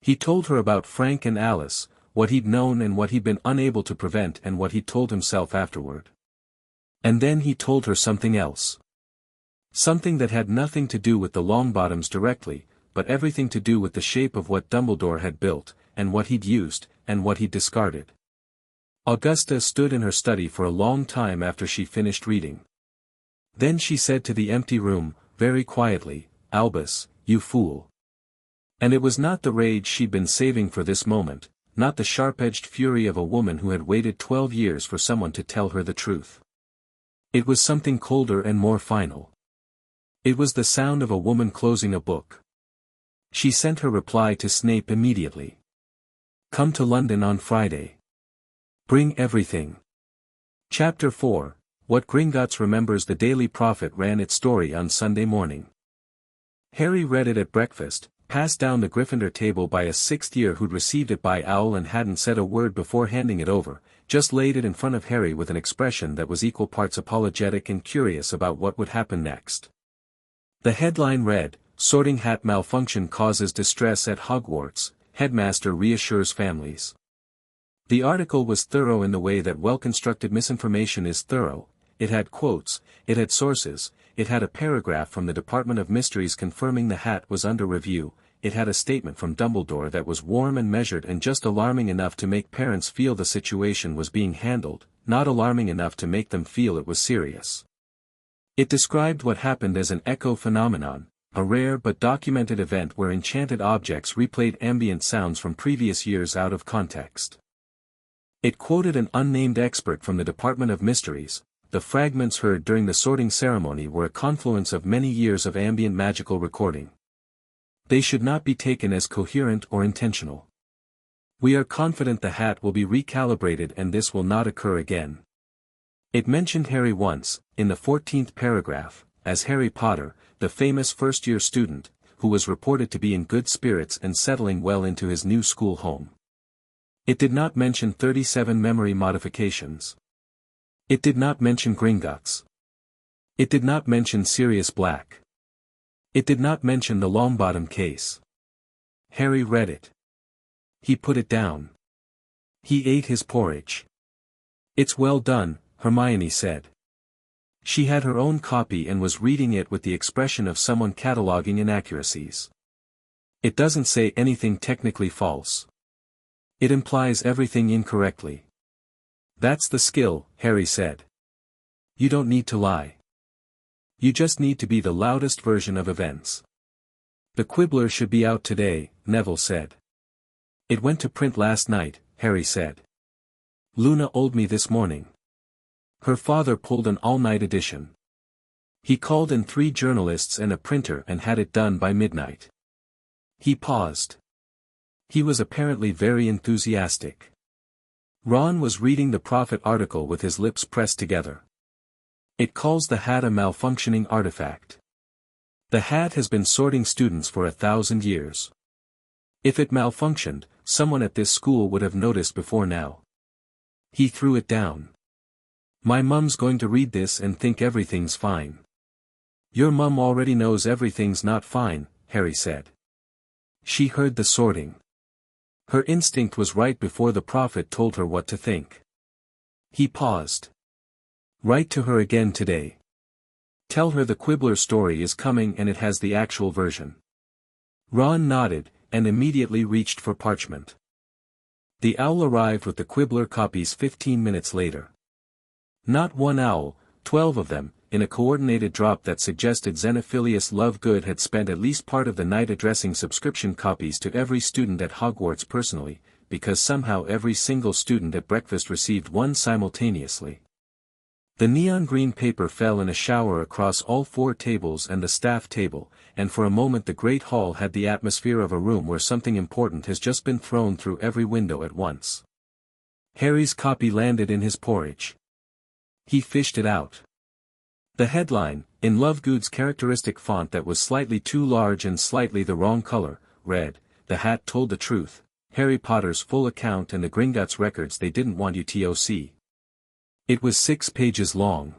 He told her about Frank and Alice, what he'd known and what he'd been unable to prevent and what he'd told himself afterward. And then he told her something else. Something that had nothing to do with the Longbottoms directly, but everything to do with the shape of what Dumbledore had built, and what he'd used, and what he'd discarded. Augusta stood in her study for a long time after she finished reading. Then she said to the empty room, very quietly, "Albus, you fool." And it was not the rage she'd been saving for this moment, not the sharp-edged fury of a woman who had waited 12 years for someone to tell her the truth. It was something colder and more final. It was the sound of a woman closing a book. She sent her reply to Snape immediately. "Come to London on Friday. Bring everything." Chapter 4, What Gringotts Remembers. The Daily Prophet ran its story on Sunday morning. Harry read it at breakfast, passed down the Gryffindor table by a sixth-year who'd received it by owl and hadn't said a word before handing it over, just laid it in front of Harry with an expression that was equal parts apologetic and curious about what would happen next. The headline read, "Sorting Hat Malfunction Causes Distress at Hogwarts, Headmaster Reassures Families." The article was thorough in the way that well-constructed misinformation is thorough. It had quotes, it had sources, it had a paragraph from the Department of Mysteries confirming the hat was under review, it had a statement from Dumbledore that was warm and measured and just alarming enough to make parents feel the situation was being handled, not alarming enough to make them feel it was serious. It described what happened as an echo phenomenon, a rare but documented event where enchanted objects replayed ambient sounds from previous years out of context. It quoted an unnamed expert from the Department of Mysteries. The fragments heard during the sorting ceremony were a confluence of many years of ambient magical recording. They should not be taken as coherent or intentional. We are confident the hat will be recalibrated and this will not occur again. It mentioned Harry once, in the 14th paragraph, as Harry Potter, the famous first-year student, who was reported to be in good spirits and settling well into his new school home. It did not mention 37 memory modifications. It did not mention Gringotts. It did not mention Sirius Black. It did not mention the Longbottom case. Harry read it. He put it down. He ate his porridge. "It's well done," Hermione said. She had her own copy and was reading it with the expression of someone cataloging inaccuracies. "It doesn't say anything technically false. It implies everything incorrectly." "That's the skill," Harry said. "You don't need to lie. You just need to be the loudest version of events." "The Quibbler should be out today," Neville said. "It went to print last night," Harry said. "Luna told me this morning. Her father pulled an all-night edition. He called in 3 journalists and a printer and had it done by midnight." He paused. He was apparently very enthusiastic. Ron was reading the Prophet article with his lips pressed together. "It calls the hat a malfunctioning artifact. The hat has been sorting students for 1,000 years. If it malfunctioned, someone at this school would have noticed before now." He threw it down. "My mum's going to read this and think everything's fine." "Your mum already knows everything's not fine," Harry said. "She heard the sorting. Her instinct was right before the Prophet told her what to think." He paused. "Write to her again today. Tell her the Quibbler story is coming and it has the actual version." Ron nodded, and immediately reached for parchment. The owl arrived with the Quibbler copies 15 minutes later. Not one owl, 12 of them, in a coordinated drop that suggested Xenophilius Lovegood had spent at least part of the night addressing subscription copies to every student at Hogwarts personally, because somehow every single student at breakfast received one simultaneously. The neon green paper fell in a shower across all 4 tables and the staff table, and for a moment the great hall had the atmosphere of a room where something important has just been thrown through every window at once. Harry's copy landed in his porridge. He fished it out. The headline, in Lovegood's characteristic font that was slightly too large and slightly the wrong color, read, "The hat told the truth, Harry Potter's full account and the Gringotts records they didn't want you to see." It was 6 pages long.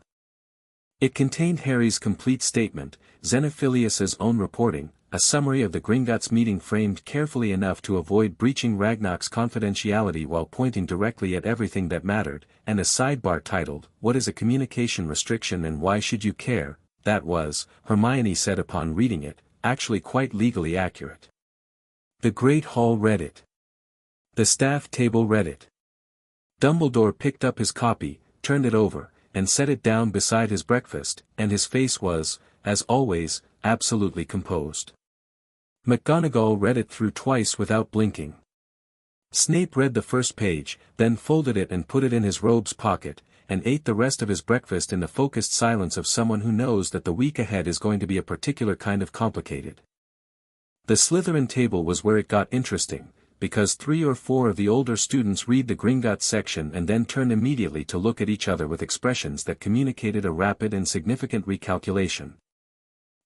It contained Harry's complete statement, Xenophilius's own reporting, a summary of the Gringotts meeting framed carefully enough to avoid breaching Ragnarok's confidentiality while pointing directly at everything that mattered, and a sidebar titled, "What is a communication restriction and why should you care?" That was, Hermione said upon reading it, actually quite legally accurate. The Great Hall read it. The staff table read it. Dumbledore picked up his copy, turned it over, and set it down beside his breakfast, and his face was, as always, absolutely composed. McGonagall read it through twice without blinking. Snape read the first page, then folded it and put it in his robe's pocket, and ate the rest of his breakfast in the focused silence of someone who knows that the week ahead is going to be a particular kind of complicated. The Slytherin table was where it got interesting, because 3 or 4 of the older students read the Gringotts section and then turned immediately to look at each other with expressions that communicated a rapid and significant recalculation.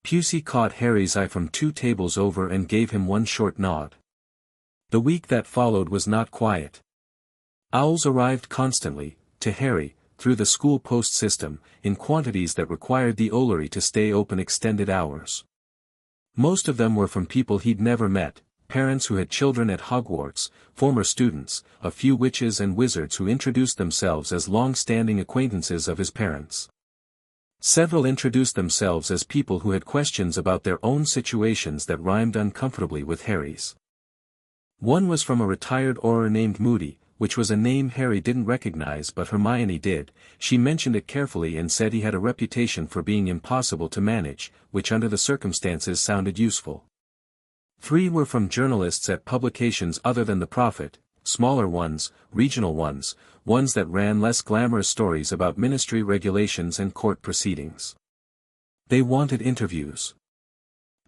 Pusey caught Harry's eye from 2 tables over and gave him one short nod. The week that followed was not quiet. Owls arrived constantly, to Harry, through the school post system, in quantities that required the Owlery to stay open extended hours. Most of them were from people he'd never met, parents who had children at Hogwarts, former students, a few witches and wizards who introduced themselves as long-standing acquaintances of his parents. Several introduced themselves as people who had questions about their own situations that rhymed uncomfortably with Harry's. One was from a retired Auror named Moody, which was a name Harry didn't recognize but Hermione did. She mentioned it carefully and said he had a reputation for being impossible to manage, which under the circumstances sounded useful. 3 were from journalists at publications other than the Prophet, smaller ones, regional ones that ran less glamorous stories about ministry regulations and court proceedings. They wanted interviews.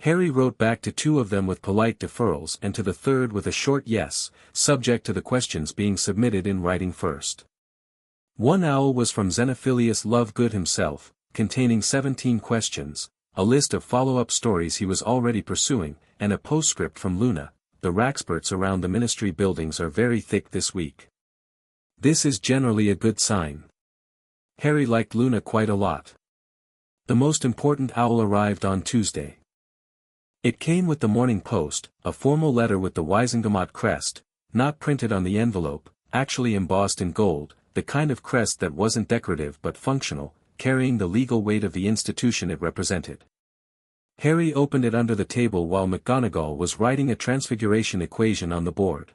Harry wrote back to 2 of them with polite deferrals and to the 3rd with a short yes, subject to the questions being submitted in writing first. One owl was from Xenophilius Lovegood himself, containing 17 questions, a list of follow-up stories he was already pursuing, and a postscript from Luna. The raxperts around the ministry buildings are very thick this week. This is generally a good sign. Harry liked Luna quite a lot. The most important owl arrived on Tuesday. It came with the Morning Post, a formal letter with the Wisingamot crest, not printed on the envelope, actually embossed in gold, the kind of crest that wasn't decorative but functional, carrying the legal weight of the institution it represented. Harry opened it under the table while McGonagall was writing a transfiguration equation on the board.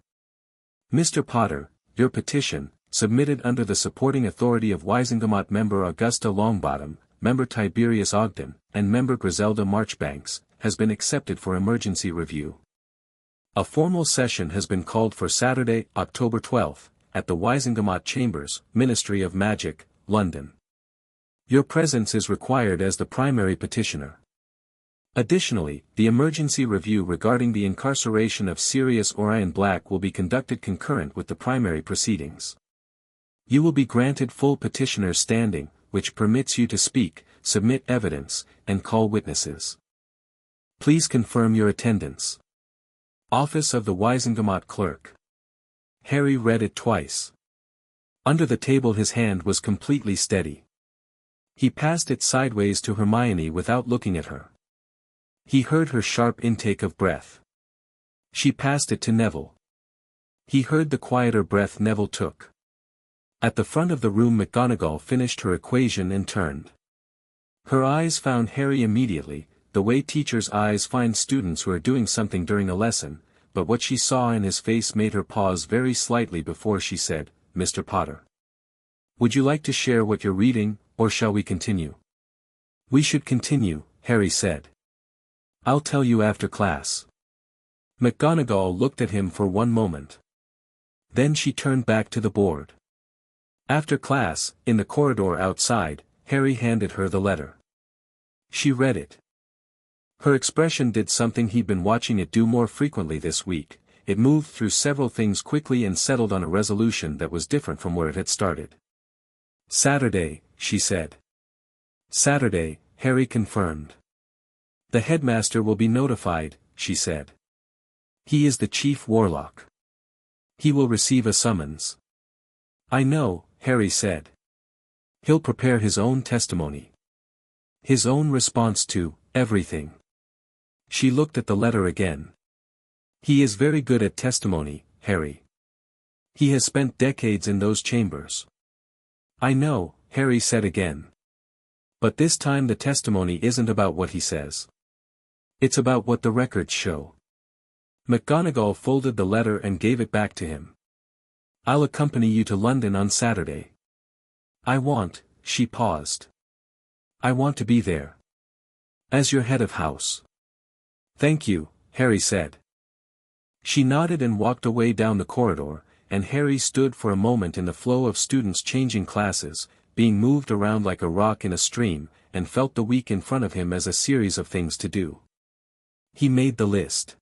Mr. Potter, your petition, submitted under the supporting authority of Wisingamot member Augusta Longbottom, member Tiberius Ogden, and member Griselda Marchbanks, has been accepted for emergency review. A formal session has been called for Saturday, October 12th, at the Wisingamot Chambers, Ministry of Magic, London. Your presence is required as the primary petitioner. Additionally, the emergency review regarding the incarceration of Sirius Orion Black will be conducted concurrent with the primary proceedings. You will be granted full petitioner's standing, which permits you to speak, submit evidence, and call witnesses. Please confirm your attendance. Office of the Wisingamot Clerk. Harry read it twice. Under the table his hand was completely steady. He passed it sideways to Hermione without looking at her. He heard her sharp intake of breath. She passed it to Neville. He heard the quieter breath Neville took. At the front of the room McGonagall finished her equation and turned. Her eyes found Harry immediately, the way teachers' eyes find students who are doing something during a lesson, but what she saw in his face made her pause very slightly before she said, "Mr. Potter. Would you like to share what you're reading, or shall we continue?" "We should continue," Harry said. "I'll tell you after class." McGonagall looked at him for one moment. Then she turned back to the board. After class, in the corridor outside, Harry handed her the letter. She read it. Her expression did something he'd been watching it do more frequently this week. It moved through several things quickly and settled on a resolution that was different from where it had started. "Saturday," she said. "Saturday," Harry confirmed. "The headmaster will be notified," she said. "He is the chief warlock. He will receive a summons." "I know," Harry said. "He'll prepare his own testimony. His own response to everything." She looked at the letter again. "He is very good at testimony, Harry. He has spent decades in those chambers." "I know," Harry said again. "But this time the testimony isn't about what he says. It's about what the records show." McGonagall folded the letter and gave it back to him. "I'll accompany you to London on Saturday." She paused. "I want to be there. As your head of house." "Thank you," Harry said. She nodded and walked away down the corridor, and Harry stood for a moment in the flow of students changing classes, being moved around like a rock in a stream, and felt the week in front of him as a series of things to do. He made the list.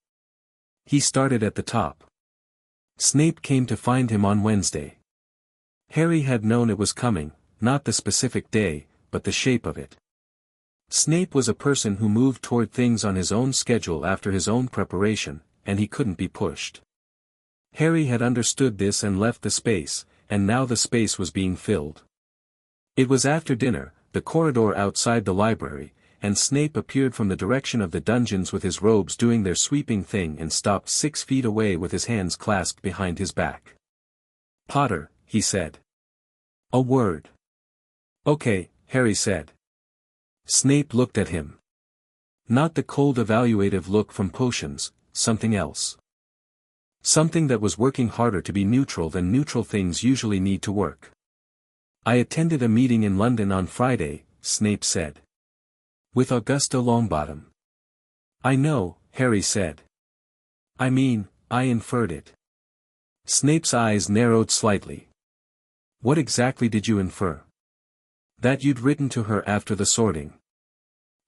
He started at the top. Snape came to find him on Wednesday. Harry had known it was coming, not the specific day, but the shape of it. Snape was a person who moved toward things on his own schedule after his own preparation, and he couldn't be pushed. Harry had understood this and left the space, and now the space was being filled. It was after dinner, the corridor outside the library, and Snape appeared from the direction of the dungeons with his robes doing their sweeping thing and stopped 6 feet away with his hands clasped behind his back. "Potter," he said. "A word." "Okay," Harry said. Snape looked at him. Not the cold evaluative look from potions, something else. Something that was working harder to be neutral than neutral things usually need to work. "I attended a meeting in London on Friday," Snape said. "With Augusta Longbottom." "I know," Harry said. "I mean, I inferred it." Snape's eyes narrowed slightly. "What exactly did you infer?" "That you'd written to her after the sorting.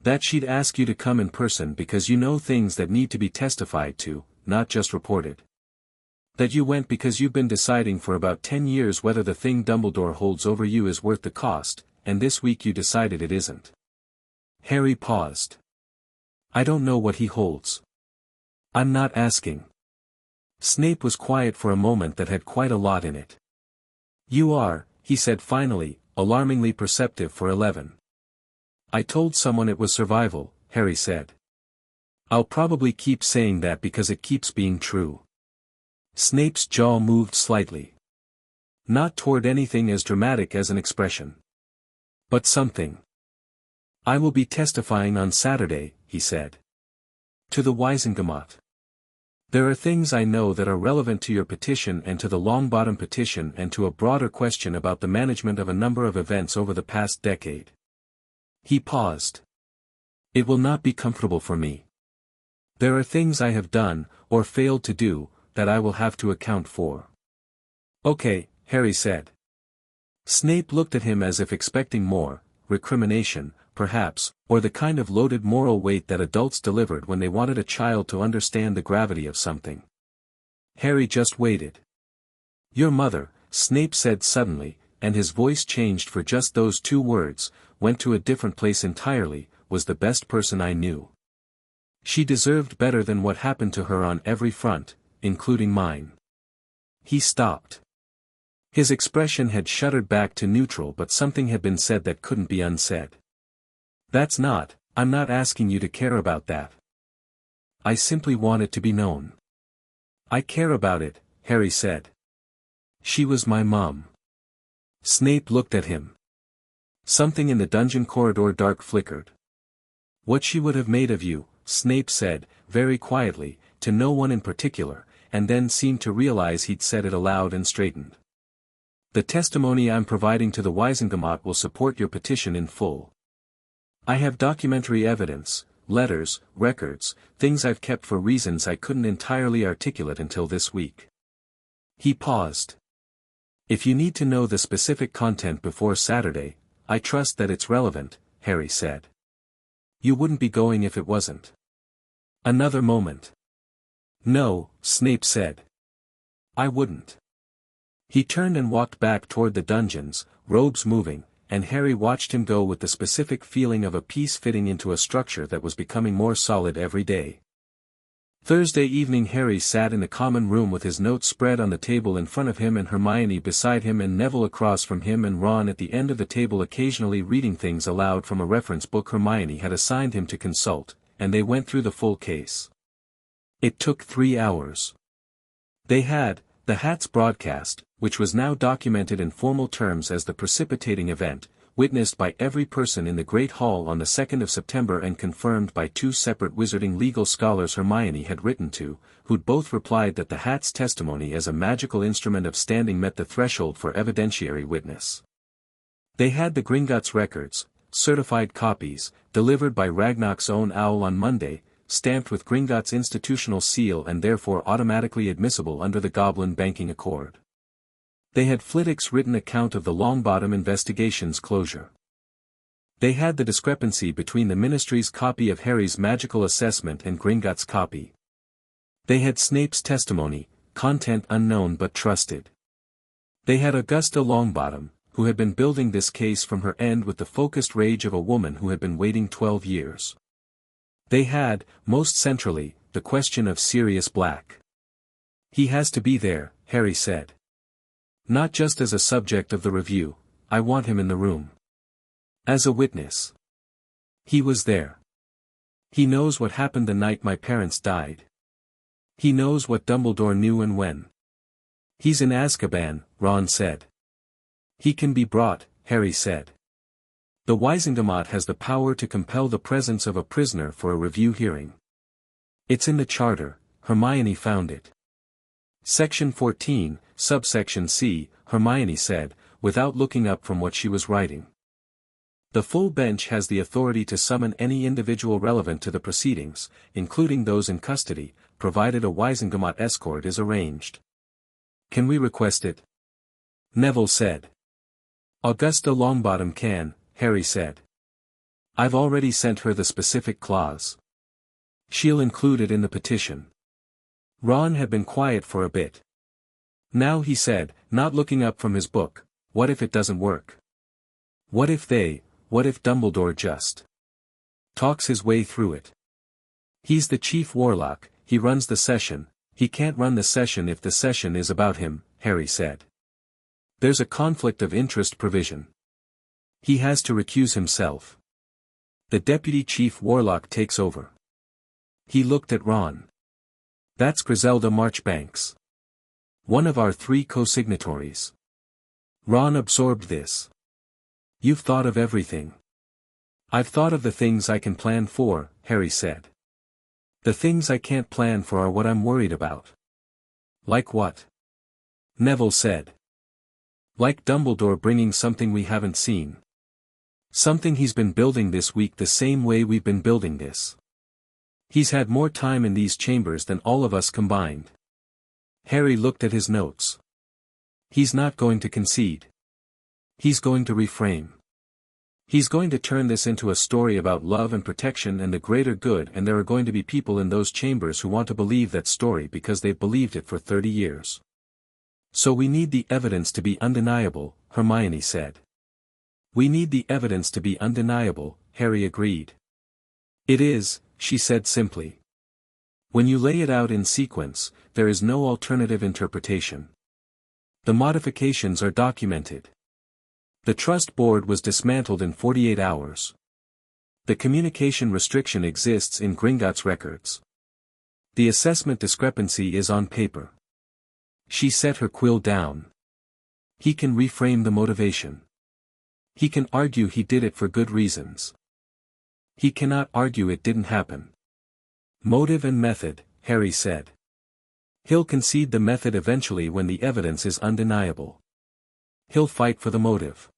That she'd ask you to come in person because you know things that need to be testified to, not just reported. That you went because you've been deciding for about 10 years whether the thing Dumbledore holds over you is worth the cost, and this week you decided it isn't." Harry paused. I don't know what he holds. I'm not asking. Snape was quiet for a moment that had quite a lot in it. You are, he said finally, alarmingly perceptive for 11. I told someone it was survival, Harry said. I'll probably keep saying that because it keeps being true. Snape's jaw moved slightly. Not toward anything as dramatic as an expression. But something. I will be testifying on Saturday, he said. To the Wisengamot. There are things I know that are relevant to your petition and to the Longbottom petition and to a broader question about the management of a number of events over the past decade. He paused. It will not be comfortable for me. There are things I have done, or failed to do, that I will have to account for. Okay, Harry said. Snape looked at him as if expecting more, recrimination, perhaps, or the kind of loaded moral weight that adults delivered when they wanted a child to understand the gravity of something. Harry just waited. Your mother, Snape said suddenly, and his voice changed for just those two words, went to a different place entirely, was the best person I knew. She deserved better than what happened to her on every front, including mine. He stopped. His expression had shuddered back to neutral, but something had been said that couldn't be unsaid. I'm not asking you to care about that. I simply want it to be known. I care about it, Harry said. She was my mom. Snape looked at him. Something in the dungeon corridor dark flickered. What she would have made of you, Snape said, very quietly, to no one in particular, and then seemed to realize he'd said it aloud and straightened. The testimony I'm providing to the Wisengamot will support your petition in full. I have documentary evidence, letters, records, things I've kept for reasons I couldn't entirely articulate until this week. He paused. If you need to know the specific content before Saturday, I trust that it's relevant, Harry said. You wouldn't be going if it wasn't. Another moment. No, Snape said. I wouldn't. He turned and walked back toward the dungeons, robes moving, and Harry watched him go with the specific feeling of a piece fitting into a structure that was becoming more solid every day. Thursday evening Harry sat in the common room with his notes spread on the table in front of him and Hermione beside him and Neville across from him and Ron at the end of the table occasionally reading things aloud from a reference book Hermione had assigned him to consult, and they went through the full case. It took 3 hours. They had, the Hats broadcast, which was now documented in formal terms as the precipitating event, witnessed by every person in the Great Hall on the 2nd of September and confirmed by 2 separate wizarding legal scholars Hermione had written to, who'd both replied that the Hat's testimony as a magical instrument of standing met the threshold for evidentiary witness. They had the Gringotts records, certified copies, delivered by Ragnarok's own owl on Monday, stamped with Gringotts' institutional seal and therefore automatically admissible under the Goblin Banking Accord. They had Flitwick's written account of the Longbottom investigation's closure. They had the discrepancy between the Ministry's copy of Harry's magical assessment and Gringotts' copy. They had Snape's testimony, content unknown but trusted. They had Augusta Longbottom, who had been building this case from her end with the focused rage of a woman who had been waiting 12 years. They had, most centrally, the question of Sirius Black. He has to be there, Harry said. Not just as a subject of the review, I want him in the room. As a witness. He was there. He knows what happened the night my parents died. He knows what Dumbledore knew and when. He's in Azkaban, Ron said. He can be brought, Harry said. The Wisengamot has the power to compel the presence of a prisoner for a review hearing. It's in the Charter, Hermione found it. Section 14, subsection C, Hermione said, without looking up from what she was writing. The full bench has the authority to summon any individual relevant to the proceedings, including those in custody, provided a Wisengamot escort is arranged. Can we request it? Neville said. Augusta Longbottom can, Harry said. I've already sent her the specific clause. She'll include it in the petition. Ron had been quiet for a bit. Now he said, not looking up from his book, what if it doesn't work? What if Dumbledore just talks his way through it? He's the chief warlock, he runs the session, he can't run the session if the session is about him, Harry said. There's a conflict of interest provision. He has to recuse himself. The deputy chief warlock takes over. He looked at Ron. That's Griselda Marchbanks. One of our 3 co-signatories. Ron absorbed this. You've thought of everything. I've thought of the things I can plan for, Harry said. The things I can't plan for are what I'm worried about. Like what? Neville said. Like Dumbledore bringing something we haven't seen. Something he's been building this week the same way we've been building this. He's had more time in these chambers than all of us combined. Harry looked at his notes. He's not going to concede. He's going to reframe. He's going to turn this into a story about love and protection and the greater good, and there are going to be people in those chambers who want to believe that story because they've believed it for 30 years. So we need the evidence to be undeniable, Hermione said. We need the evidence to be undeniable, Harry agreed. It is, she said simply. When you lay it out in sequence, there is no alternative interpretation. The modifications are documented. The trust board was dismantled in 48 hours. The communication restriction exists in Gringotts records. The assessment discrepancy is on paper. She set her quill down. He can reframe the motivation. He can argue he did it for good reasons. He cannot argue it didn't happen. Motive and method, Harry said. He'll concede the method eventually when the evidence is undeniable. He'll fight for the motive.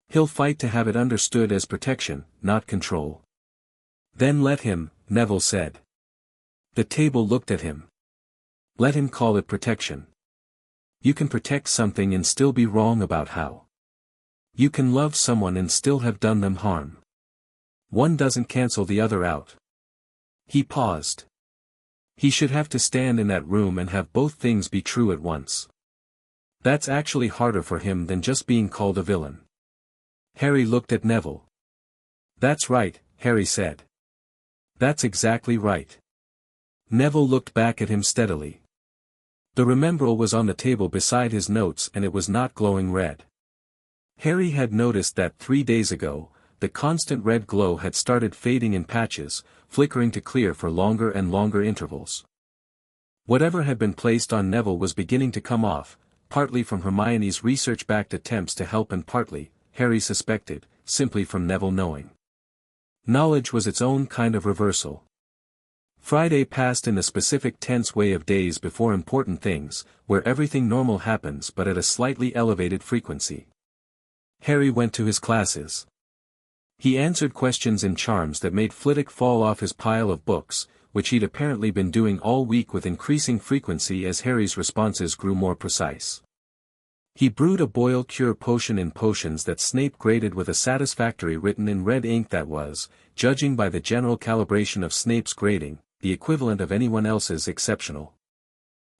He'll fight to have it understood as protection, not control. Then let him, Neville said. The table looked at him. Let him call it protection. You can protect something and still be wrong about how. You can love someone and still have done them harm. One doesn't cancel the other out. He paused. He should have to stand in that room and have both things be true at once. That's actually harder for him than just being called a villain. Harry looked at Neville. That's right, Harry said. That's exactly right. Neville looked back at him steadily. The remembrall was on the table beside his notes and it was not glowing red. Harry had noticed that 3 days ago, the constant red glow had started fading in patches, flickering to clear for longer and longer intervals. Whatever had been placed on Neville was beginning to come off, partly from Hermione's research-backed attempts to help and partly, Harry suspected, simply from Neville knowing. Knowledge was its own kind of reversal. Friday passed in the specific tense way of days before important things, where everything normal happens but at a slightly elevated frequency. Harry went to his classes. He answered questions in charms that made Flitwick fall off his pile of books, which he'd apparently been doing all week with increasing frequency as Harry's responses grew more precise. He brewed a boil cure potion in potions that Snape graded with a satisfactory written in red ink that was, judging by the general calibration of Snape's grading, the equivalent of anyone else's exceptional.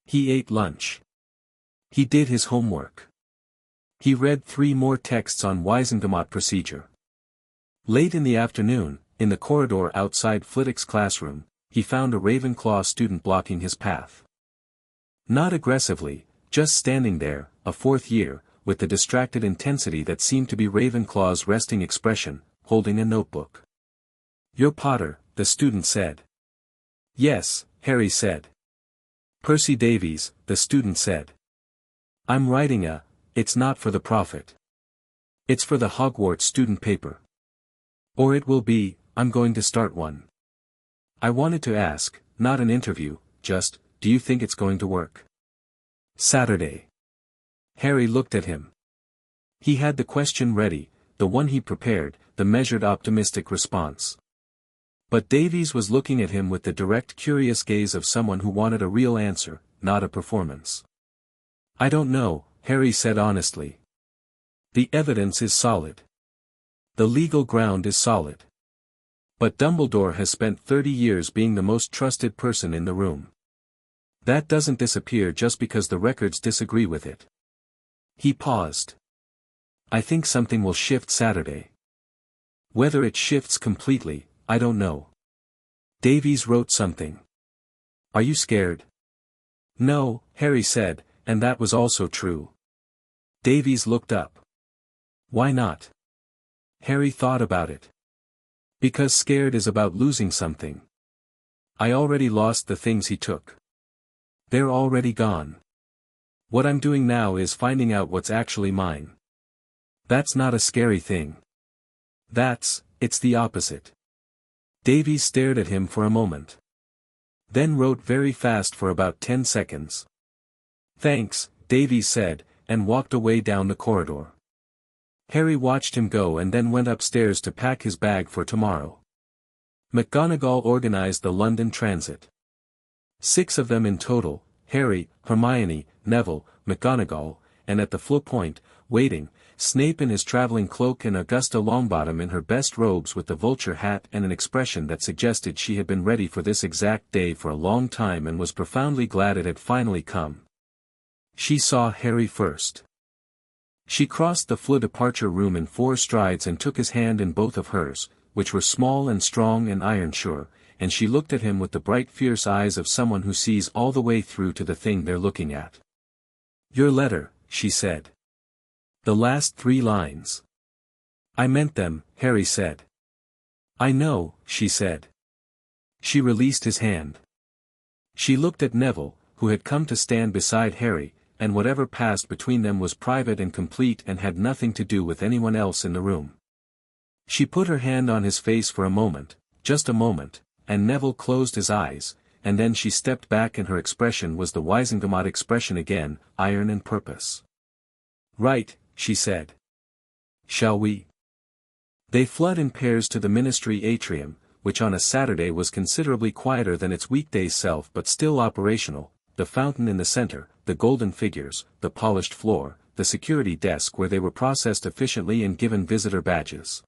He ate lunch. He did his homework. He read 3 more texts on Wiesengemot procedure. Late in the afternoon, in the corridor outside Flitwick's classroom, he found a Ravenclaw student blocking his path. Not aggressively, just standing there, a 4th year, with the distracted intensity that seemed to be Ravenclaw's resting expression, holding a notebook. "You're Potter," the student said. "Yes," Harry said. "Percy Davies," the student said. "I'm writing it's not for the Prophet. It's for the Hogwarts student paper. Or it will be, I'm going to start one. I wanted to ask, not an interview, just, do you think it's going to work?" Saturday. Harry looked at him. He had the question ready, the one he prepared, the measured optimistic response. But Davies was looking at him with the direct curious gaze of someone who wanted a real answer, not a performance. "I don't know," Harry said honestly. "The evidence is solid. The legal ground is solid. But Dumbledore has spent 30 years being the most trusted person in the room. That doesn't disappear just because the records disagree with it." He paused. "I think something will shift Saturday. Whether it shifts completely, I don't know. Davies wrote something. Are you scared? No, Harry said, and that was also true. Davies looked up. Why not? Harry thought about it. Because scared is about losing something. I already lost the things he took. They're already gone. What I'm doing now is finding out what's actually mine. That's not a scary thing. It's the opposite. Davies stared at him for a moment. Then wrote very fast for about 10 seconds. Thanks, Davies said, and walked away down the corridor. Harry watched him go and then went upstairs to pack his bag for tomorrow. McGonagall organized the London Transit. 6 of them in total, Harry, Hermione, Neville, McGonagall, and at the floor point, waiting, Snape in his traveling cloak and Augusta Longbottom in her best robes with the vulture hat and an expression that suggested she had been ready for this exact day for a long time and was profoundly glad it had finally come. She saw Harry first. She crossed the Fleur departure room in 4 strides and took his hand in both of hers, which were small and strong and iron-sure, and she looked at him with the bright fierce eyes of someone who sees all the way through to the thing they're looking at. Your letter, she said. The last 3 lines. I meant them, Harry said. I know, she said. She released his hand. She looked at Neville, who had come to stand beside Harry, and whatever passed between them was private and complete and had nothing to do with anyone else in the room. She put her hand on his face for a moment, just a moment, and Neville closed his eyes, and then she stepped back and her expression was the Wizengamot expression again, iron and purpose. Right, she said. Shall we? They fled in pairs to the ministry atrium, which on a Saturday was considerably quieter than its weekday self but still operational, the fountain in the center, the golden figures, the polished floor, the security desk where they were processed efficiently and given visitor badges.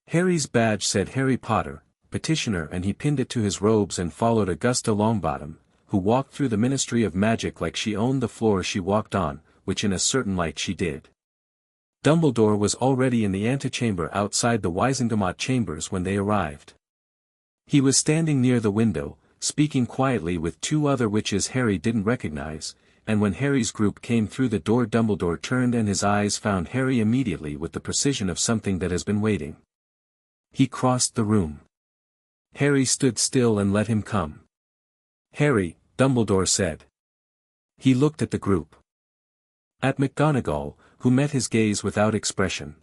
Harry's badge said Harry Potter, petitioner, and he pinned it to his robes and followed Augusta Longbottom, who walked through the Ministry of Magic like she owned the floor she walked on, which in a certain light she did. Dumbledore was already in the antechamber outside the Wizengamot chambers when they arrived. He was standing near the window, speaking quietly with 2 other witches Harry didn't recognize, and when Harry's group came through the door Dumbledore turned and his eyes found Harry immediately with the precision of something that has been waiting. He crossed the room. Harry stood still and let him come. Harry, Dumbledore said. He looked at the group. At McGonagall, who met his gaze without expression.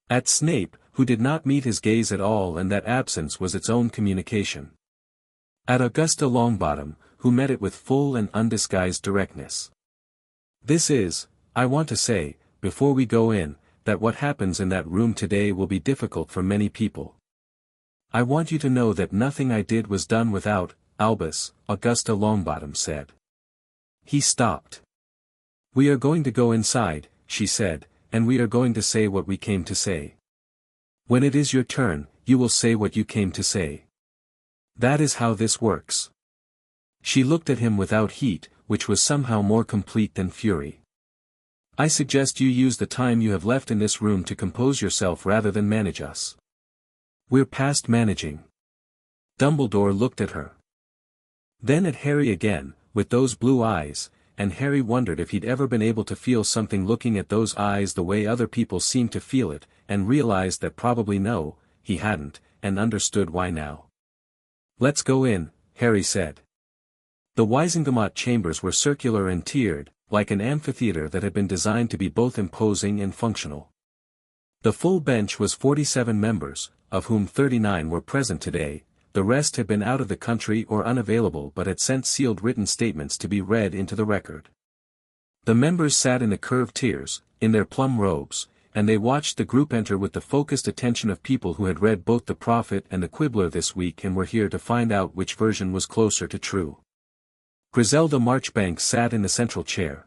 At Snape, who did not meet his gaze at all, and that absence was its own communication. At Augusta Longbottom, who met it with full and undisguised directness. This is, I want to say, before we go in, that what happens in that room today will be difficult for many people. I want you to know that nothing I did was done without, Albus, Augusta Longbottom said. He stopped. We are going to go inside, she said, and we are going to say what we came to say. When it is your turn, you will say what you came to say. That is how this works. She looked at him without heat, which was somehow more complete than fury. I suggest you use the time you have left in this room to compose yourself rather than manage us. We're past managing. Dumbledore looked at her. Then at Harry again, with those blue eyes, and Harry wondered if he'd ever been able to feel something looking at those eyes the way other people seemed to feel it, and realized that probably no, he hadn't, and understood why now. Let's go in, Harry said. The Wizengamot chambers were circular and tiered, like an amphitheater that had been designed to be both imposing and functional. The full bench was 47 members, of whom 39 were present today. The rest had been out of the country or unavailable but had sent sealed written statements to be read into the record. The members sat in the curved tiers, in their plum robes, and they watched the group enter with the focused attention of people who had read both The Prophet and The Quibbler this week and were here to find out which version was closer to true. Griselda Marchbanks sat in the central chair.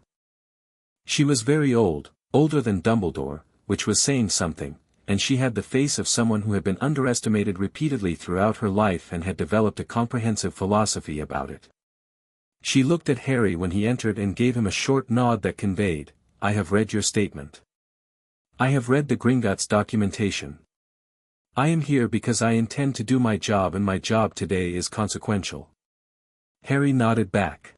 She was very old, older than Dumbledore, which was saying something, and she had the face of someone who had been underestimated repeatedly throughout her life and had developed a comprehensive philosophy about it. She looked at Harry when he entered and gave him a short nod that conveyed, I have read your statement. I have read the Gringotts documentation. I am here because I intend to do my job, and my job today is consequential. Harry nodded back.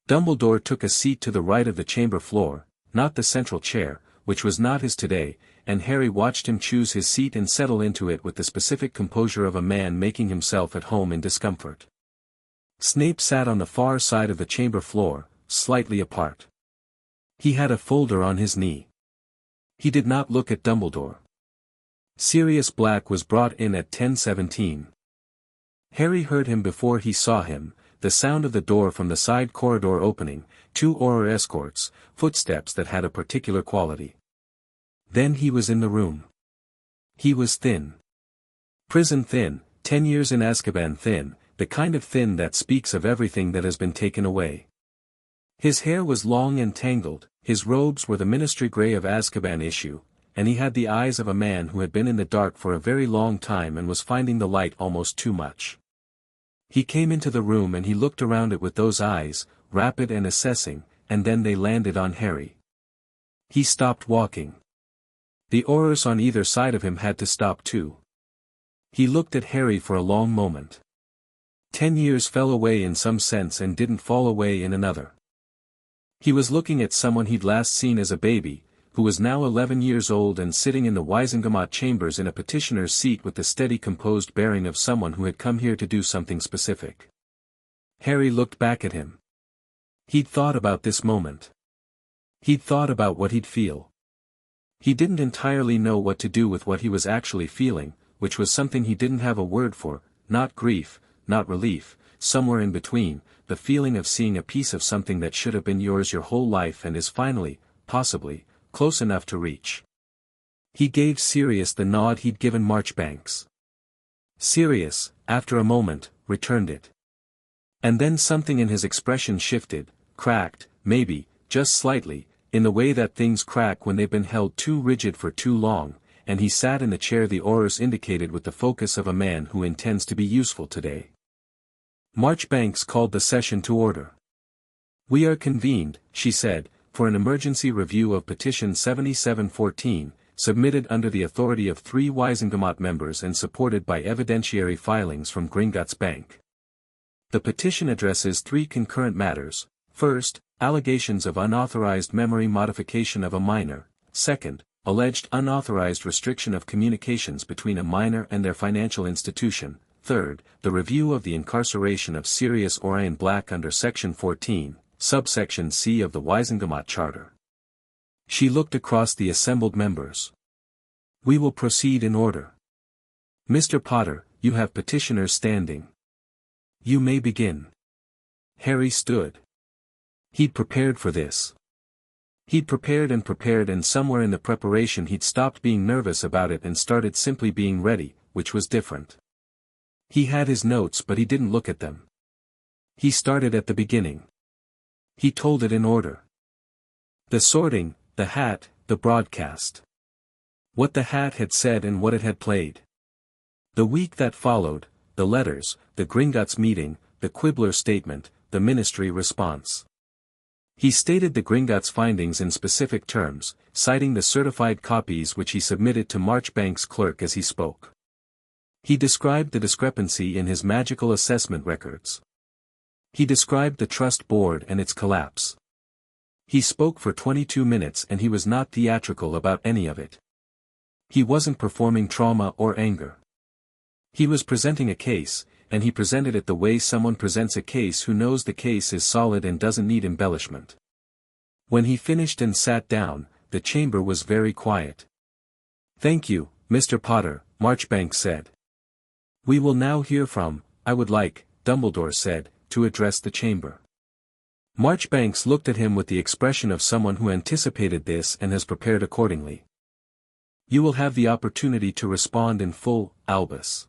Dumbledore took a seat to the right of the chamber floor, not the central chair, which was not his today, and Harry watched him choose his seat and settle into it with the specific composure of a man making himself at home in discomfort. Snape sat on the far side of the chamber floor, slightly apart. He had a folder on his knee. He did not look at Dumbledore. Sirius Black was brought in at 10:17. Harry heard him before he saw him, the sound of the door from the side corridor opening, 2 Auror escorts, footsteps that had a particular quality. Then he was in the room. He was thin. Prison thin, 10 years in Azkaban thin, the kind of thin that speaks of everything that has been taken away. His hair was long and tangled, his robes were the ministry grey of Azkaban issue, and he had the eyes of a man who had been in the dark for a very long time and was finding the light almost too much. He came into the room and he looked around it with those eyes, rapid and assessing, and then they landed on Harry. He stopped walking. The Aurors on either side of him had to stop too. He looked at Harry for a long moment. 10 years fell away in some sense and didn't fall away in another. He was looking at someone he'd last seen as a baby, who was now 11 years old and sitting in the Wizengamot chambers in a petitioner's seat with the steady composed bearing of someone who had come here to do something specific. Harry looked back at him. He'd thought about this moment. He'd thought about what he'd feel. He didn't entirely know what to do with what he was actually feeling, which was something he didn't have a word for, not grief, not relief, somewhere in between, the feeling of seeing a piece of something that should have been yours your whole life and is finally, possibly, close enough to reach. He gave Sirius the nod he'd given Marchbanks. Sirius, after a moment, returned it. And then something in his expression shifted, cracked, maybe, just slightly, in the way that things crack when they've been held too rigid for too long, and he sat in the chair the Aurors indicated with the focus of a man who intends to be useful today. Marchbanks called the session to order. "We are convened," she said, "for an emergency review of Petition 7714, submitted under the authority of 3 Wizengamot members and supported by evidentiary filings from Gringotts Bank. The petition addresses 3 concurrent matters: first, allegations of unauthorized memory modification of a minor; second, alleged unauthorized restriction of communications between a minor and their financial institution; third, the review of the incarceration of Sirius Orion Black under Section 14, subsection C of the Wizengamot Charter." She looked across the assembled members. "We will proceed in order. Mr. Potter, you have petitioners standing. You may begin." Harry stood. He'd prepared for this. He'd prepared and somewhere in the preparation he'd stopped being nervous about it and started simply being ready, which was different. He had his notes but he didn't look at them. He started at the beginning. He told it in order. The sorting, the hat, the broadcast. What the hat had said and what it had played. The week that followed, the letters, the Gringotts meeting, the Quibbler statement, the ministry response. He stated the Gringotts findings in specific terms, citing the certified copies which he submitted to Marchbanks' clerk as he spoke. He described the discrepancy in his magical assessment records. He described the trust board and its collapse. He spoke for 22 minutes and he was not theatrical about any of it. He wasn't performing trauma or anger. He was presenting a case, and he presented it the way someone presents a case who knows the case is solid and doesn't need embellishment. When he finished and sat down, the chamber was very quiet. "Thank you, Mr. Potter," Marchbanks said. "We will now hear from, I would like," Dumbledore said, to address the chamber. Marchbanks looked at him with the expression of someone who anticipated this and has prepared accordingly. "You will have the opportunity to respond in full, Albus.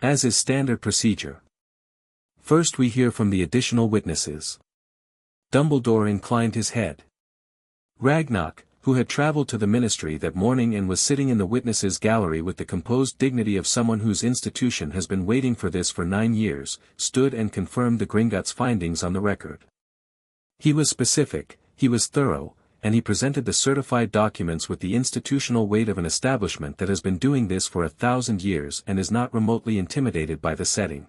As is standard procedure. First we hear from the additional witnesses." Dumbledore inclined his head. Ragnarok, who had travelled to the ministry that morning and was sitting in the witnesses' gallery with the composed dignity of someone whose institution has been waiting for this for 9 years, stood and confirmed the Gringotts findings on the record. He was specific, he was thorough, and he presented the certified documents with the institutional weight of an establishment that has been doing this for 1,000 years and is not remotely intimidated by the setting.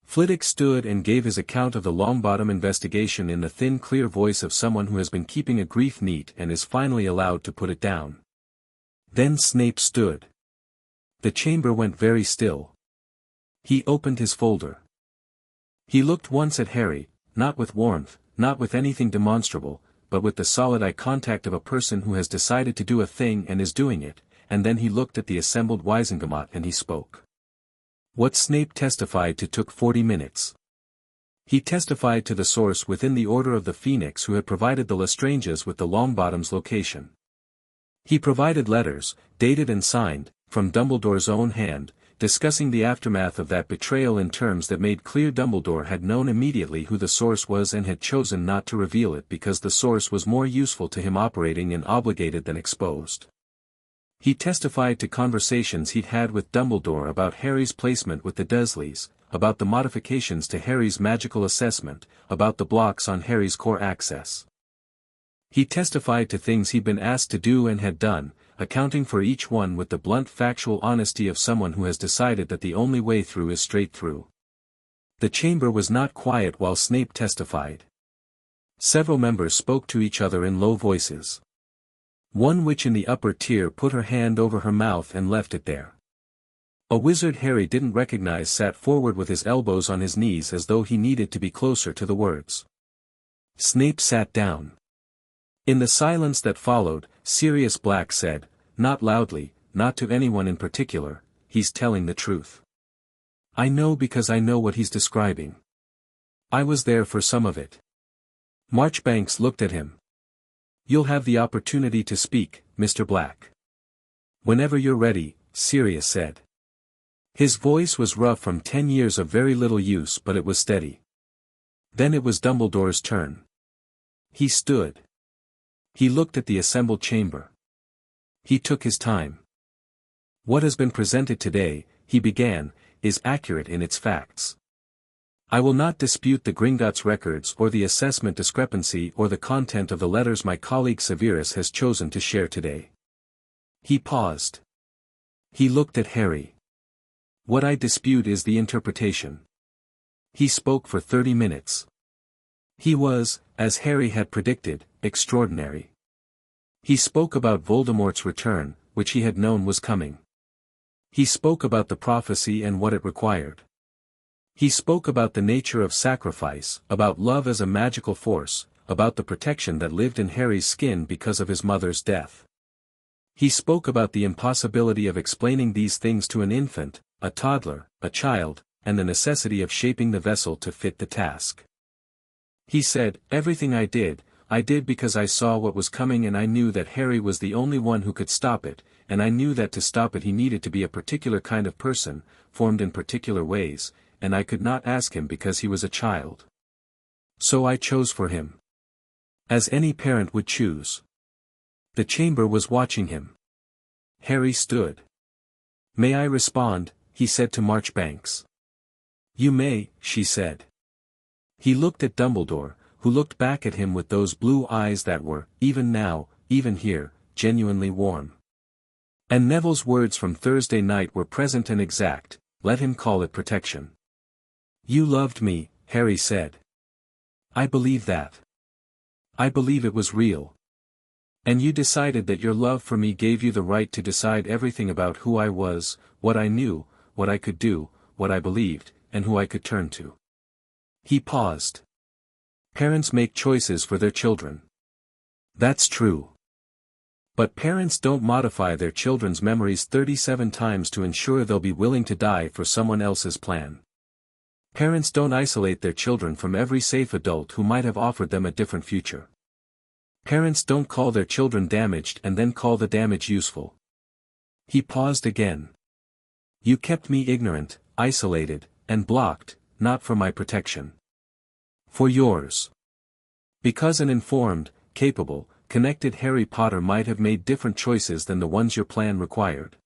Flitwick stood and gave his account of the Longbottom investigation in the thin clear voice of someone who has been keeping a grief neat and is finally allowed to put it down. Then Snape stood. The chamber went very still. He opened his folder. He looked once at Harry, not with warmth, not with anything demonstrable, but with the solid eye contact of a person who has decided to do a thing and is doing it, and then he looked at the assembled Wizengamot and he spoke. What Snape testified to took 40 minutes. He testified to the source within the Order of the Phoenix who had provided the Lestranges with the Longbottom's location. He provided letters, dated and signed, from Dumbledore's own hand, discussing the aftermath of that betrayal in terms that made clear Dumbledore had known immediately who the source was and had chosen not to reveal it because the source was more useful to him operating and obligated than exposed. He testified to conversations he'd had with Dumbledore about Harry's placement with the Dursleys, about the modifications to Harry's magical assessment, about the blocks on Harry's core access. He testified to things he'd been asked to do and had done, accounting for each one with the blunt factual honesty of someone who has decided that the only way through is straight through. The chamber was not quiet while Snape testified. Several members spoke to each other in low voices. One witch in the upper tier put her hand over her mouth and left it there. A wizard Harry didn't recognize sat forward with his elbows on his knees as though he needed to be closer to the words. Snape sat down. In the silence that followed, Sirius Black said, not loudly, not to anyone in particular, he's telling the truth. I know because I know what he's describing. I was there for some of it. Marchbanks looked at him. You'll have the opportunity to speak, Mr. Black. Whenever you're ready, Sirius said. His voice was rough from 10 years of very little use but it was steady. Then it was Dumbledore's turn. He stood. He looked at the assembled chamber. He took his time. What has been presented today, he began, is accurate in its facts. I will not dispute the Gringotts records or the assessment discrepancy or the content of the letters my colleague Severus has chosen to share today. He paused. He looked at Harry. What I dispute is the interpretation. He spoke for 30 minutes. He was, as Harry had predicted, extraordinary. He spoke about Voldemort's return, which he had known was coming. He spoke about the prophecy and what it required. He spoke about the nature of sacrifice, about love as a magical force, about the protection that lived in Harry's skin because of his mother's death. He spoke about the impossibility of explaining these things to an infant, a toddler, a child, and the necessity of shaping the vessel to fit the task. He said, everything I did because I saw what was coming and I knew that Harry was the only one who could stop it, and I knew that to stop it he needed to be a particular kind of person, formed in particular ways, and I could not ask him because he was a child. So I chose for him. As any parent would choose. The chamber was watching him. Harry stood. May I respond, he said to Marchbanks. You may, she said. He looked at Dumbledore, who looked back at him with those blue eyes that were, even now, even here, genuinely warm. And Neville's words from Thursday night were present and exact, let him call it protection. You loved me, Harry said. I believe that. I believe it was real. And you decided that your love for me gave you the right to decide everything about who I was, what I knew, what I could do, what I believed, and who I could turn to. He paused. Parents make choices for their children. That's true. But parents don't modify their children's memories 37 times to ensure they'll be willing to die for someone else's plan. Parents don't isolate their children from every safe adult who might have offered them a different future. Parents don't call their children damaged and then call the damage useful. He paused again. You kept me ignorant, isolated, and blocked, not for my protection. For yours. Because an informed, capable, connected Harry Potter might have made different choices than the ones your plan required.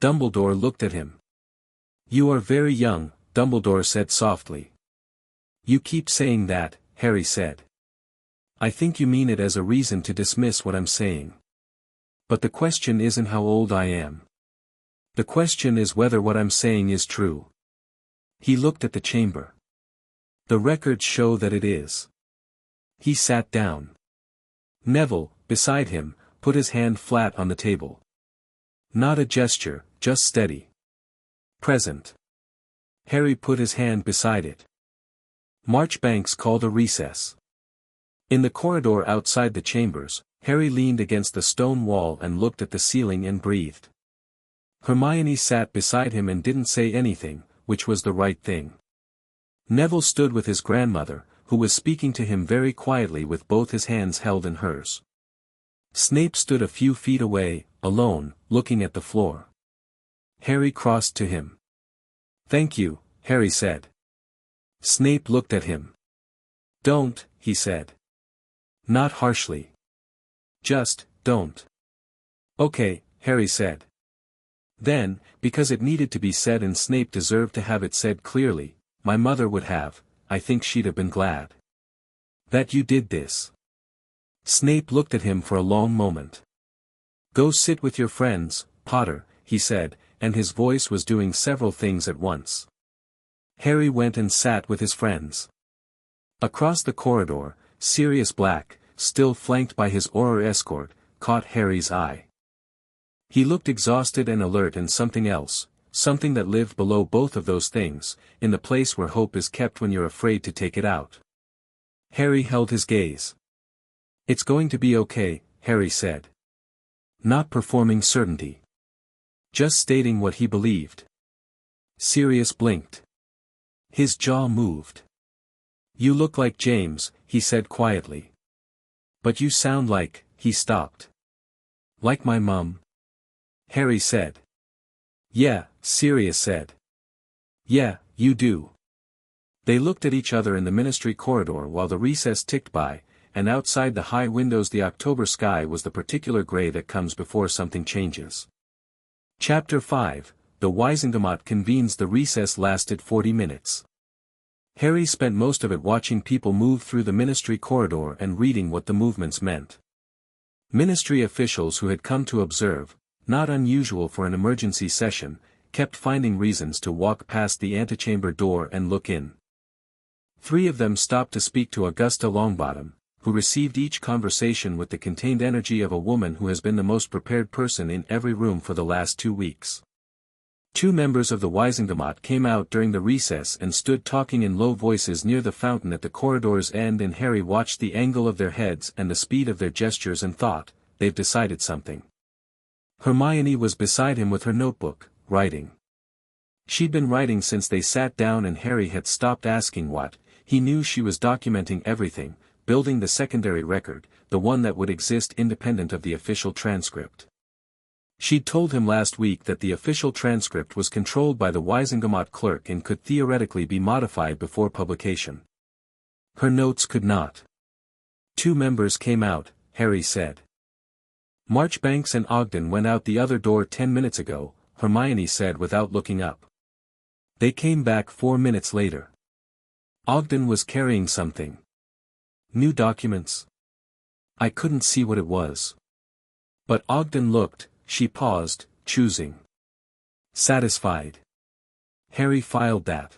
Dumbledore looked at him. You are very young, Dumbledore said softly. You keep saying that, Harry said. I think you mean it as a reason to dismiss what I'm saying. But the question isn't how old I am. The question is whether what I'm saying is true. He looked at the chamber. The records show that it is. He sat down. Neville, beside him, put his hand flat on the table. Not a gesture, just steady. Present. Harry put his hand beside it. Marchbanks called a recess. In the corridor outside the chambers, Harry leaned against the stone wall and looked at the ceiling and breathed. Hermione sat beside him and didn't say anything, which was the right thing. Neville stood with his grandmother, who was speaking to him very quietly with both his hands held in hers. Snape stood a few feet away, alone, looking at the floor. Harry crossed to him. "Thank you," Harry said. Snape looked at him. "Don't," he said. Not harshly. "Just, don't." "Okay," Harry said. Then, because it needed to be said and Snape deserved to have it said clearly, "My mother would have, I think she'd have been glad that you did this." Snape looked at him for a long moment. "Go sit with your friends, Potter," he said, and his voice was doing several things at once. Harry went and sat with his friends. Across the corridor, Sirius Black, still flanked by his Auror escort, caught Harry's eye. He looked exhausted and alert, and something else, something that lived below both of those things, in the place where hope is kept when you're afraid to take it out. Harry held his gaze. "It's going to be okay," Harry said. Not performing certainty. Just stating what he believed. Sirius blinked. His jaw moved. "You look like James," he said quietly. "But you sound like," he stopped. "Like my mum?" Harry said. "Yeah," Sirius said. "Yeah, you do." They looked at each other in the ministry corridor while the recess ticked by, and outside the high windows the October sky was the particular grey that comes before something changes. Chapter 5, The Wizengamot Convenes. The recess lasted 40 minutes. Harry spent most of it watching people move through the ministry corridor and reading what the movements meant. Ministry officials who had come to observe, not unusual for an emergency session, kept finding reasons to walk past the antechamber door and look in. 3 of them stopped to speak to Augusta Longbottom, who received each conversation with the contained energy of a woman who has been the most prepared person in every room for the last 2 weeks. 2 members of the Wizengamot came out during the recess and stood talking in low voices near the fountain at the corridor's end, and Harry watched the angle of their heads and the speed of their gestures and thought, "They've decided something." Hermione was beside him with her notebook, writing. She'd been writing since they sat down, and Harry had stopped asking what. He knew she was documenting everything, building the secondary record, the one that would exist independent of the official transcript. She'd told him last week that the official transcript was controlled by the Wizengamot clerk and could theoretically be modified before publication. Her notes could not. 2 members came out, Harry said. "Marchbanks and Ogden went out the other door 10 minutes ago," Hermione said without looking up. "They came back 4 minutes later. Ogden was carrying something. New documents? I couldn't see what it was. But Ogden looked." She paused, choosing. "Satisfied." Harry filed that.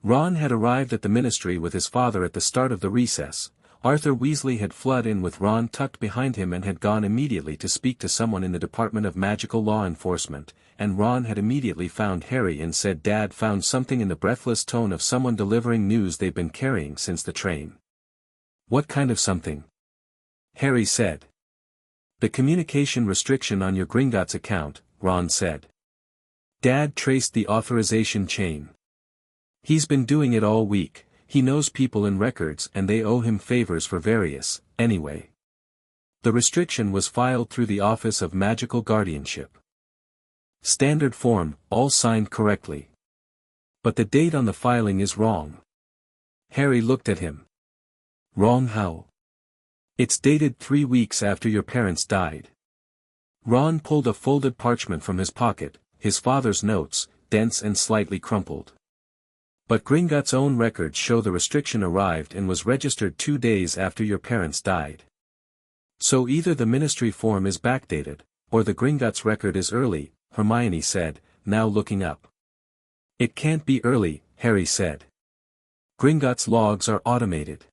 Ron had arrived at the ministry with his father at the start of the recess. Arthur Weasley had flooded in with Ron tucked behind him and had gone immediately to speak to someone in the Department of Magical Law Enforcement, and Ron had immediately found Harry and said Dad found something in the breathless tone of someone delivering news they've been carrying since the train. "What kind of something?" Harry said. "The communication restriction on your Gringotts account," Ron said. Dad traced the authorization chain. "He's been doing it all week. He knows people in records and they owe him favors for various, anyway. The restriction was filed through the Office of Magical Guardianship. Standard form, all signed correctly. But the date on the filing is wrong." Harry looked at him. "Wrong how?" "It's dated 3 weeks after your parents died." Ron pulled a folded parchment from his pocket, his father's notes, dense and slightly crumpled. But Gringotts' own records show the restriction arrived and was registered 2 days after your parents died. So either the ministry form is backdated, or the Gringotts record is early, Hermione said, now looking up. It can't be early, Harry said. Gringotts' logs are automated.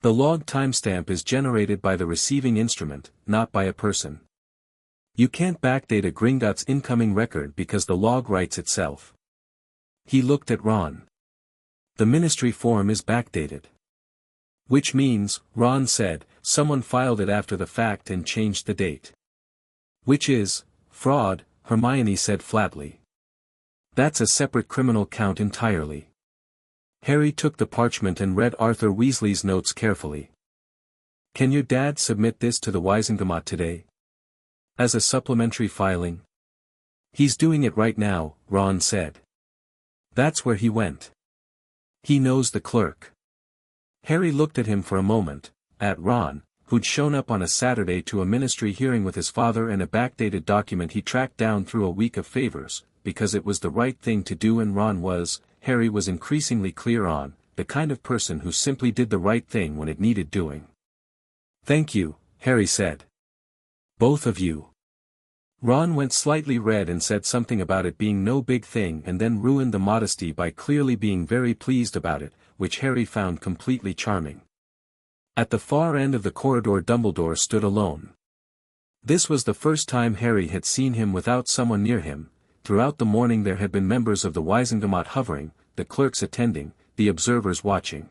The log timestamp is generated by the receiving instrument, not by a person. You can't backdate a Gringotts incoming record because the log writes itself. He looked at Ron. The ministry form is backdated. Which means, Ron said, someone filed it after the fact and changed the date. Which is fraud, Hermione said flatly. That's a separate criminal count entirely. Harry took the parchment and read Arthur Weasley's notes carefully. Can your dad submit this to the Wisengamot today? As a supplementary filing? He's doing it right now, Ron said. That's where he went. He knows the clerk. Harry looked at him for a moment, at Ron, who'd shown up on a Saturday to a ministry hearing with his father and a backdated document he tracked down through a week of favors, because it was the right thing to do, and Ron was, Harry was increasingly clear on, the kind of person who simply did the right thing when it needed doing. Thank you, Harry said. Both of you. Ron went slightly red and said something about it being no big thing and then ruined the modesty by clearly being very pleased about it, which Harry found completely charming. At the far end of the corridor Dumbledore stood alone. This was the first time Harry had seen him without someone near him. Throughout the morning there had been members of the Wisengamot hovering, the clerks attending, the observers watching.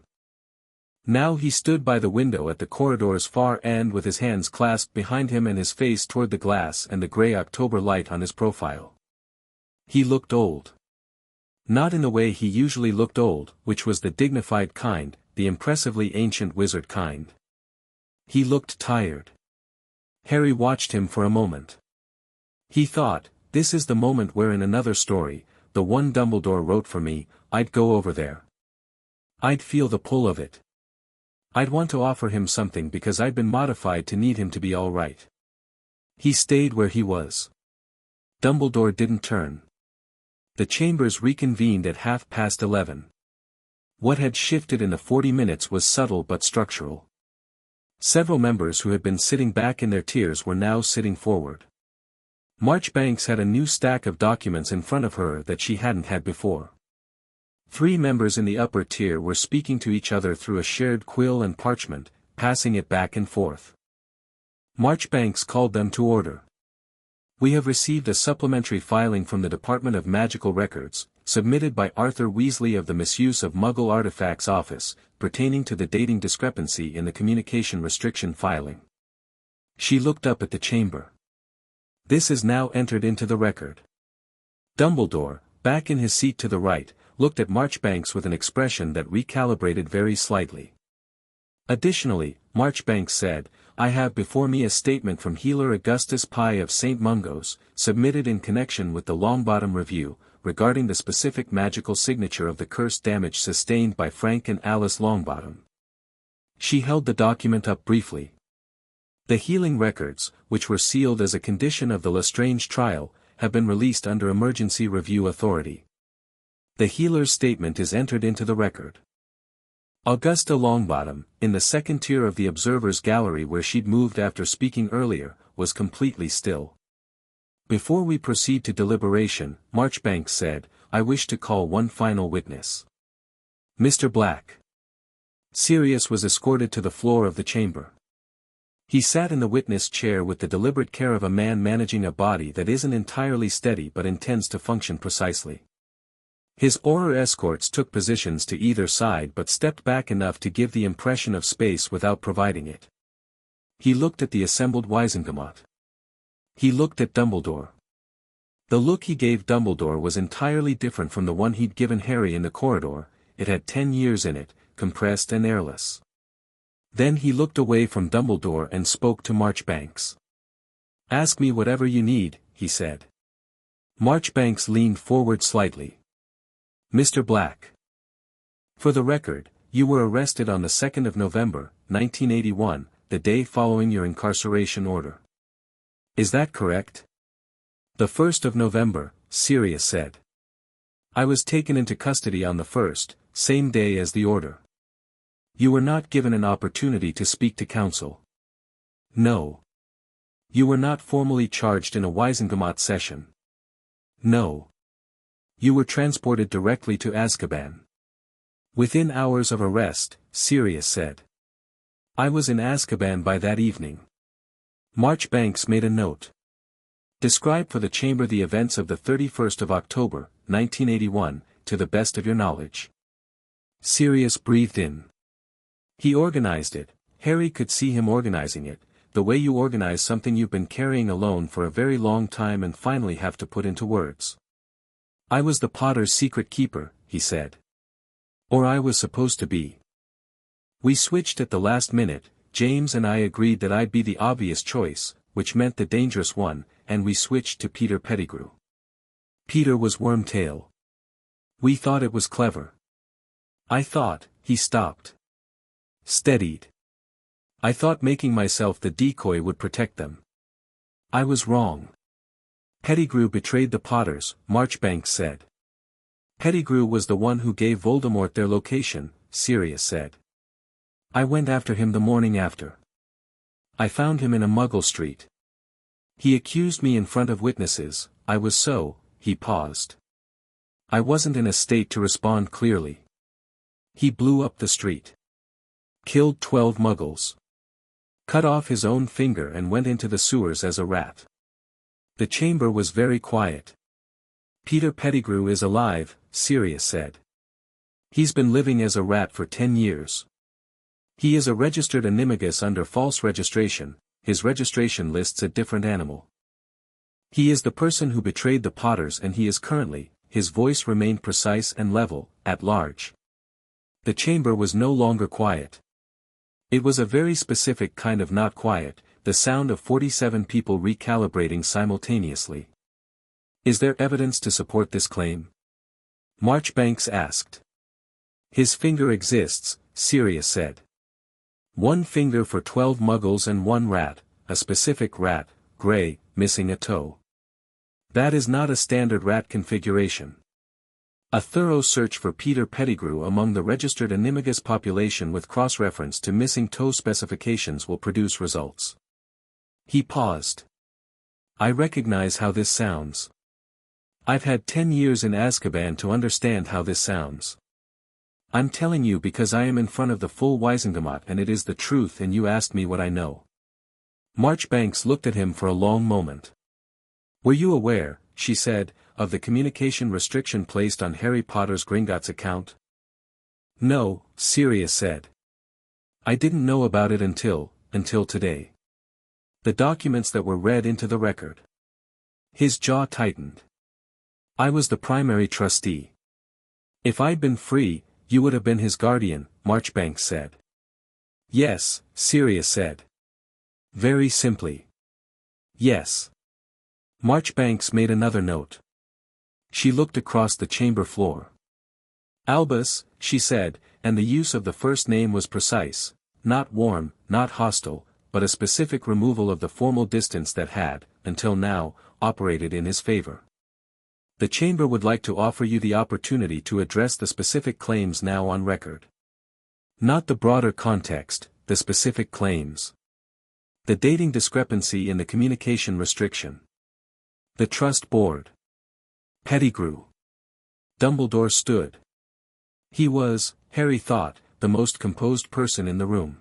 Now he stood by the window at the corridor's far end with his hands clasped behind him and his face toward the glass and the grey October light on his profile. He looked old. Not in the way he usually looked old, which was the dignified kind, the impressively ancient wizard kind. He looked tired. Harry watched him for a moment. He thought, this is the moment where in another story, the one Dumbledore wrote for me, I'd go over there. I'd feel the pull of it. I'd want to offer him something because I'd been modified to need him to be all right. He stayed where he was. Dumbledore didn't turn. The chambers reconvened at 11:30. What had shifted in the 40 minutes was subtle but structural. Several members who had been sitting back in their tiers were now sitting forward. Marchbanks had a new stack of documents in front of her that she hadn't had before. 3 members in the upper tier were speaking to each other through a shared quill and parchment, passing it back and forth. Marchbanks called them to order. We have received a supplementary filing from the Department of Magical Records, submitted by Arthur Weasley of the Misuse of Muggle Artifacts Office, pertaining to the dating discrepancy in the communication restriction filing. She looked up at the chamber. This is now entered into the record. Dumbledore, back in his seat to the right, looked at Marchbanks with an expression that recalibrated very slightly. Additionally, Marchbanks said, I have before me a statement from Healer Augustus Pye of St. Mungo's, submitted in connection with the Longbottom Review, regarding the specific magical signature of the curse damage sustained by Frank and Alice Longbottom. She held the document up briefly. The healing records, which were sealed as a condition of the Lestrange trial, have been released under emergency review authority. The healer's statement is entered into the record. Augusta Longbottom, in the second tier of the observer's gallery where she'd moved after speaking earlier, was completely still. Before we proceed to deliberation, Marchbanks said, I wish to call one final witness. Mr. Black. Sirius was escorted to the floor of the chamber. He sat in the witness chair with the deliberate care of a man managing a body that isn't entirely steady but intends to function precisely. His Auror escorts took positions to either side but stepped back enough to give the impression of space without providing it. He looked at the assembled Wisengamot. He looked at Dumbledore. The look he gave Dumbledore was entirely different from the one he'd given Harry in the corridor. It had 10 years in it, compressed and airless. Then he looked away from Dumbledore and spoke to Marchbanks. Ask me whatever you need, he said. Marchbanks leaned forward slightly. Mr. Black. For the record, you were arrested on the 2nd of November, 1981, the day following your incarceration order. Is that correct? The 1st of November, Sirius said. I was taken into custody on the first, same day as the order. You were not given an opportunity to speak to counsel. No. You were not formally charged in a Waisengamat session. No. You were transported directly to Azkaban. Within hours of arrest, Sirius said. I was in Azkaban by that evening. Marchbanks made a note. Describe for the chamber the events of the 31st of October, 1981, to the best of your knowledge. Sirius breathed in. He organized it. Harry could see him organizing it, the way you organize something you've been carrying alone for a very long time and finally have to put into words. I was the Potter's secret keeper, he said. Or I was supposed to be. We switched at the last minute. James and I agreed that I'd be the obvious choice, which meant the dangerous one, and we switched to Peter Pettigrew. Peter was Wormtail. We thought it was clever. I thought, he stopped. Steadied. I thought making myself the decoy would protect them. I was wrong. Pettigrew betrayed the Potters, Marchbanks said. Pettigrew was the one who gave Voldemort their location, Sirius said. I went after him the morning after. I found him in a Muggle street. He accused me in front of witnesses. He paused. I wasn't in a state to respond clearly. He blew up the street. Killed 12 Muggles. Cut off his own finger and went into the sewers as a rat. The chamber was very quiet. Peter Pettigrew is alive, Sirius said. He's been living as a rat for 10 years. He is a registered animagus under false registration. His registration lists a different animal. He is the person who betrayed the Potters and he is currently, his voice remained precise and level, at large. The chamber was no longer quiet. It was a very specific kind of not quiet, the sound of 47 people recalibrating simultaneously. Is there evidence to support this claim? Marchbanks asked. His finger exists, Sirius said. 1 finger for 12 Muggles and 1 rat, a specific rat, grey, missing a toe. That is not a standard rat configuration. A thorough search for Peter Pettigrew among the registered animagus population with cross-reference to missing toe specifications will produce results. He paused. I recognize how this sounds. I've had 10 years in Azkaban to understand how this sounds. I'm telling you because I am in front of the full Waisengamat and it is the truth and you asked me what I know. Marchbanks looked at him for a long moment. Were you aware, she said, of the communication restriction placed on Harry Potter's Gringotts account? No, Sirius said. I didn't know about it until today. The documents that were read into the record. His jaw tightened. I was the primary trustee. If I'd been free, you would have been his guardian, Marchbanks said. Yes, Sirius said. Very simply. Yes. Marchbanks made another note. She looked across the chamber floor. Albus, she said, and the use of the first name was precise, not warm, not hostile, but a specific removal of the formal distance that had, until now, operated in his favor. The chamber would like to offer you the opportunity to address the specific claims now on record. Not the broader context, the specific claims. The dating discrepancy in the communication restriction. The trust board. Pettigrew. Dumbledore stood. He was, Harry thought, the most composed person in the room.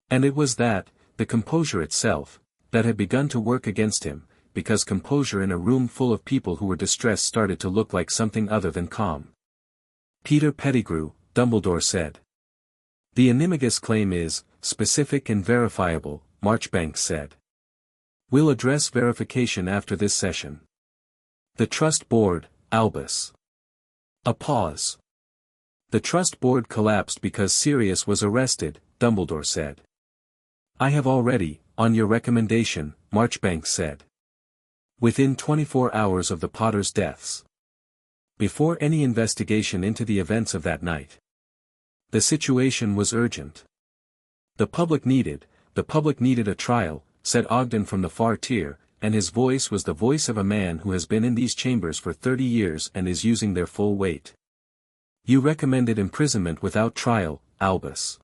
And it was that, the composure itself, that had begun to work against him, because composure in a room full of people who were distressed started to look like something other than calm. Peter Pettigrew, Dumbledore said. The animagus claim is, specific and verifiable, Marchbanks said. We'll address verification after this session. The trust board, Albus. A pause. The trust board collapsed because Sirius was arrested, Dumbledore said. I have already, on your recommendation, Marchbanks said. Within 24 hours of the Potters' deaths. Before any investigation into the events of that night. The situation was urgent. The public needed a trial, said Ogden from the far tier, and his voice was the voice of a man who has been in these chambers for 30 years and is using their full weight. You recommended imprisonment without trial, Albus.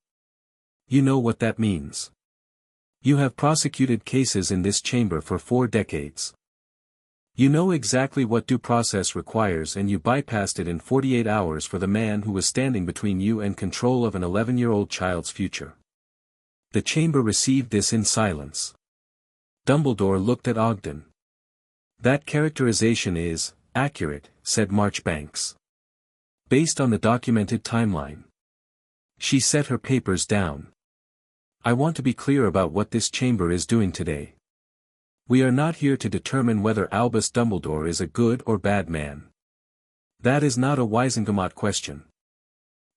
You know what that means. You have prosecuted cases in this chamber for 4 decades. You know exactly what due process requires, and you bypassed it in 48 hours for the man who was standing between you and control of an 11-year-old child's future. The chamber received this in silence. Dumbledore looked at Ogden. That characterization is accurate, said Marchbanks. Based on the documented timeline. She set her papers down. I want to be clear about what this chamber is doing today. We are not here to determine whether Albus Dumbledore is a good or bad man. That is not a Wisengamot question.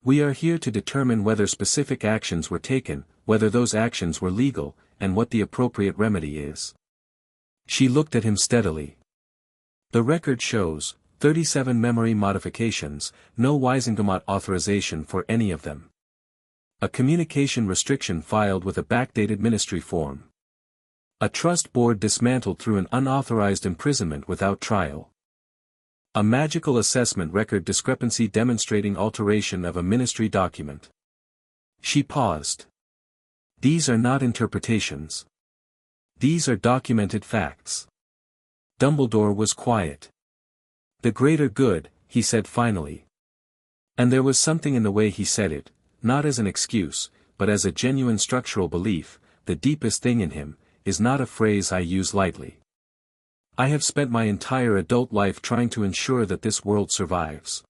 We are here to determine whether specific actions were taken, whether those actions were legal, and what the appropriate remedy is. She looked at him steadily. The record shows 37 memory modifications, no Wisengamot authorization for any of them. A communication restriction filed with a backdated ministry form. A trust board dismantled through an unauthorized imprisonment without trial. A magical assessment record discrepancy demonstrating alteration of a ministry document. She paused. These are not interpretations. These are documented facts. Dumbledore was quiet. The greater good, he said finally. And there was something in the way he said it, not as an excuse, but as a genuine structural belief, the deepest thing in him, is not a phrase I use lightly. I have spent my entire adult life trying to ensure that this world survives.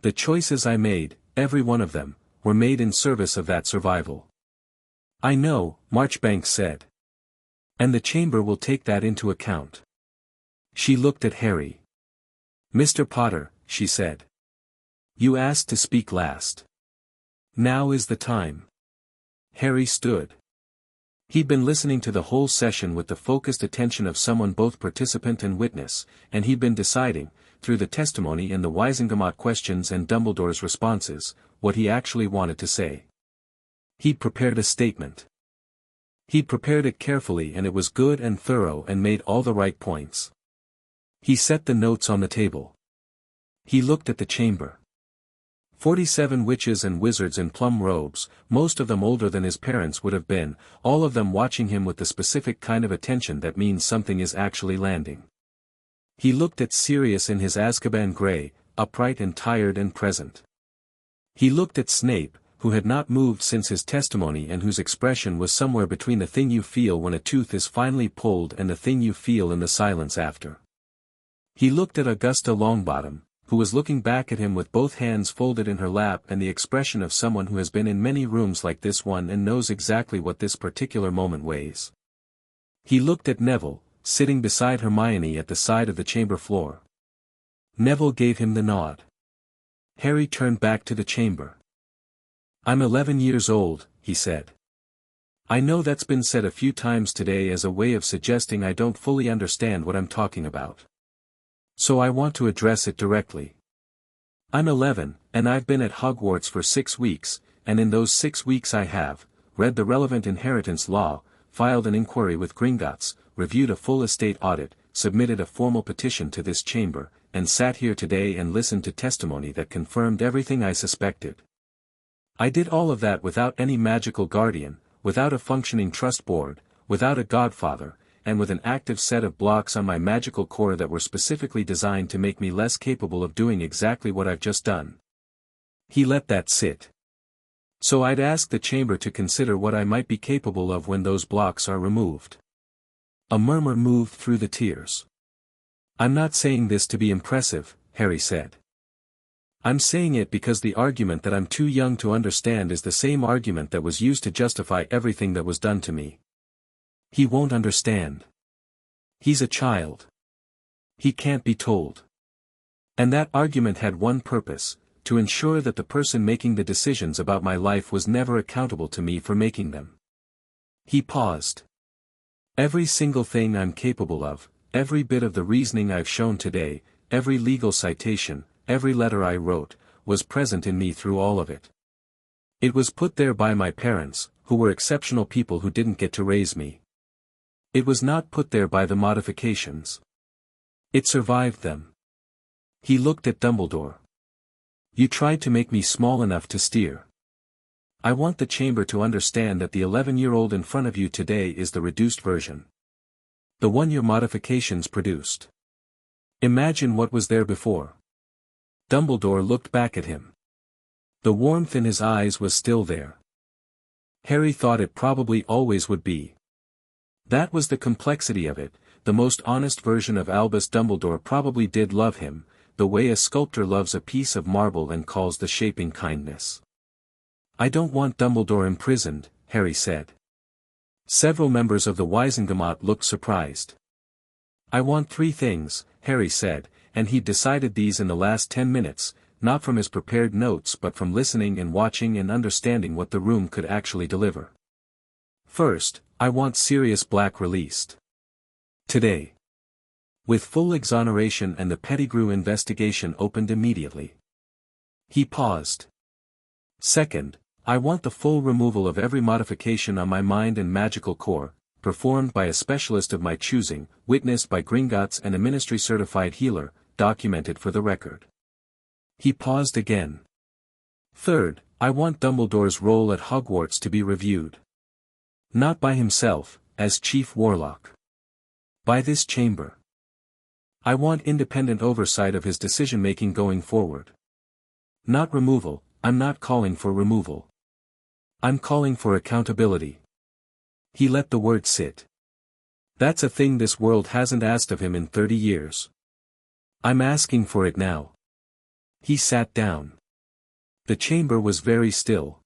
The choices I made, every one of them, were made in service of that survival. I know, Marchbanks said. And the chamber will take that into account. She looked at Harry. Mr. Potter, she said. You asked to speak last. Now is the time. Harry stood. He'd been listening to the whole session with the focused attention of someone both participant and witness, and he'd been deciding, through the testimony and the Wisengamot questions and Dumbledore's responses, what he actually wanted to say. He'd prepared a statement. He'd prepared it carefully, and it was good and thorough and made all the right points. He set the notes on the table. He looked at the chamber. 47 witches and wizards in plum robes, most of them older than his parents would have been, all of them watching him with the specific kind of attention that means something is actually landing. He looked at Sirius in his Azkaban grey, upright and tired and present. He looked at Snape, who had not moved since his testimony and whose expression was somewhere between the thing you feel when a tooth is finally pulled and the thing you feel in the silence after. He looked at Augusta Longbottom, who was looking back at him with both hands folded in her lap and the expression of someone who has been in many rooms like this one and knows exactly what this particular moment weighs. He looked at Neville, sitting beside Hermione at the side of the chamber floor. Neville gave him the nod. Harry turned back to the chamber. I'm 11 years old, he said. I know that's been said a few times today as a way of suggesting I don't fully understand what I'm talking about. So I want to address it directly. I'm 11, and I've been at Hogwarts for 6 weeks, and in those 6 weeks I have read the relevant inheritance law, filed an inquiry with Gringotts, reviewed a full estate audit, submitted a formal petition to this chamber, and sat here today and listened to testimony that confirmed everything I suspected. I did all of that without any magical guardian, without a functioning trust board, without a godfather, and with an active set of blocks on my magical core that were specifically designed to make me less capable of doing exactly what I've just done. He let that sit. So I'd ask the chamber to consider what I might be capable of when those blocks are removed. A murmur moved through the tiers. I'm not saying this to be impressive, Harry said. I'm saying it because the argument that I'm too young to understand is the same argument that was used to justify everything that was done to me. He won't understand. He's a child. He can't be told. And that argument had one purpose, to ensure that the person making the decisions about my life was never accountable to me for making them. He paused. Every single thing I'm capable of, every bit of the reasoning I've shown today, every legal citation, every letter I wrote, was present in me through all of it. It was put there by my parents, who were exceptional people who didn't get to raise me. It was not put there by the modifications. It survived them. He looked at Dumbledore. You tried to make me small enough to steer. I want the chamber to understand that the 11-year-old in front of you today is the reduced version. The one your modifications produced. Imagine what was there before. Dumbledore looked back at him. The warmth in his eyes was still there. Harry thought it probably always would be. That was the complexity of it. The most honest version of Albus Dumbledore probably did love him, the way a sculptor loves a piece of marble and calls the shaping kindness. I don't want Dumbledore imprisoned, Harry said. Several members of the Wisengamot looked surprised. I want 3 things, Harry said, and he'd decided these in the last 10 minutes, not from his prepared notes but from listening and watching and understanding what the room could actually deliver. First, I want Sirius Black released. Today. With full exoneration and the Pettigrew investigation opened immediately. He paused. Second, I want the full removal of every modification on my mind and magical core, performed by a specialist of my choosing, witnessed by Gringotts and a ministry-certified healer, documented for the record. He paused again. Third, I want Dumbledore's role at Hogwarts to be reviewed. Not by himself, as Chief Warlock. By this chamber. I want independent oversight of his decision-making going forward. Not removal, I'm not calling for removal. I'm calling for accountability. He let the word sit. That's a thing this world hasn't asked of him in 30 years. I'm asking for it now. He sat down. The chamber was very still.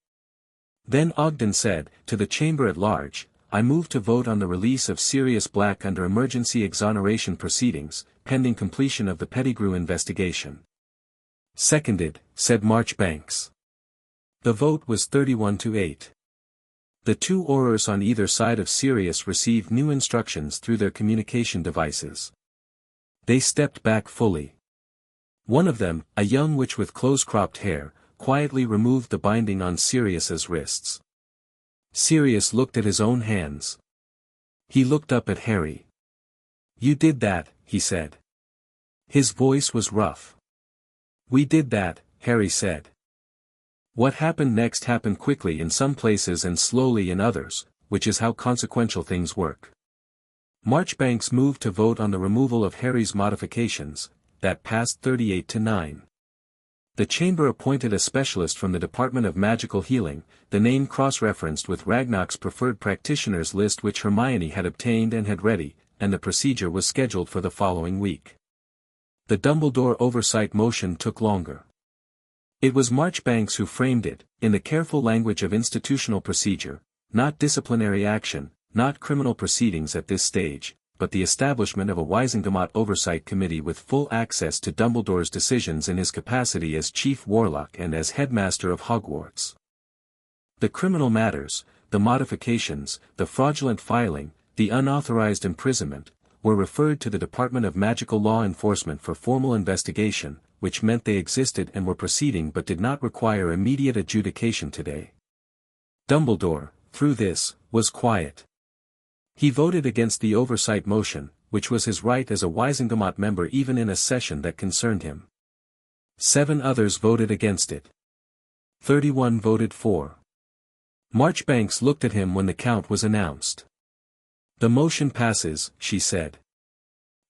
Then Ogden said, to the chamber at large, I move to vote on the release of Sirius Black under emergency exoneration proceedings, pending completion of the Pettigrew investigation. Seconded, said Marchbanks. The vote was 31-8. The 2 Aurors on either side of Sirius received new instructions through their communication devices. They stepped back fully. One of them, a young witch with close-cropped hair, quietly removed the binding on Sirius's wrists. Sirius looked at his own hands. He looked up at Harry. You did that, he said. His voice was rough. We did that, Harry said. What happened next happened quickly in some places and slowly in others, which is how consequential things work. Marchbanks moved to vote on the removal of Harry's modifications, that passed 38-9. The chamber appointed a specialist from the Department of Magical Healing, the name cross-referenced with Ragnarok's preferred practitioners list which Hermione had obtained and had ready, and the procedure was scheduled for the following week. The Dumbledore oversight motion took longer. It was Marchbanks who framed it, in the careful language of institutional procedure, not disciplinary action, not criminal proceedings at this stage, but the establishment of a Wisengamot Oversight Committee with full access to Dumbledore's decisions in his capacity as Chief Warlock and as Headmaster of Hogwarts. The criminal matters, the modifications, the fraudulent filing, the unauthorized imprisonment, were referred to the Department of Magical Law Enforcement for formal investigation, which meant they existed and were proceeding but did not require immediate adjudication today. Dumbledore, through this, was quiet. He voted against the oversight motion, which was his right as a Wisengamot member even in a session that concerned him. 7 others voted against it. 31 voted for. Marchbanks looked at him when the count was announced. The motion passes, she said.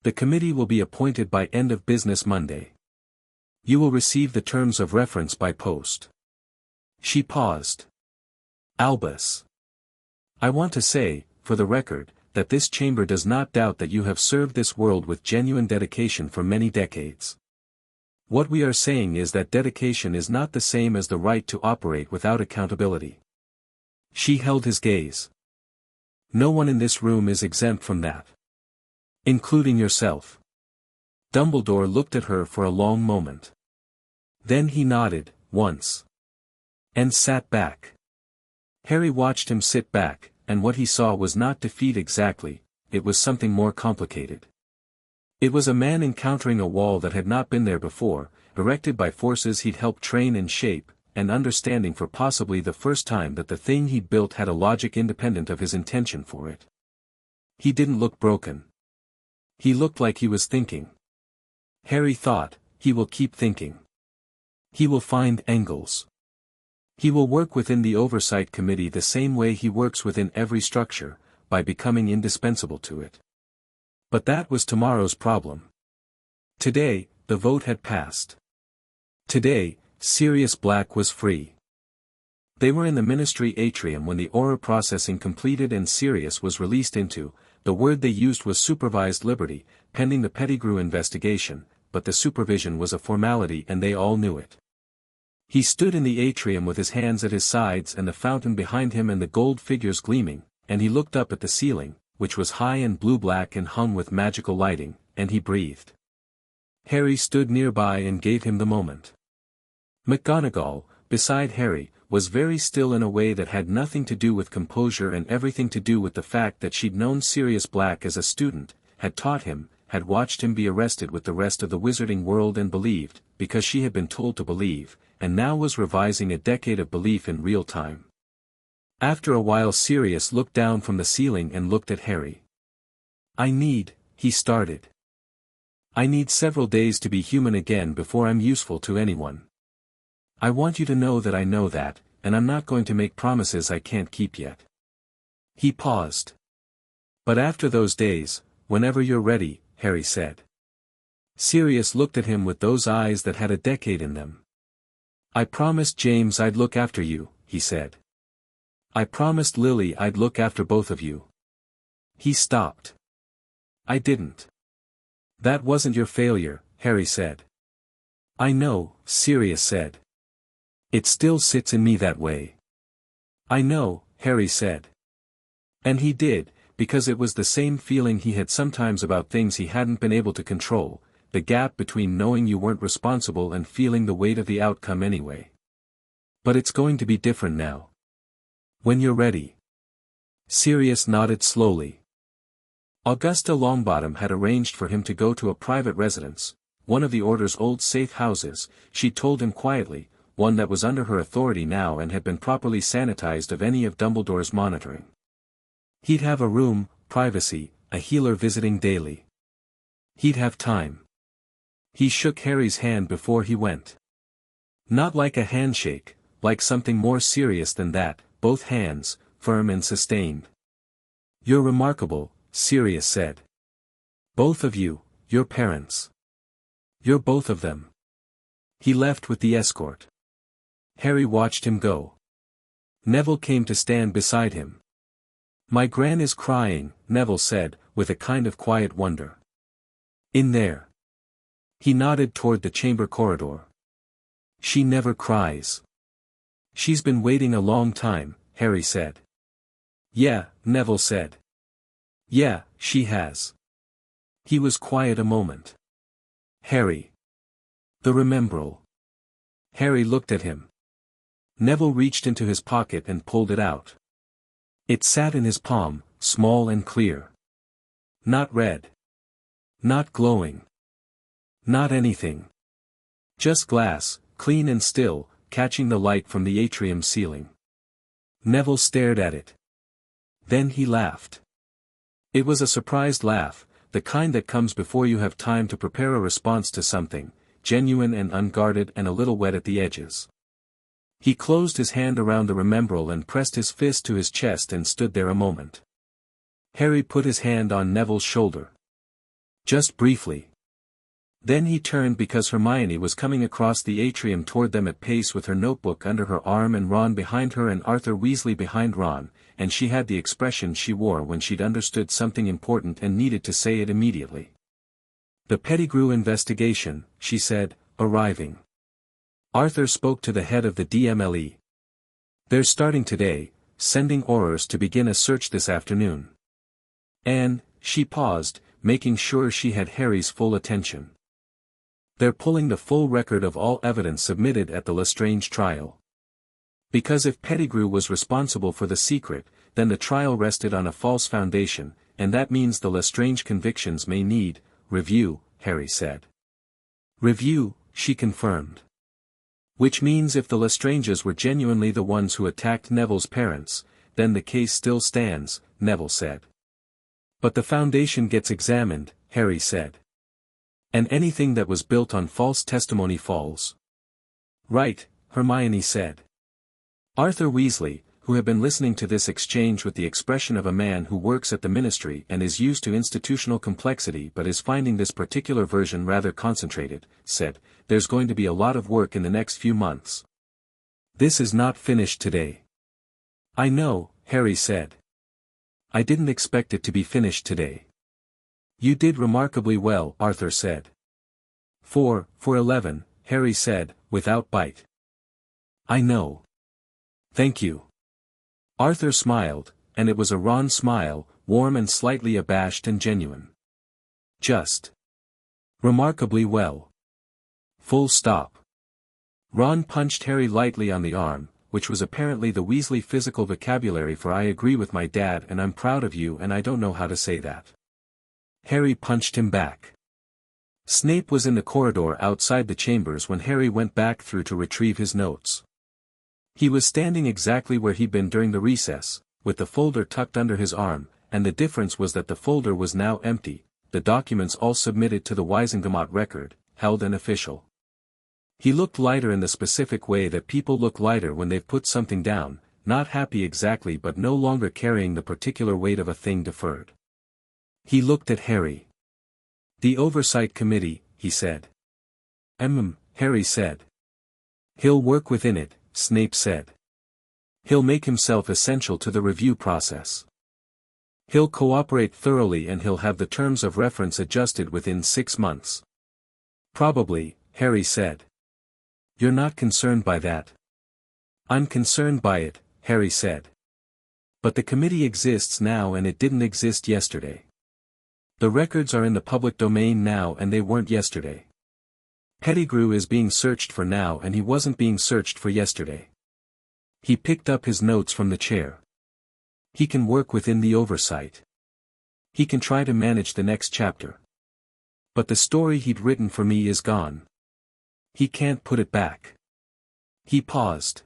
The committee will be appointed by end of business Monday. You will receive the terms of reference by post. She paused. Albus. I want to say, for the record, that this chamber does not doubt that you have served this world with genuine dedication for many decades. What we are saying is that dedication is not the same as the right to operate without accountability. She held his gaze. No one in this room is exempt from that. Including yourself. Dumbledore looked at her for a long moment. Then he nodded, once. And sat back. Harry watched him sit back, and what he saw was not defeat exactly, it was something more complicated. It was a man encountering a wall that had not been there before, erected by forces he'd helped train and shape, and understanding for possibly the first time that the thing he'd built had a logic independent of his intention for it. He didn't look broken. He looked like he was thinking. Harry thought, he will keep thinking. He will find angles. He will work within the oversight committee the same way he works within every structure, by becoming indispensable to it. But that was tomorrow's problem. Today, the vote had passed. Today, Sirius Black was free. They were in the ministry atrium when the aura processing completed and Sirius was released into, the word they used was supervised liberty, pending the Pettigrew investigation, but the supervision was a formality and they all knew it. He stood in the atrium with his hands at his sides and the fountain behind him and the gold figures gleaming, and he looked up at the ceiling, which was high and blue-black and hung with magical lighting, and he breathed. Harry stood nearby and gave him the moment. McGonagall, beside Harry, was very still in a way that had nothing to do with composure and everything to do with the fact that she'd known Sirius Black as a student, had taught him, had watched him be arrested with the rest of the wizarding world and believed, because she had been told to believe, and now was revising a decade of belief in real time. After a while Sirius looked down from the ceiling and looked at Harry. He started. I need several days to be human again before I'm useful to anyone. I want you to know that I know that, and I'm not going to make promises I can't keep yet. He paused. But after those days, whenever you're ready, Harry said. Sirius looked at him with those eyes that had a decade in them. I promised James I'd look after you, he said. I promised Lily I'd look after both of you. He stopped. I didn't. That wasn't your failure, Harry said. I know, Sirius said. It still sits in me that way. I know, Harry said. And he did, because it was the same feeling he had sometimes about things he hadn't been able to control, the gap between knowing you weren't responsible and feeling the weight of the outcome anyway. But it's going to be different now. When you're ready. Sirius nodded slowly. Augusta Longbottom had arranged for him to go to a private residence, one of the Order's old safe houses, she told him quietly, one that was under her authority now and had been properly sanitized of any of Dumbledore's monitoring. He'd have a room, privacy, a healer visiting daily. He'd have time. He shook Harry's hand before he went. Not like a handshake, like something more serious than that, both hands, firm and sustained. You're remarkable, Sirius said. Both of you, your parents. You're both of them. He left with the escort. Harry watched him go. Neville came to stand beside him. My gran is crying, Neville said, with a kind of quiet wonder. In there. He nodded toward the chamber corridor. She never cries. She's been waiting a long time, Harry said. Yeah, Neville said. Yeah, she has. He was quiet a moment. Harry. The remembrall. Harry looked at him. Neville reached into his pocket and pulled it out. It sat in his palm, small and clear. Not red. Not glowing. Not anything. Just glass, clean and still, catching the light from the atrium ceiling. Neville stared at it. Then he laughed. It was a surprised laugh, the kind that comes before you have time to prepare a response to something, genuine and unguarded and a little wet at the edges. He closed his hand around the remembrall and pressed his fist to his chest and stood there a moment. Harry put his hand on Neville's shoulder. Just briefly. Then he turned because Hermione was coming across the atrium toward them at pace with her notebook under her arm and Ron behind her and Arthur Weasley behind Ron, and she had the expression she wore when she'd understood something important and needed to say it immediately. The Pettigrew investigation, she said, arriving. Arthur spoke to the head of the DMLE. They're starting today, sending Aurors to begin a search this afternoon. And, she paused, making sure she had Harry's full attention. They're pulling the full record of all evidence submitted at the Lestrange trial. Because if Pettigrew was responsible for the secret, then the trial rested on a false foundation, and that means the Lestrange convictions may need review, Harry said. Review, she confirmed. Which means if the Lestranges were genuinely the ones who attacked Neville's parents, then the case still stands, Neville said. But the foundation gets examined, Harry said. And anything that was built on false testimony falls. Right, Hermione said. Arthur Weasley, who had been listening to this exchange with the expression of a man who works at the ministry and is used to institutional complexity but is finding this particular version rather concentrated, said, "There's going to be a lot of work in the next few months. This is not finished today." "I know," Harry said. "I didn't expect it to be finished today." "You did remarkably well," Arthur said. For 11, Harry said, without bite. "I know. Thank you." Arthur smiled, and it was a Ron smile, warm and slightly abashed and genuine. Just remarkably well. Full stop. Ron punched Harry lightly on the arm, which was apparently the Weasley physical vocabulary for "I agree with my dad and I'm proud of you and I don't know how to say that." Harry punched him back. Snape was in the corridor outside the chambers when Harry went back through to retrieve his notes. He was standing exactly where he'd been during the recess, with the folder tucked under his arm, and the difference was that the folder was now empty, the documents all submitted to the Wisengamot record, held and official. He looked lighter in the specific way that people look lighter when they've put something down, not happy exactly but no longer carrying the particular weight of a thing deferred. He looked at Harry. "The Oversight Committee," he said. Harry said. "He'll work within it," Snape said. "He'll make himself essential to the review process. He'll cooperate thoroughly and he'll have the terms of reference adjusted within 6 months. Probably," Harry said. "You're not concerned by that?" "I'm concerned by it," Harry said. "But the committee exists now and it didn't exist yesterday. The records are in the public domain now and they weren't yesterday. Pettigrew is being searched for now and he wasn't being searched for yesterday." He picked up his notes from the chair. "He can work within the oversight. He can try to manage the next chapter. But the story he'd written for me is gone. He can't put it back." He paused.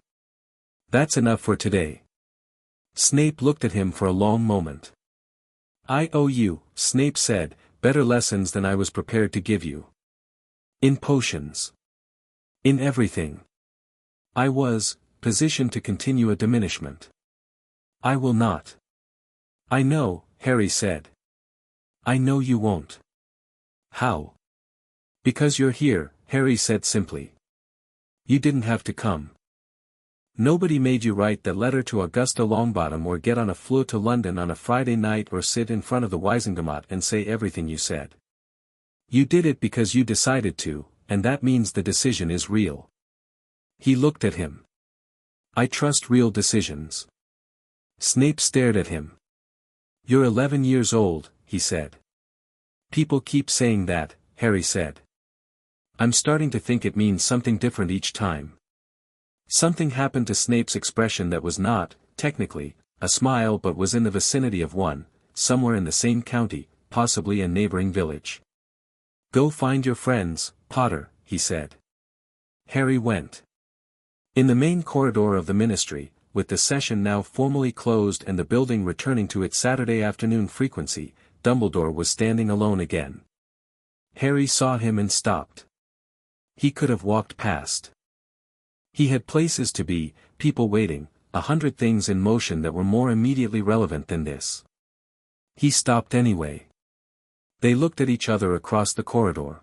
"That's enough for today." Snape looked at him for a long moment. "I owe you," Snape said, "better lessons than I was prepared to give you. In potions. In everything. I was positioned to continue a diminishment. I will not." "I know," Harry said. "I know you won't." "How?" "Because you're here," Harry said simply. "You didn't have to come. Nobody made you write that letter to Augusta Longbottom or get on a flight to London on a Friday night or sit in front of the Wisengamot and say everything you said. You did it because you decided to, and that means the decision is real." He looked at him. "I trust real decisions." Snape stared at him. "You're 11 years old," he said. "People keep saying that," Harry said. "I'm starting to think it means something different each time." Something happened to Snape's expression that was not, technically, a smile but was in the vicinity of one, somewhere in the same county, possibly a neighboring village. "Go find your friends, Potter," he said. Harry went. In the main corridor of the ministry, with the session now formally closed and the building returning to its Saturday afternoon frequency, Dumbledore was standing alone again. Harry saw him and stopped. He could have walked past. He had places to be, people waiting, 100 things in motion that were more immediately relevant than this. He stopped anyway. They looked at each other across the corridor.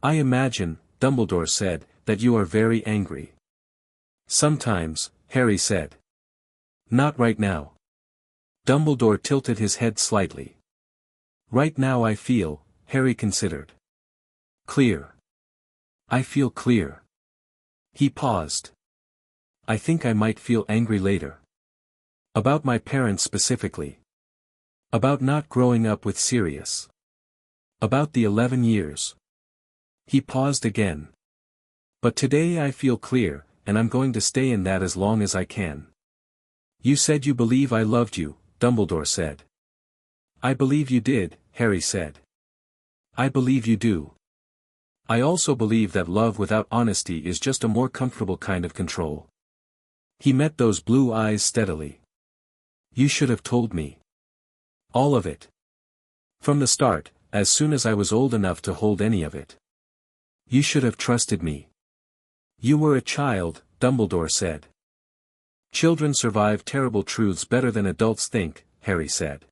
"I imagine," Dumbledore said, "that you are very angry." "Sometimes," Harry said. "Not right now." Dumbledore tilted his head slightly. "Right now I feel," Harry considered. "Clear. I feel clear." He paused. "I think I might feel angry later. About my parents specifically. About not growing up with Sirius. About the 11 years. He paused again. "But today I feel clear, and I'm going to stay in that as long as I can." "You said you believe I loved you," Dumbledore said. "I believe you did," Harry said. "I believe you do. I also believe that love without honesty is just a more comfortable kind of control." He met those blue eyes steadily. "You should have told me. All of it." From the start, as soon as I was old enough to hold any of it. You should have trusted me. You were a child, Dumbledore said. Children survive terrible truths better than adults think, Harry said.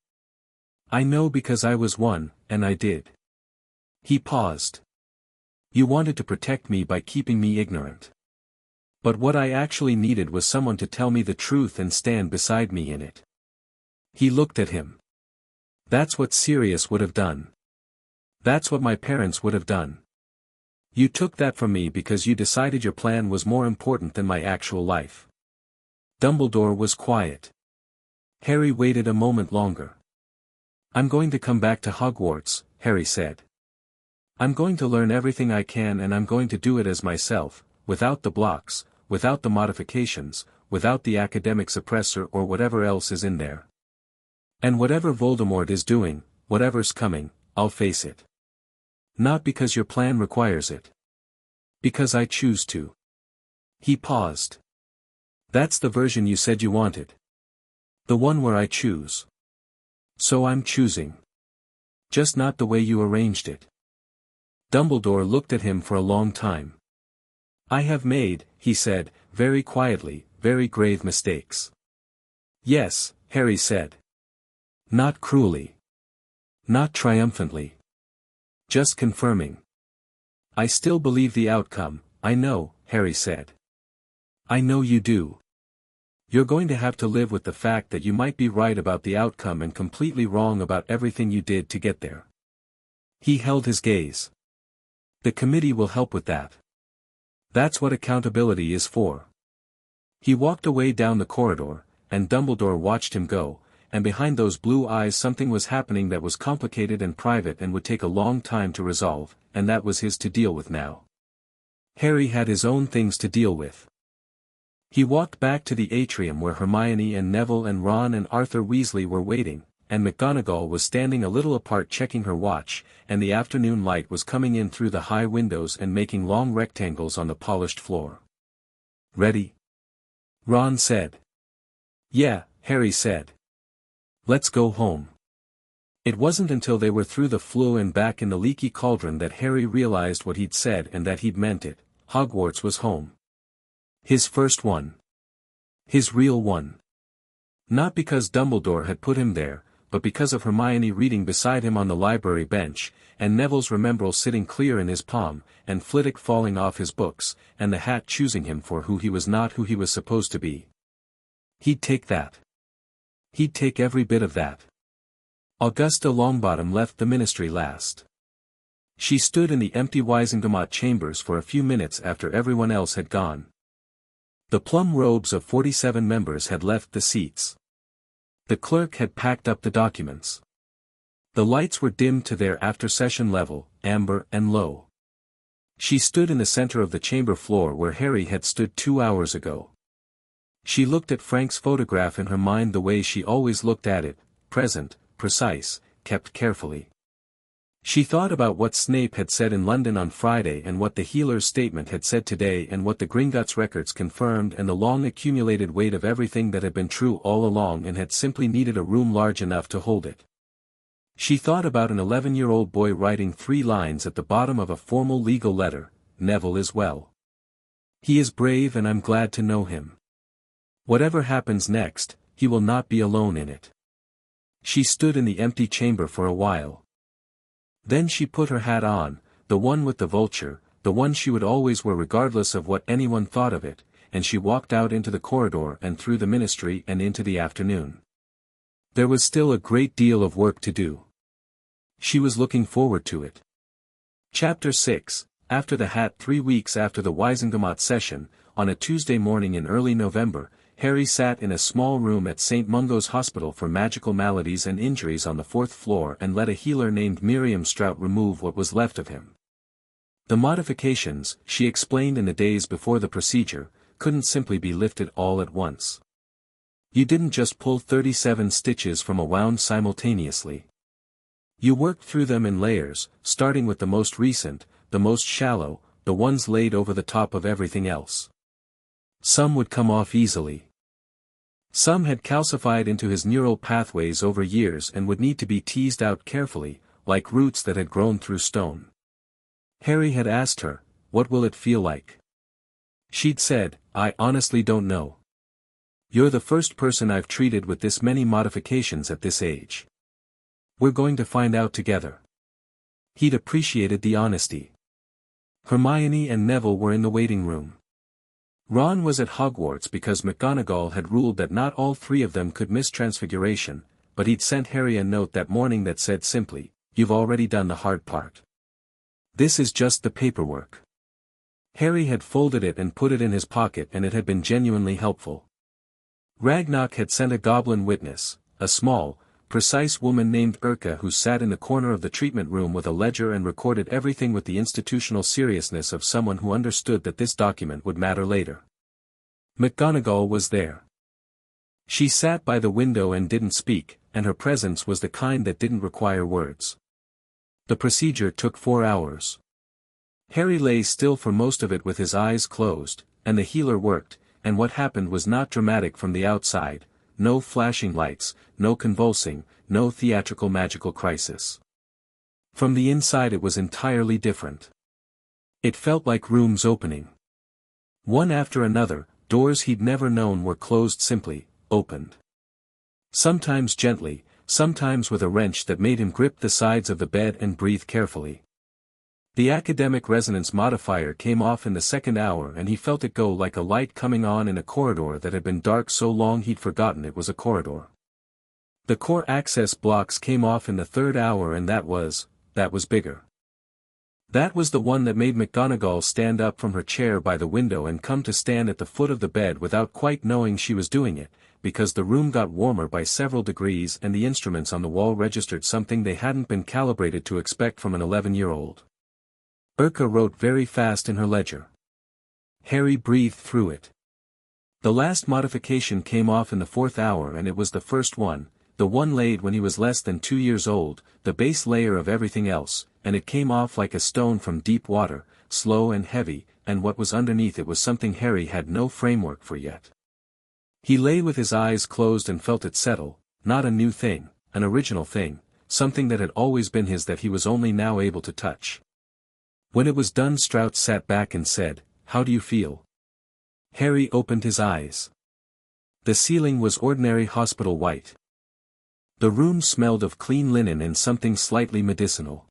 I know because I was one, and I did. He paused. You wanted to protect me by keeping me ignorant. But what I actually needed was someone to tell me the truth and stand beside me in it. He looked at him. That's what Sirius would have done. That's what my parents would have done. You took that from me because you decided your plan was more important than my actual life. Dumbledore was quiet. Harry waited a moment longer. I'm going to come back to Hogwarts, Harry said. I'm going to learn everything I can and I'm going to do it as myself, without the blocks, without the modifications, without the academic suppressor or whatever else is in there. And whatever Voldemort is doing, whatever's coming, I'll face it. Not because your plan requires it. Because I choose to. He paused. That's the version you said you wanted. The one where I choose. So I'm choosing. Just not the way you arranged it. Dumbledore looked at him for a long time. I have made, he said, very quietly, very grave mistakes. Yes, Harry said. Not cruelly. Not triumphantly. Just confirming. I still believe the outcome, I know, Harry said. I know you do. You're going to have to live with the fact that you might be right about the outcome and completely wrong about everything you did to get there. He held his gaze. The committee will help with that. That's what accountability is for. He walked away down the corridor, and Dumbledore watched him go, and behind those blue eyes something was happening that was complicated and private and would take a long time to resolve, and that was his to deal with now. Harry had his own things to deal with. He walked back to the atrium where Hermione and Neville and Ron and Arthur Weasley were waiting, and McGonagall was standing a little apart checking her watch, and the afternoon light was coming in through the high windows and making long rectangles on the polished floor. Ready? Ron said. Yeah, Harry said. Let's go home. It wasn't until they were through the flue and back in the leaky cauldron that Harry realized what he'd said and that he'd meant it. Hogwarts was home. His first one. His real one. Not because Dumbledore had put him there, but because of Hermione reading beside him on the library bench, and Neville's Remembrall sitting clear in his palm, and Flitwick falling off his books, and the hat choosing him for who he was not who he was supposed to be. He'd take that. He'd take every bit of that. Augusta Longbottom left the ministry last. She stood in the empty Wizengamot chambers for a few minutes after everyone else had gone. The plum robes of 47 members had left the seats. The clerk had packed up the documents. The lights were dimmed to their after-session level, amber and low. She stood in the center of the chamber floor where Harry had stood 2 hours ago. She looked at Frank's photograph in her mind the way she always looked at it, present, precise, kept carefully. She thought about what Snape had said in London on Friday and what the healer's statement had said today and what the Gringotts records confirmed and the long accumulated weight of everything that had been true all along and had simply needed a room large enough to hold it. She thought about an 11-year-old boy writing 3 lines at the bottom of a formal legal letter, Neville is well. He is brave and I'm glad to know him. Whatever happens next, he will not be alone in it. She stood in the empty chamber for a while. Then she put her hat on, the one with the vulture, the one she would always wear regardless of what anyone thought of it, and she walked out into the corridor and through the ministry and into the afternoon. There was still a great deal of work to do. She was looking forward to it. Chapter 6, After the hat. 3 weeks after the Wizengamot session, on a Tuesday morning in early November, Harry sat in a small room at St. Mungo's Hospital for Magical Maladies and Injuries on the 4th floor and let a healer named Miriam Strout remove what was left of him. The modifications, she explained in the days before the procedure, couldn't simply be lifted all at once. You didn't just pull 37 stitches from a wound simultaneously. You worked through them in layers, starting with the most recent, the most shallow, the ones laid over the top of everything else. Some would come off easily. Some had calcified into his neural pathways over years and would need to be teased out carefully, like roots that had grown through stone. Harry had asked her, "What will it feel like?" She'd said, "I honestly don't know. You're the first person I've treated with this many modifications at this age. We're going to find out together." He'd appreciated the honesty. Hermione and Neville were in the waiting room. Ron was at Hogwarts because McGonagall had ruled that not all three of them could miss Transfiguration, but he'd sent Harry a note that morning that said simply, "You've already done the hard part. This is just the paperwork." Harry had folded it and put it in his pocket, and it had been genuinely helpful. Ragnarok had sent a goblin witness, a small, precise woman named Urka who sat in the corner of the treatment room with a ledger and recorded everything with the institutional seriousness of someone who understood that this document would matter later. McGonagall was there. She sat by the window and didn't speak, and her presence was the kind that didn't require words. The procedure took 4 hours. Harry lay still for most of it with his eyes closed, and the healer worked, and what happened was not dramatic from the outside. No flashing lights, no convulsing, no theatrical magical crisis. From the inside it was entirely different. It felt like rooms opening. One after another, doors he'd never known were closed simply, opened. Sometimes gently, sometimes with a wrench that made him grip the sides of the bed and breathe carefully. The academic resonance modifier came off in the second hour and he felt it go like a light coming on in a corridor that had been dark so long he'd forgotten it was a corridor. The core access blocks came off in the third hour, and that was bigger. That was the one that made McGonagall stand up from her chair by the window and come to stand at the foot of the bed without quite knowing she was doing it, because the room got warmer by several degrees and the instruments on the wall registered something they hadn't been calibrated to expect from an 11-year-old. Urka wrote very fast in her ledger. Harry breathed through it. The last modification came off in the 4th hour, and it was the first one, the one laid when he was less than 2 years old, the base layer of everything else, and it came off like a stone from deep water, slow and heavy, and what was underneath it was something Harry had no framework for yet. He lay with his eyes closed and felt it settle, not a new thing, an original thing, something that had always been his that he was only now able to touch. When it was done, Strout sat back and said, "How do you feel?" Harry opened his eyes. The ceiling was ordinary hospital white. The room smelled of clean linen and something slightly medicinal.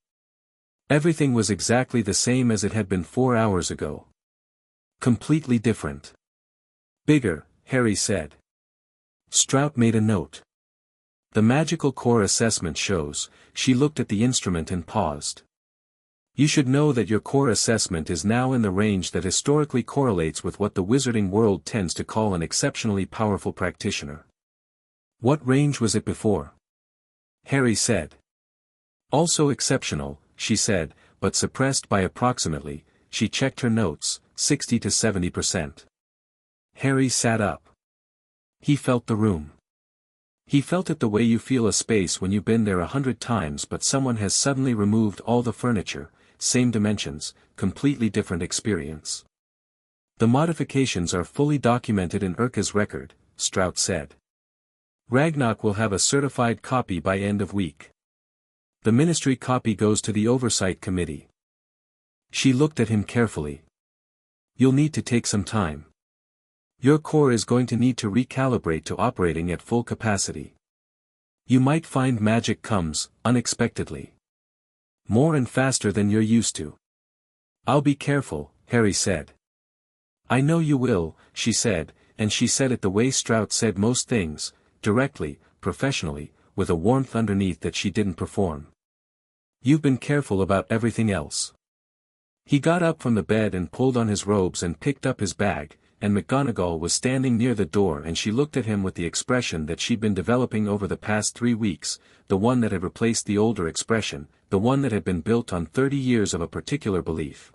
Everything was exactly the same as it had been 4 hours ago. Completely different. "Bigger," Harry said. Strout made a note. "The magical core assessment shows." She looked at the instrument and paused. "You should know that your core assessment is now in the range that historically correlates with what the wizarding world tends to call an exceptionally powerful practitioner." "What range was it before?" Harry said. "Also exceptional," she said, "but suppressed by approximately," she checked her notes, 60 to 70%. Harry sat up. He felt the room. He felt it the way you feel a space when you've been there 100 times but someone has suddenly removed all the furniture. Same dimensions, completely different experience. "The modifications are fully documented in Urka's record," Strout said. "Ragnarok will have a certified copy by end of week. The ministry copy goes to the oversight committee." She looked at him carefully. "You'll need to take some time. Your core is going to need to recalibrate to operating at full capacity. You might find magic comes, unexpectedly. More and faster than you're used to." "I'll be careful," Harry said. "I know you will," she said, and she said it the way Strout said most things, directly, professionally, with a warmth underneath that she didn't perform. "You've been careful about everything else." He got up from the bed and pulled on his robes and picked up his bag, and McGonagall was standing near the door and she looked at him with the expression that she'd been developing over the past 3 weeks, the one that had replaced the older expression, the one that had been built on 30 years of a particular belief.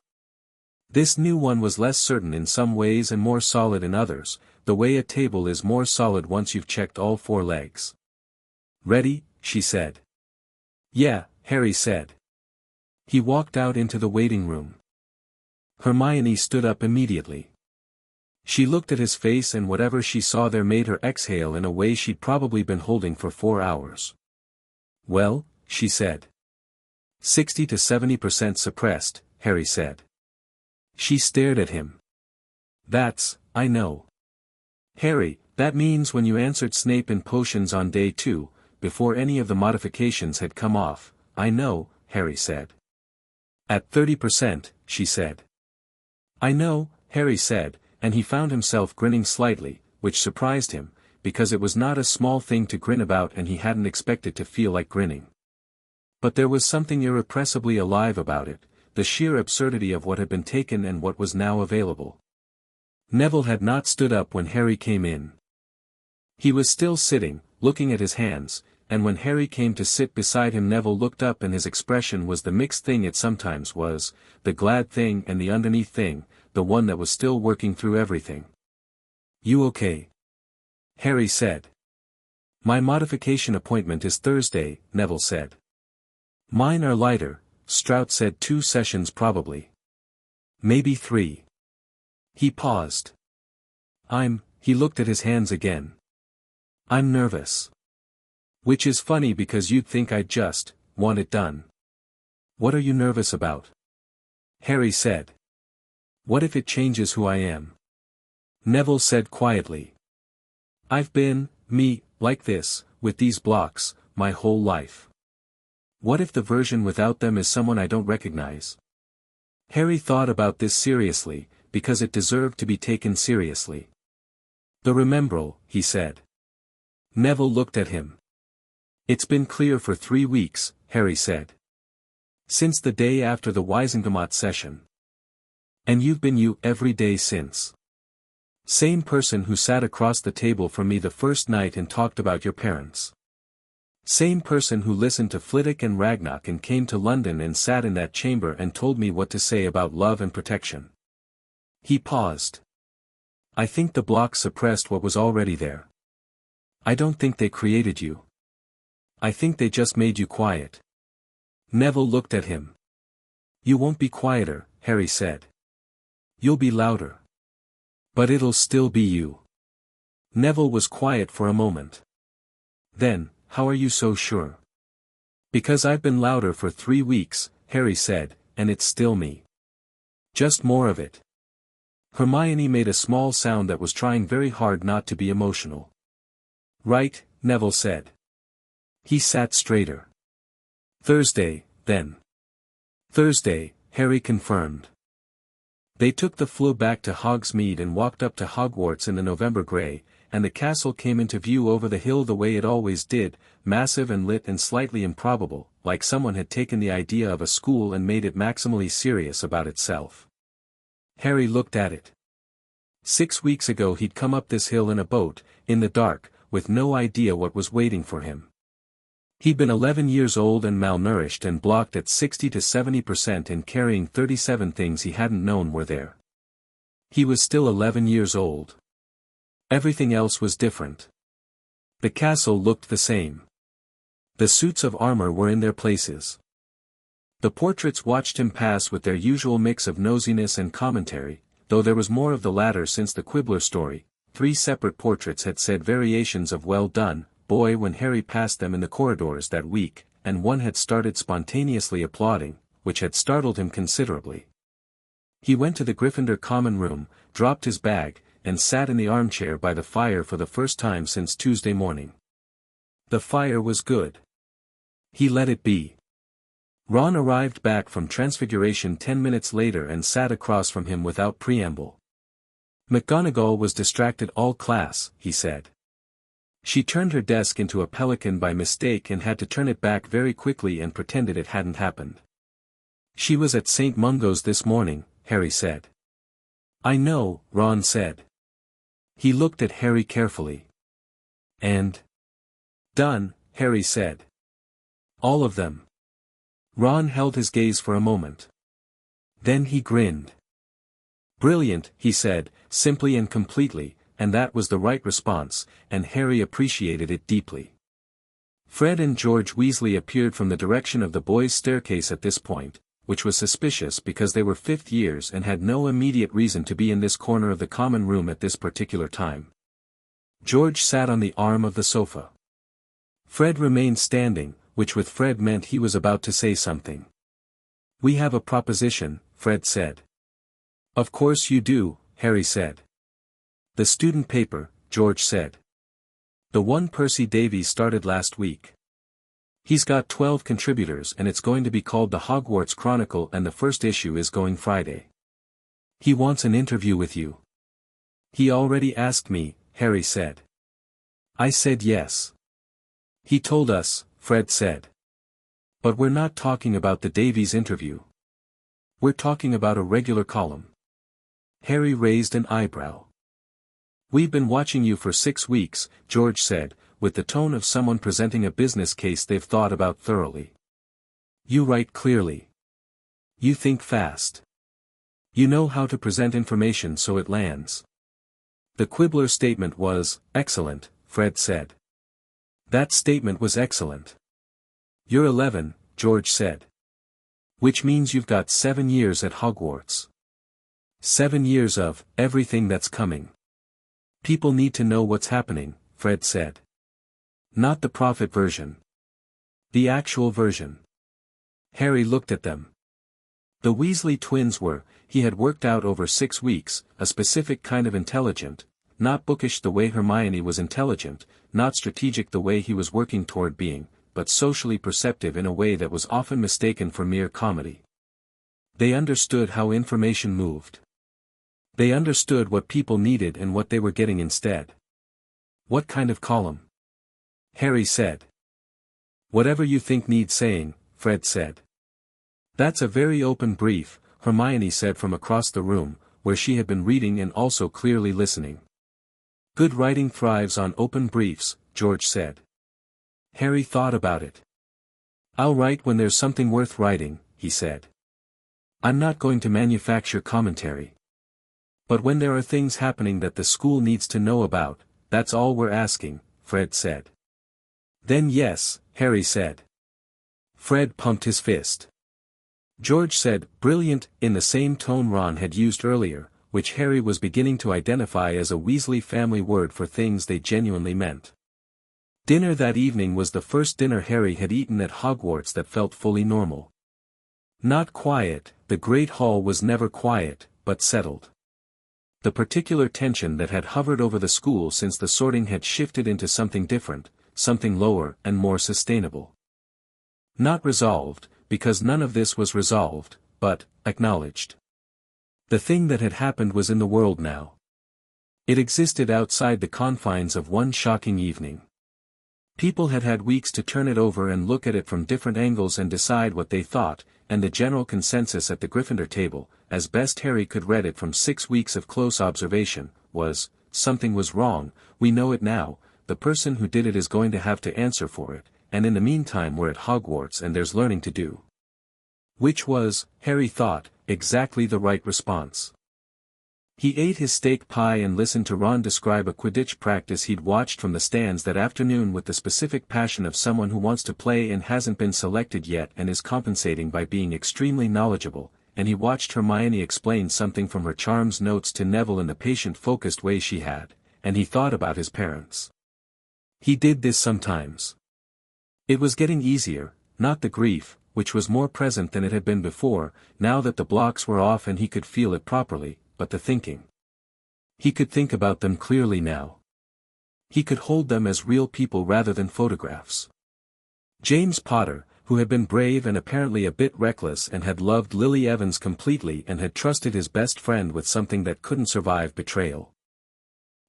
This new one was less certain in some ways and more solid in others, the way a table is more solid once you've checked all 4 legs. "Ready?" she said. "Yeah," Harry said. He walked out into the waiting room. Hermione stood up immediately. She looked at his face and whatever she saw there made her exhale in a way she'd probably been holding for 4 hours. "Well," she said. 60 to 70% suppressed, Harry said. She stared at him. I know. Harry, that means when you answered Snape in potions on day 2, before any of the modifications had come off. I know, Harry said. At 30%, she said. I know, Harry said, and he found himself grinning slightly, which surprised him, because it was not a small thing to grin about and he hadn't expected to feel like grinning. But there was something irrepressibly alive about it, the sheer absurdity of what had been taken and what was now available. Neville had not stood up when Harry came in. He was still sitting, looking at his hands, and when Harry came to sit beside him Neville looked up and his expression was the mixed thing it sometimes was, the glad thing and the underneath thing, the one that was still working through everything. "You okay?" Harry said. "My modification appointment is Thursday," Neville said. "Mine are lighter," Strout said. 2 sessions probably. Maybe 3. He paused. He looked at his hands again. "I'm nervous. Which is funny because you'd think I'd just want it done." "What are you nervous about?" Harry said. "What if it changes who I am?" Neville said quietly. "I've been, like this, with these blocks, my whole life. What if the version without them is someone I don't recognize?" Harry thought about this seriously, because it deserved to be taken seriously. "The remembrall," he said. Neville looked at him. "It's been clear for 3 weeks, Harry said. Since the day after the Wisengamot session. And you've been you every day since. Same person who sat across the table from me the first night and talked about your parents. Same person who listened to Flitwick and Ragnarok and came to London and sat in that chamber and told me what to say about love and protection." He paused. "I think the blocks suppressed what was already there. I don't think they created you. I think they just made you quiet." Neville looked at him. "You won't be quieter," Harry said. "You'll be louder. But it'll still be you." Neville was quiet for a moment. Then, "How are you so sure?" "Because I've been louder for 3 weeks, Harry said, and it's still me. Just more of it." Hermione made a small sound that was trying very hard not to be emotional. "Right," Neville said. He sat straighter. "Thursday, then." "Thursday," Harry confirmed. They took the Floo back to Hogsmeade and walked up to Hogwarts in the November grey, and the castle came into view over the hill the way it always did, massive and lit and slightly improbable, like someone had taken the idea of a school and made it maximally serious about itself. Harry looked at it. 6 weeks ago he'd come up this hill in a boat, in the dark, with no idea what was waiting for him. He'd been 11 years old and malnourished and blocked at 60 to 70% and carrying 37 things he hadn't known were there. He was still 11 years old. Everything else was different. The castle looked the same. The suits of armor were in their places. The portraits watched him pass with their usual mix of nosiness and commentary, though there was more of the latter since the Quibbler story. 3 separate portraits had said variations of "well done, boy" when Harry passed them in the corridors that week, and one had started spontaneously applauding, which had startled him considerably. He went to the Gryffindor common room, dropped his bag, and sat in the armchair by the fire for the first time since Tuesday morning. The fire was good. He let it be. Ron arrived back from Transfiguration 10 minutes later and sat across from him without preamble. "McGonagall was distracted all class," he said. "She turned her desk into a pelican by mistake and had to turn it back very quickly and pretended it hadn't happened. She was at St. Mungo's this morning," Harry said. "I know," Ron said. He looked at Harry carefully. "And?" "Done," Harry said. "All of them." Ron held his gaze for a moment. Then he grinned. "Brilliant," he said, simply and completely, and that was the right response, and Harry appreciated it deeply. Fred and George Weasley appeared from the direction of the boys' staircase at this point, which was suspicious because they were fifth years and had no immediate reason to be in this corner of the common room at this particular time. George sat on the arm of the sofa. Fred remained standing, which with Fred meant he was about to say something. "We have a proposition," Fred said. "Of course you do," Harry said. "The student paper," George said. "The one Percy Davies started last week. He's got 12 contributors and it's going to be called the Hogwarts Chronicle and the first issue is going Friday. He wants an interview with you." "He already asked me," Harry said. "I said yes. He told us," Fred said. "But we're not talking about the Davies interview. We're talking about a regular column." Harry raised an eyebrow. "We've been watching you for 6 weeks," George said, with the tone of someone presenting a business case they've thought about thoroughly. "You write clearly. You think fast. You know how to present information so it lands." "The Quibbler statement was excellent," Fred said. "That statement was excellent." "You're 11, George said. "Which means you've got 7 years at Hogwarts. 7 years of everything that's coming. People need to know what's happening," Fred said. "Not the prophet version. The actual version." Harry looked at them. The Weasley twins were, he had worked out over 6 weeks, a specific kind of intelligent, not bookish the way Hermione was intelligent, not strategic the way he was working toward being, but socially perceptive in a way that was often mistaken for mere comedy. They understood how information moved. They understood what people needed and what they were getting instead. "What kind of column?" Harry said. "Whatever you think needs saying," Fred said. "That's a very open brief," Hermione said from across the room, where she had been reading and also clearly listening. "Good writing thrives on open briefs," George said. Harry thought about it. "I'll write when there's something worth writing," he said. "I'm not going to manufacture commentary. But when there are things happening that the school needs to know about, that's all we're asking," Fred said. "Then yes," Harry said. Fred pumped his fist. George said, "Brilliant," in the same tone Ron had used earlier, which Harry was beginning to identify as a Weasley family word for things they genuinely meant. Dinner that evening was the first dinner Harry had eaten at Hogwarts that felt fully normal. Not quiet, the Great Hall was never quiet, but settled. The particular tension that had hovered over the school since the sorting had shifted into something different, something lower and more sustainable. Not resolved, because none of this was resolved, but acknowledged. The thing that had happened was in the world now. It existed outside the confines of one shocking evening. People had had weeks to turn it over and look at it from different angles and decide what they thought, and the general consensus at the Gryffindor table, as best Harry could read it from 6 weeks of close observation, was, something was wrong, we know it now, the person who did it is going to have to answer for it, and in the meantime we're at Hogwarts and there's learning to do. Which was, Harry thought, exactly the right response. He ate his steak pie and listened to Ron describe a Quidditch practice he'd watched from the stands that afternoon with the specific passion of someone who wants to play and hasn't been selected yet and is compensating by being extremely knowledgeable, and he watched Hermione explain something from her charms notes to Neville in the patient-focused way she had, and he thought about his parents. He did this sometimes. It was getting easier, not the grief, which was more present than it had been before, now that the blocks were off and he could feel it properly, but the thinking. He could think about them clearly now. He could hold them as real people rather than photographs. James Potter, who had been brave and apparently a bit reckless and had loved Lily Evans completely and had trusted his best friend with something that couldn't survive betrayal.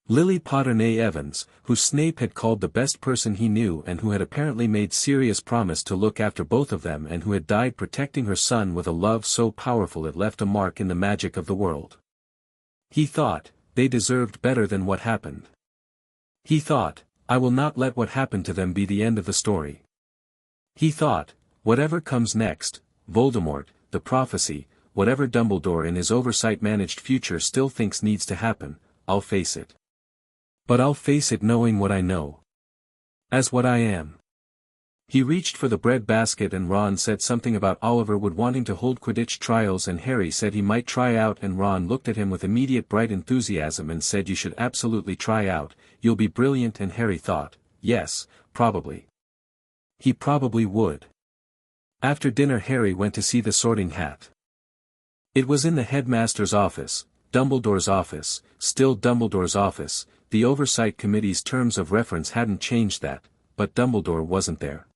Lily Potter-née Evans, who Snape had called the best person he knew and who had apparently made serious promise to look after both of them and who had died protecting her son with a love so powerful it left a mark in the magic of the world. He thought, they deserved better than what happened. He thought, I will not let what happened to them be the end of the story. He thought, whatever comes next, Voldemort, the prophecy, whatever Dumbledore in his oversight-managed future still thinks needs to happen, I'll face it. But I'll face it knowing what I know. As what I am. He reached for the bread basket and Ron said something about Oliver would wanting to hold Quidditch trials and Harry said he might try out and Ron looked at him with immediate bright enthusiasm and said you should absolutely try out, you'll be brilliant and Harry thought, yes, probably. He probably would. After dinner Harry went to see the Sorting Hat. It was in the headmaster's office, Dumbledore's office, still Dumbledore's office, the Oversight Committee's terms of reference hadn't changed that, but Dumbledore wasn't there.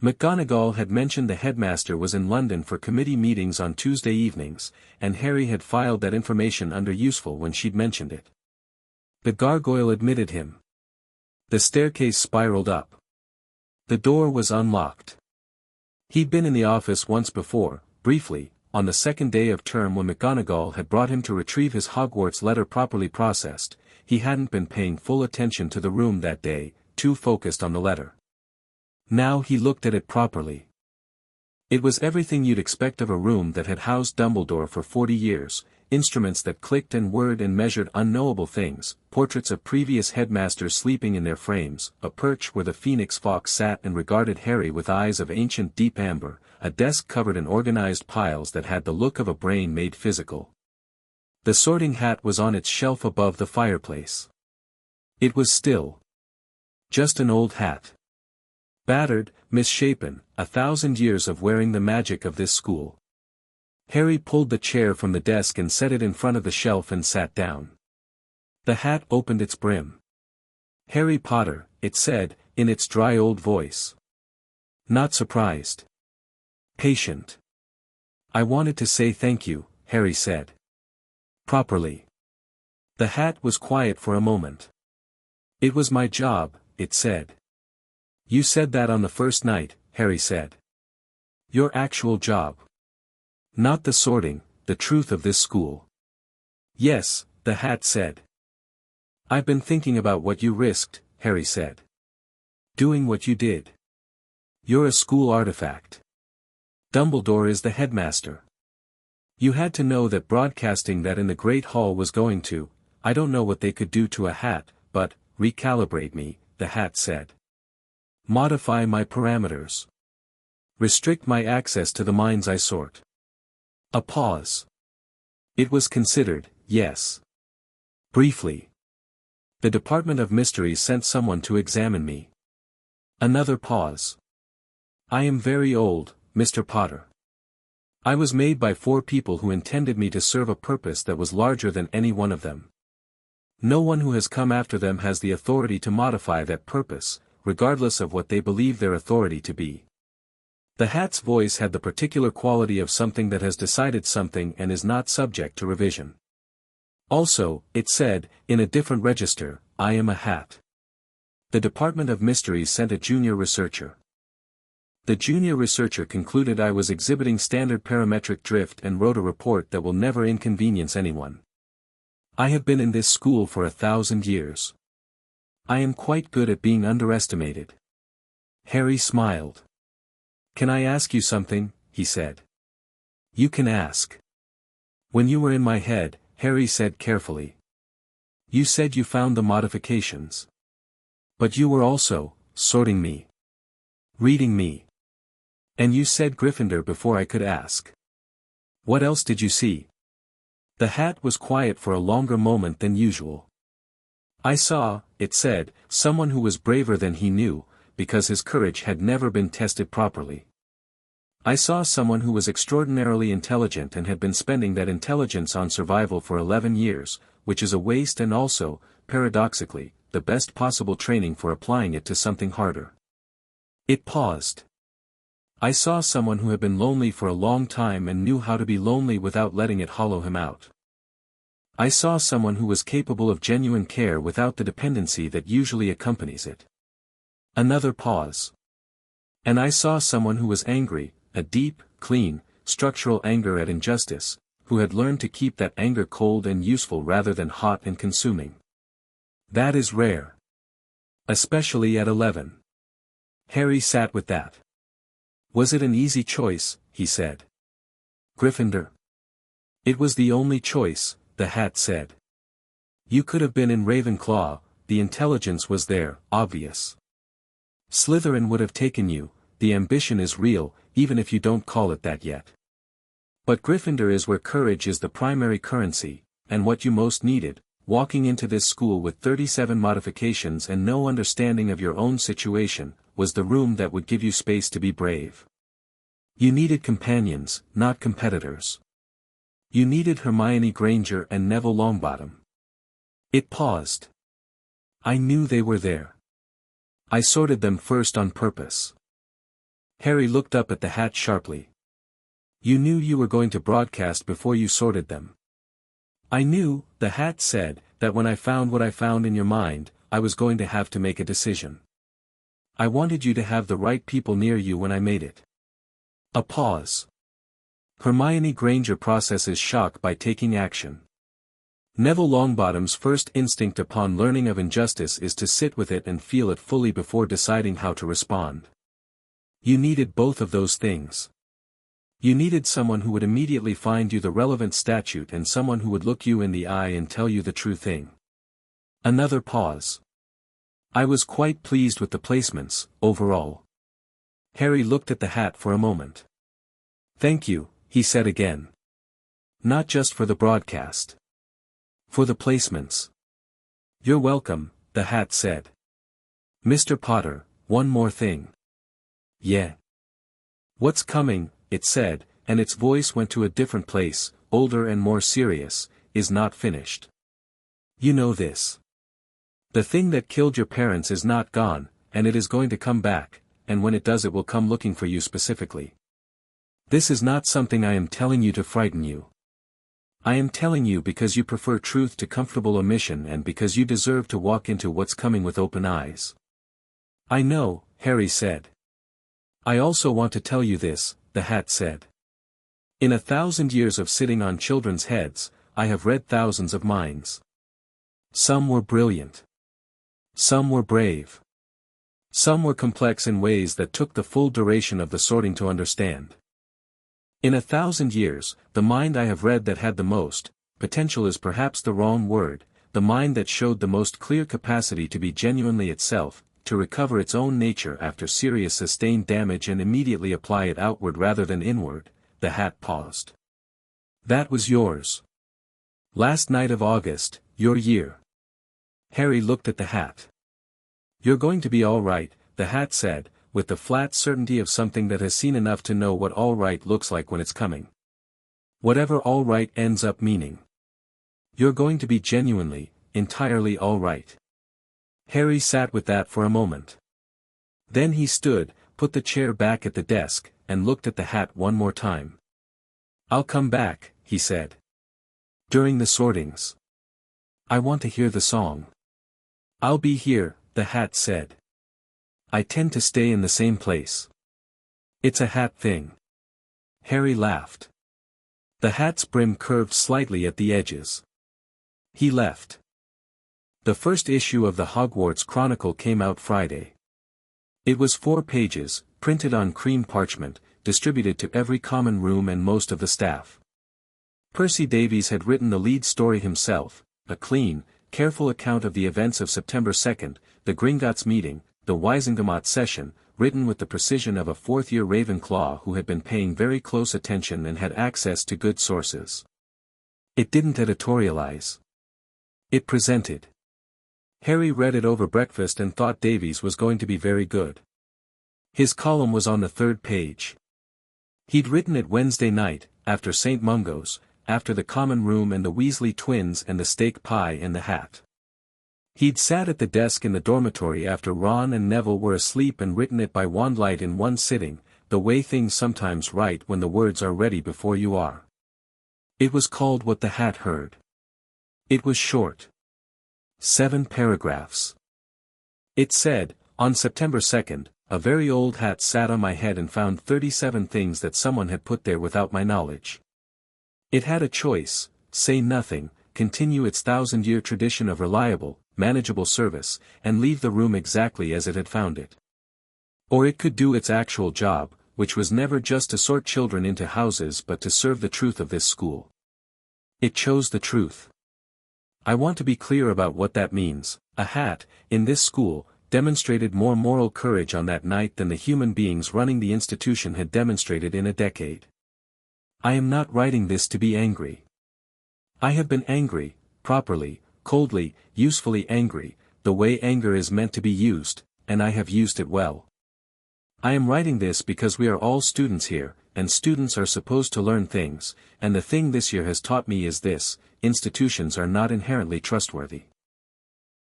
McGonagall had mentioned the headmaster was in London for committee meetings on Tuesday evenings, and Harry had filed that information under useful when she'd mentioned it. The gargoyle admitted him. The staircase spiraled up. The door was unlocked. He'd been in the office once before, briefly, on the second day of term when McGonagall had brought him to retrieve his Hogwarts letter properly processed. He hadn't been paying full attention to the room that day, too focused on the letter. Now he looked at it properly. It was everything you'd expect of a room that had housed Dumbledore for 40 years, instruments that clicked and whirred and measured unknowable things, portraits of previous headmasters sleeping in their frames, a perch where the phoenix fox sat and regarded Harry with eyes of ancient deep amber, a desk covered in organized piles that had the look of a brain made physical. The Sorting Hat was on its shelf above the fireplace. It was still just an old hat. Battered, misshapen, 1,000 years of wearing the magic of this school. Harry pulled the chair from the desk and set it in front of the shelf and sat down. The hat opened its brim. Harry Potter, it said, in its dry old voice. Not surprised. Patient. I wanted to say thank you, Harry said. Properly. The hat was quiet for a moment. It was my job, it said. You said that on the first night, Harry said. Your actual job. Not the sorting, the truth of this school. Yes, the hat said. I've been thinking about what you risked, Harry said. Doing what you did. You're a school artifact. Dumbledore is the headmaster. You had to know that broadcasting that in the Great Hall was going to, I don't know what they could do to a hat, but, recalibrate me, the hat said. Modify my parameters. Restrict my access to the minds I sort. A pause. It was considered, yes. Briefly. The Department of Mysteries sent someone to examine me. Another pause. I am very old, Mr. Potter. I was made by 4 people who intended me to serve a purpose that was larger than any one of them. No one who has come after them has the authority to modify that purpose, regardless of what they believe their authority to be. The hat's voice had the particular quality of something that has decided something and is not subject to revision. Also, it said, in a different register, I am a hat. The Department of Mysteries sent a junior researcher. The junior researcher concluded I was exhibiting standard parametric drift and wrote a report that will never inconvenience anyone. I have been in this school for 1,000 years. I am quite good at being underestimated. Harry smiled. Can I ask you something? He said. You can ask. When you were in my head, Harry said carefully. You said you found the modifications. But you were also, sorting me. Reading me. And you said Gryffindor before I could ask. What else did you see? The hat was quiet for a longer moment than usual. I saw, it said, someone who was braver than he knew, because his courage had never been tested properly. I saw someone who was extraordinarily intelligent and had been spending that intelligence on survival for 11 years, which is a waste and also, paradoxically, the best possible training for applying it to something harder. It paused. I saw someone who had been lonely for a long time and knew how to be lonely without letting it hollow him out. I saw someone who was capable of genuine care without the dependency that usually accompanies it. Another pause. And I saw someone who was angry, a deep, clean, structural anger at injustice, who had learned to keep that anger cold and useful rather than hot and consuming. That is rare. Especially at 11. Harry sat with that. Was it an easy choice, he said. Gryffindor. It was the only choice, the hat said. You could have been in Ravenclaw, the intelligence was there, obvious. Slytherin would have taken you, the ambition is real, even if you don't call it that yet. But Gryffindor is where courage is the primary currency, and what you most needed, walking into this school with 37 modifications and no understanding of your own situation, was the room that would give you space to be brave. You needed companions, not competitors. You needed Hermione Granger and Neville Longbottom. It paused. I knew they were there. I sorted them first on purpose. Harry looked up at the hat sharply. You knew you were going to broadcast before you sorted them. I knew, the hat said, that when I found what I found in your mind, I was going to have to make a decision. I wanted you to have the right people near you when I made it. A pause. Hermione Granger processes shock by taking action. Neville Longbottom's first instinct upon learning of injustice is to sit with it and feel it fully before deciding how to respond. You needed both of those things. You needed someone who would immediately find you the relevant statute and someone who would look you in the eye and tell you the true thing. Another pause. I was quite pleased with the placements, overall. Harry looked at the hat for a moment. Thank you, he said again. Not just for the broadcast. For the placements. You're welcome, the hat said. Mr. Potter, one more thing. Yeah. What's coming, it said, and its voice went to a different place, older and more serious, is not finished. You know this. The thing that killed your parents is not gone, and it is going to come back, and when it does it will come looking for you specifically. This is not something I am telling you to frighten you. I am telling you because you prefer truth to comfortable omission and because you deserve to walk into what's coming with open eyes. I know, Harry said. I also want to tell you this, the hat said. In 1,000 years of sitting on children's heads, I have read thousands of minds. Some were brilliant. Some were brave. Some were complex in ways that took the full duration of the sorting to understand. In 1,000 years, the mind I have read that had the most, potential is perhaps the wrong word, the mind that showed the most clear capacity to be genuinely itself, to recover its own nature after serious sustained damage and immediately apply it outward rather than inward, the hat paused. That was yours. Last night of August, your year. Harry looked at the hat. You're going to be all right, the hat said, with the flat certainty of something that has seen enough to know what all right looks like when it's coming. Whatever all right ends up meaning. You're going to be genuinely, entirely all right. Harry sat with that for a moment. Then he stood, put the chair back at the desk, and looked at the hat one more time. I'll come back, he said. During the sortings. I want to hear the song. I'll be here, the hat said. I tend to stay in the same place. It's a hat thing. Harry laughed. The hat's brim curved slightly at the edges. He left. The first issue of the Hogwarts Chronicle came out Friday. It was 4 pages, printed on cream parchment, distributed to every common room and most of the staff. Percy Davies had written the lead story himself, a clean, careful account of the events of September 2nd, the Gringotts meeting, the Wisengamot session, written with the precision of a fourth-year Ravenclaw who had been paying very close attention and had access to good sources. It didn't editorialize. It presented. Harry read it over breakfast and thought Davies was going to be very good. His column was on the 3rd page. He'd written it Wednesday night, after St. Mungo's, after the common room and the Weasley twins and the steak pie and the hat. He'd sat at the desk in the dormitory after Ron and Neville were asleep and written it by wandlight in one sitting, the way things sometimes write when the words are ready before you are. It was called What the Hat Heard. It was short. 7 paragraphs. It said, on September 2nd, a very old hat sat on my head and found 37 things that someone had put there without my knowledge. It had a choice: say nothing, continue its 1,000-year tradition of reliable, manageable service, and leave the room exactly as it had found it. Or it could do its actual job, which was never just to sort children into houses but to serve the truth of this school. It chose the truth. I want to be clear about what that means. A hat, in this school, demonstrated more moral courage on that night than the human beings running the institution had demonstrated in a decade. I am not writing this to be angry. I have been angry, properly, coldly, usefully angry, the way anger is meant to be used, and I have used it well. I am writing this because we are all students here, and students are supposed to learn things, and the thing this year has taught me is this: institutions are not inherently trustworthy.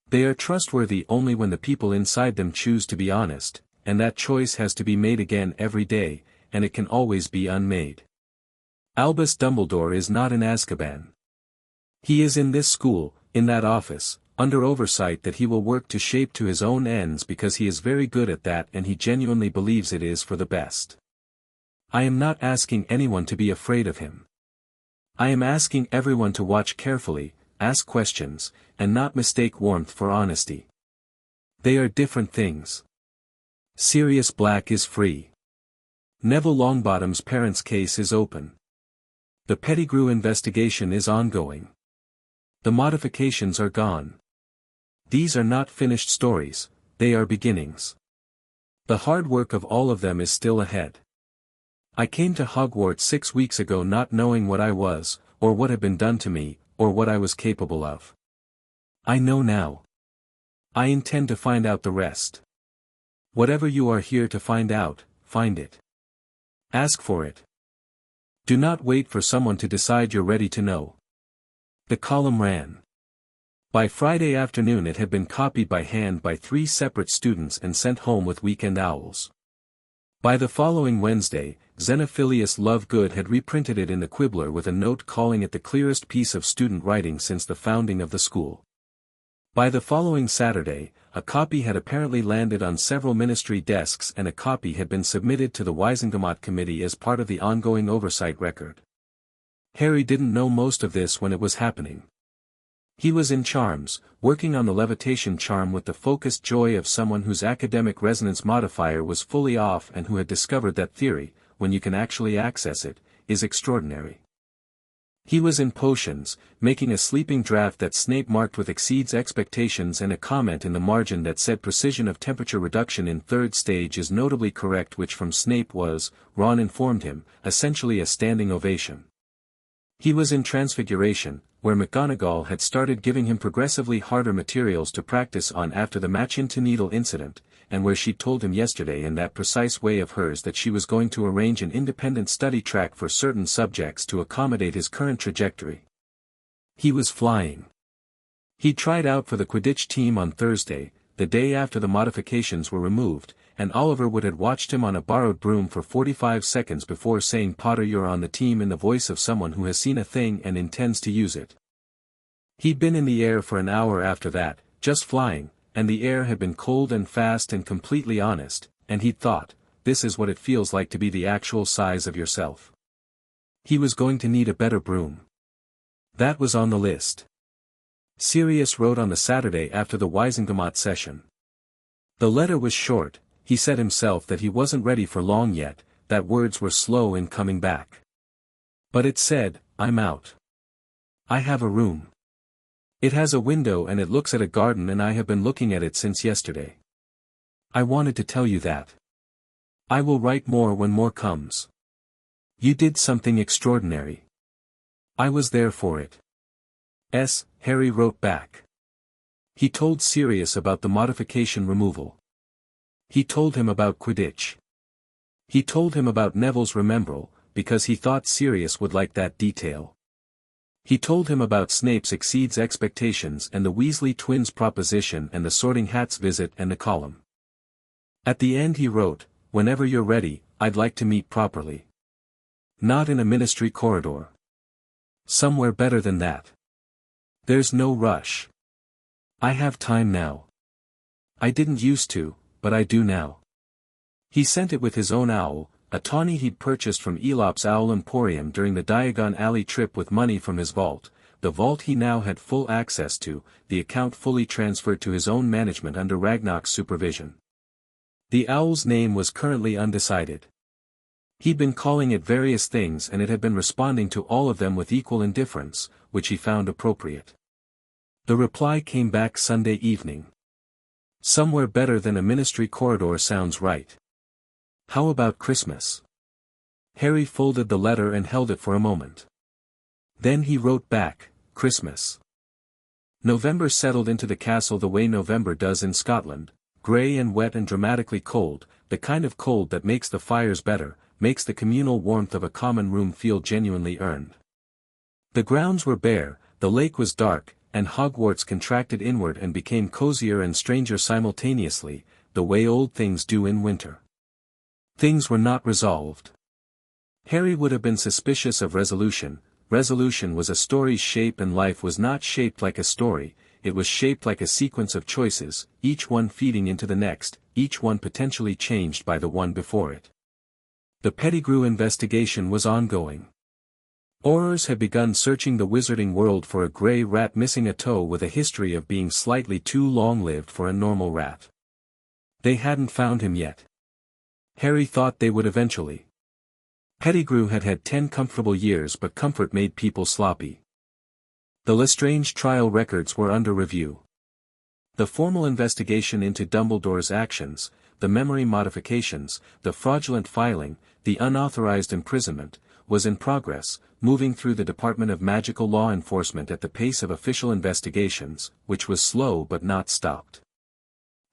They are trustworthy only when the people inside them choose to be honest, and that choice has to be made again every day, and it can always be unmade. Albus Dumbledore is not in Azkaban. He is in this school, in that office, under oversight that he will work to shape to his own ends because he is very good at that and he genuinely believes it is for the best. I am not asking anyone to be afraid of him. I am asking everyone to watch carefully, ask questions, and not mistake warmth for honesty. They are different things. Sirius Black is free. Neville Longbottom's parents' case is open. The Pettigrew investigation is ongoing. The modifications are gone. These are not finished stories, they are beginnings. The hard work of all of them is still ahead. I came to Hogwarts 6 weeks ago not knowing what I was, or what had been done to me, or what I was capable of. I know now. I intend to find out the rest. Whatever you are here to find out, find it. Ask for it. Do not wait for someone to decide you're ready to know. The column ran. By Friday afternoon it had been copied by hand by 3 separate students and sent home with weekend owls. By the following Wednesday, Xenophilius Lovegood had reprinted it in the Quibbler with a note calling it the clearest piece of student writing since the founding of the school. By the following Saturday, a copy had apparently landed on several ministry desks and a copy had been submitted to the Wisengamot Committee as part of the ongoing oversight record. Harry didn't know most of this when it was happening. He was in charms, working on the levitation charm with the focused joy of someone whose academic resonance modifier was fully off and who had discovered that theory, when you can actually access it, is extraordinary. He was in potions, making a sleeping draft that Snape marked with exceeds expectations and a comment in the margin that said precision of temperature reduction in 3rd stage is notably correct, which from Snape was, Ron informed him, essentially a standing ovation. He was in Transfiguration, where McGonagall had started giving him progressively harder materials to practice on after the Machinto Needle incident, and where she told him yesterday in that precise way of hers that she was going to arrange an independent study track for certain subjects to accommodate his current trajectory. He was flying. He tried out for the Quidditch team on Thursday, the day after the modifications were removed, and Oliver Wood had watched him on a borrowed broom for 45 seconds before saying, "Potter, you're on the team," in the voice of someone who has seen a thing and intends to use it. He'd been in the air for an hour after that, just flying, and the air had been cold and fast and completely honest, and he'd thought, this is what it feels like to be the actual size of yourself. He was going to need a better broom. That was on the list. Sirius wrote on the Saturday after the Wisengamot session. The letter was short. He said himself that he wasn't ready for long yet, that words were slow in coming back. But it said, "I'm out. I have a room. It has a window and it looks at a garden and I have been looking at it since yesterday. I wanted to tell you that. I will write more when more comes. You did something extraordinary. I was there for it." Harry wrote back. He told Sirius about the modification removal. He told him about Quidditch. He told him about Neville's remembrall, because he thought Sirius would like that detail. He told him about Snape's exceeds expectations and the Weasley twins proposition and the Sorting Hat's visit and the column. At the end he wrote, "Whenever you're ready, I'd like to meet properly. Not in a ministry corridor. Somewhere better than that. There's no rush. I have time now. I didn't used to, but I do now." He sent it with his own owl, a tawny he'd purchased from Elop's Owl Emporium during the Diagon Alley trip with money from his vault, the vault he now had full access to, the account fully transferred to his own management under Ragnarok's supervision. The owl's name was currently undecided. He'd been calling it various things and it had been responding to all of them with equal indifference, which he found appropriate. The reply came back Sunday evening. Somewhere better than a ministry corridor sounds right. How about Christmas? Harry folded the letter and held it for a moment. Then he wrote back, Christmas. November settled into the castle the way November does in Scotland, grey and wet and dramatically cold, the kind of cold that makes the fires better, makes the communal warmth of a common room feel genuinely earned. The grounds were bare, the lake was dark, and Hogwarts contracted inward and became cozier and stranger simultaneously, the way old things do in winter. Things were not resolved. Harry would have been suspicious of resolution. Resolution was a story's shape, and life was not shaped like a story, it was shaped like a sequence of choices, each one feeding into the next, each one potentially changed by the one before it. The Pettigrew investigation was ongoing. Aurors had begun searching the wizarding world for a grey rat missing a toe with a history of being slightly too long-lived for a normal rat. They hadn't found him yet. Harry thought they would eventually. Pettigrew had had 10 comfortable years, but comfort made people sloppy. The Lestrange trial records were under review. The formal investigation into Dumbledore's actions, the memory modifications, the fraudulent filing, the unauthorized imprisonment, was in progress, moving through the Department of Magical Law Enforcement at the pace of official investigations, which was slow but not stopped.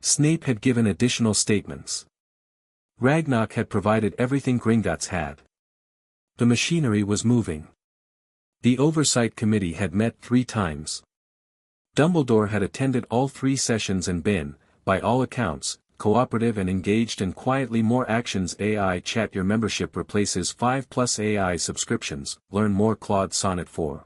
Snape had given additional statements. Ragnarok had provided everything Gringotts had. The machinery was moving. The Oversight Committee had met 3 times. Dumbledore had attended all 3 sessions and been, by all accounts, cooperative and engaged and quietly. More actions. AI chat. Your membership replaces 5+ AI subscriptions. Learn more. Claude Sonnet 4.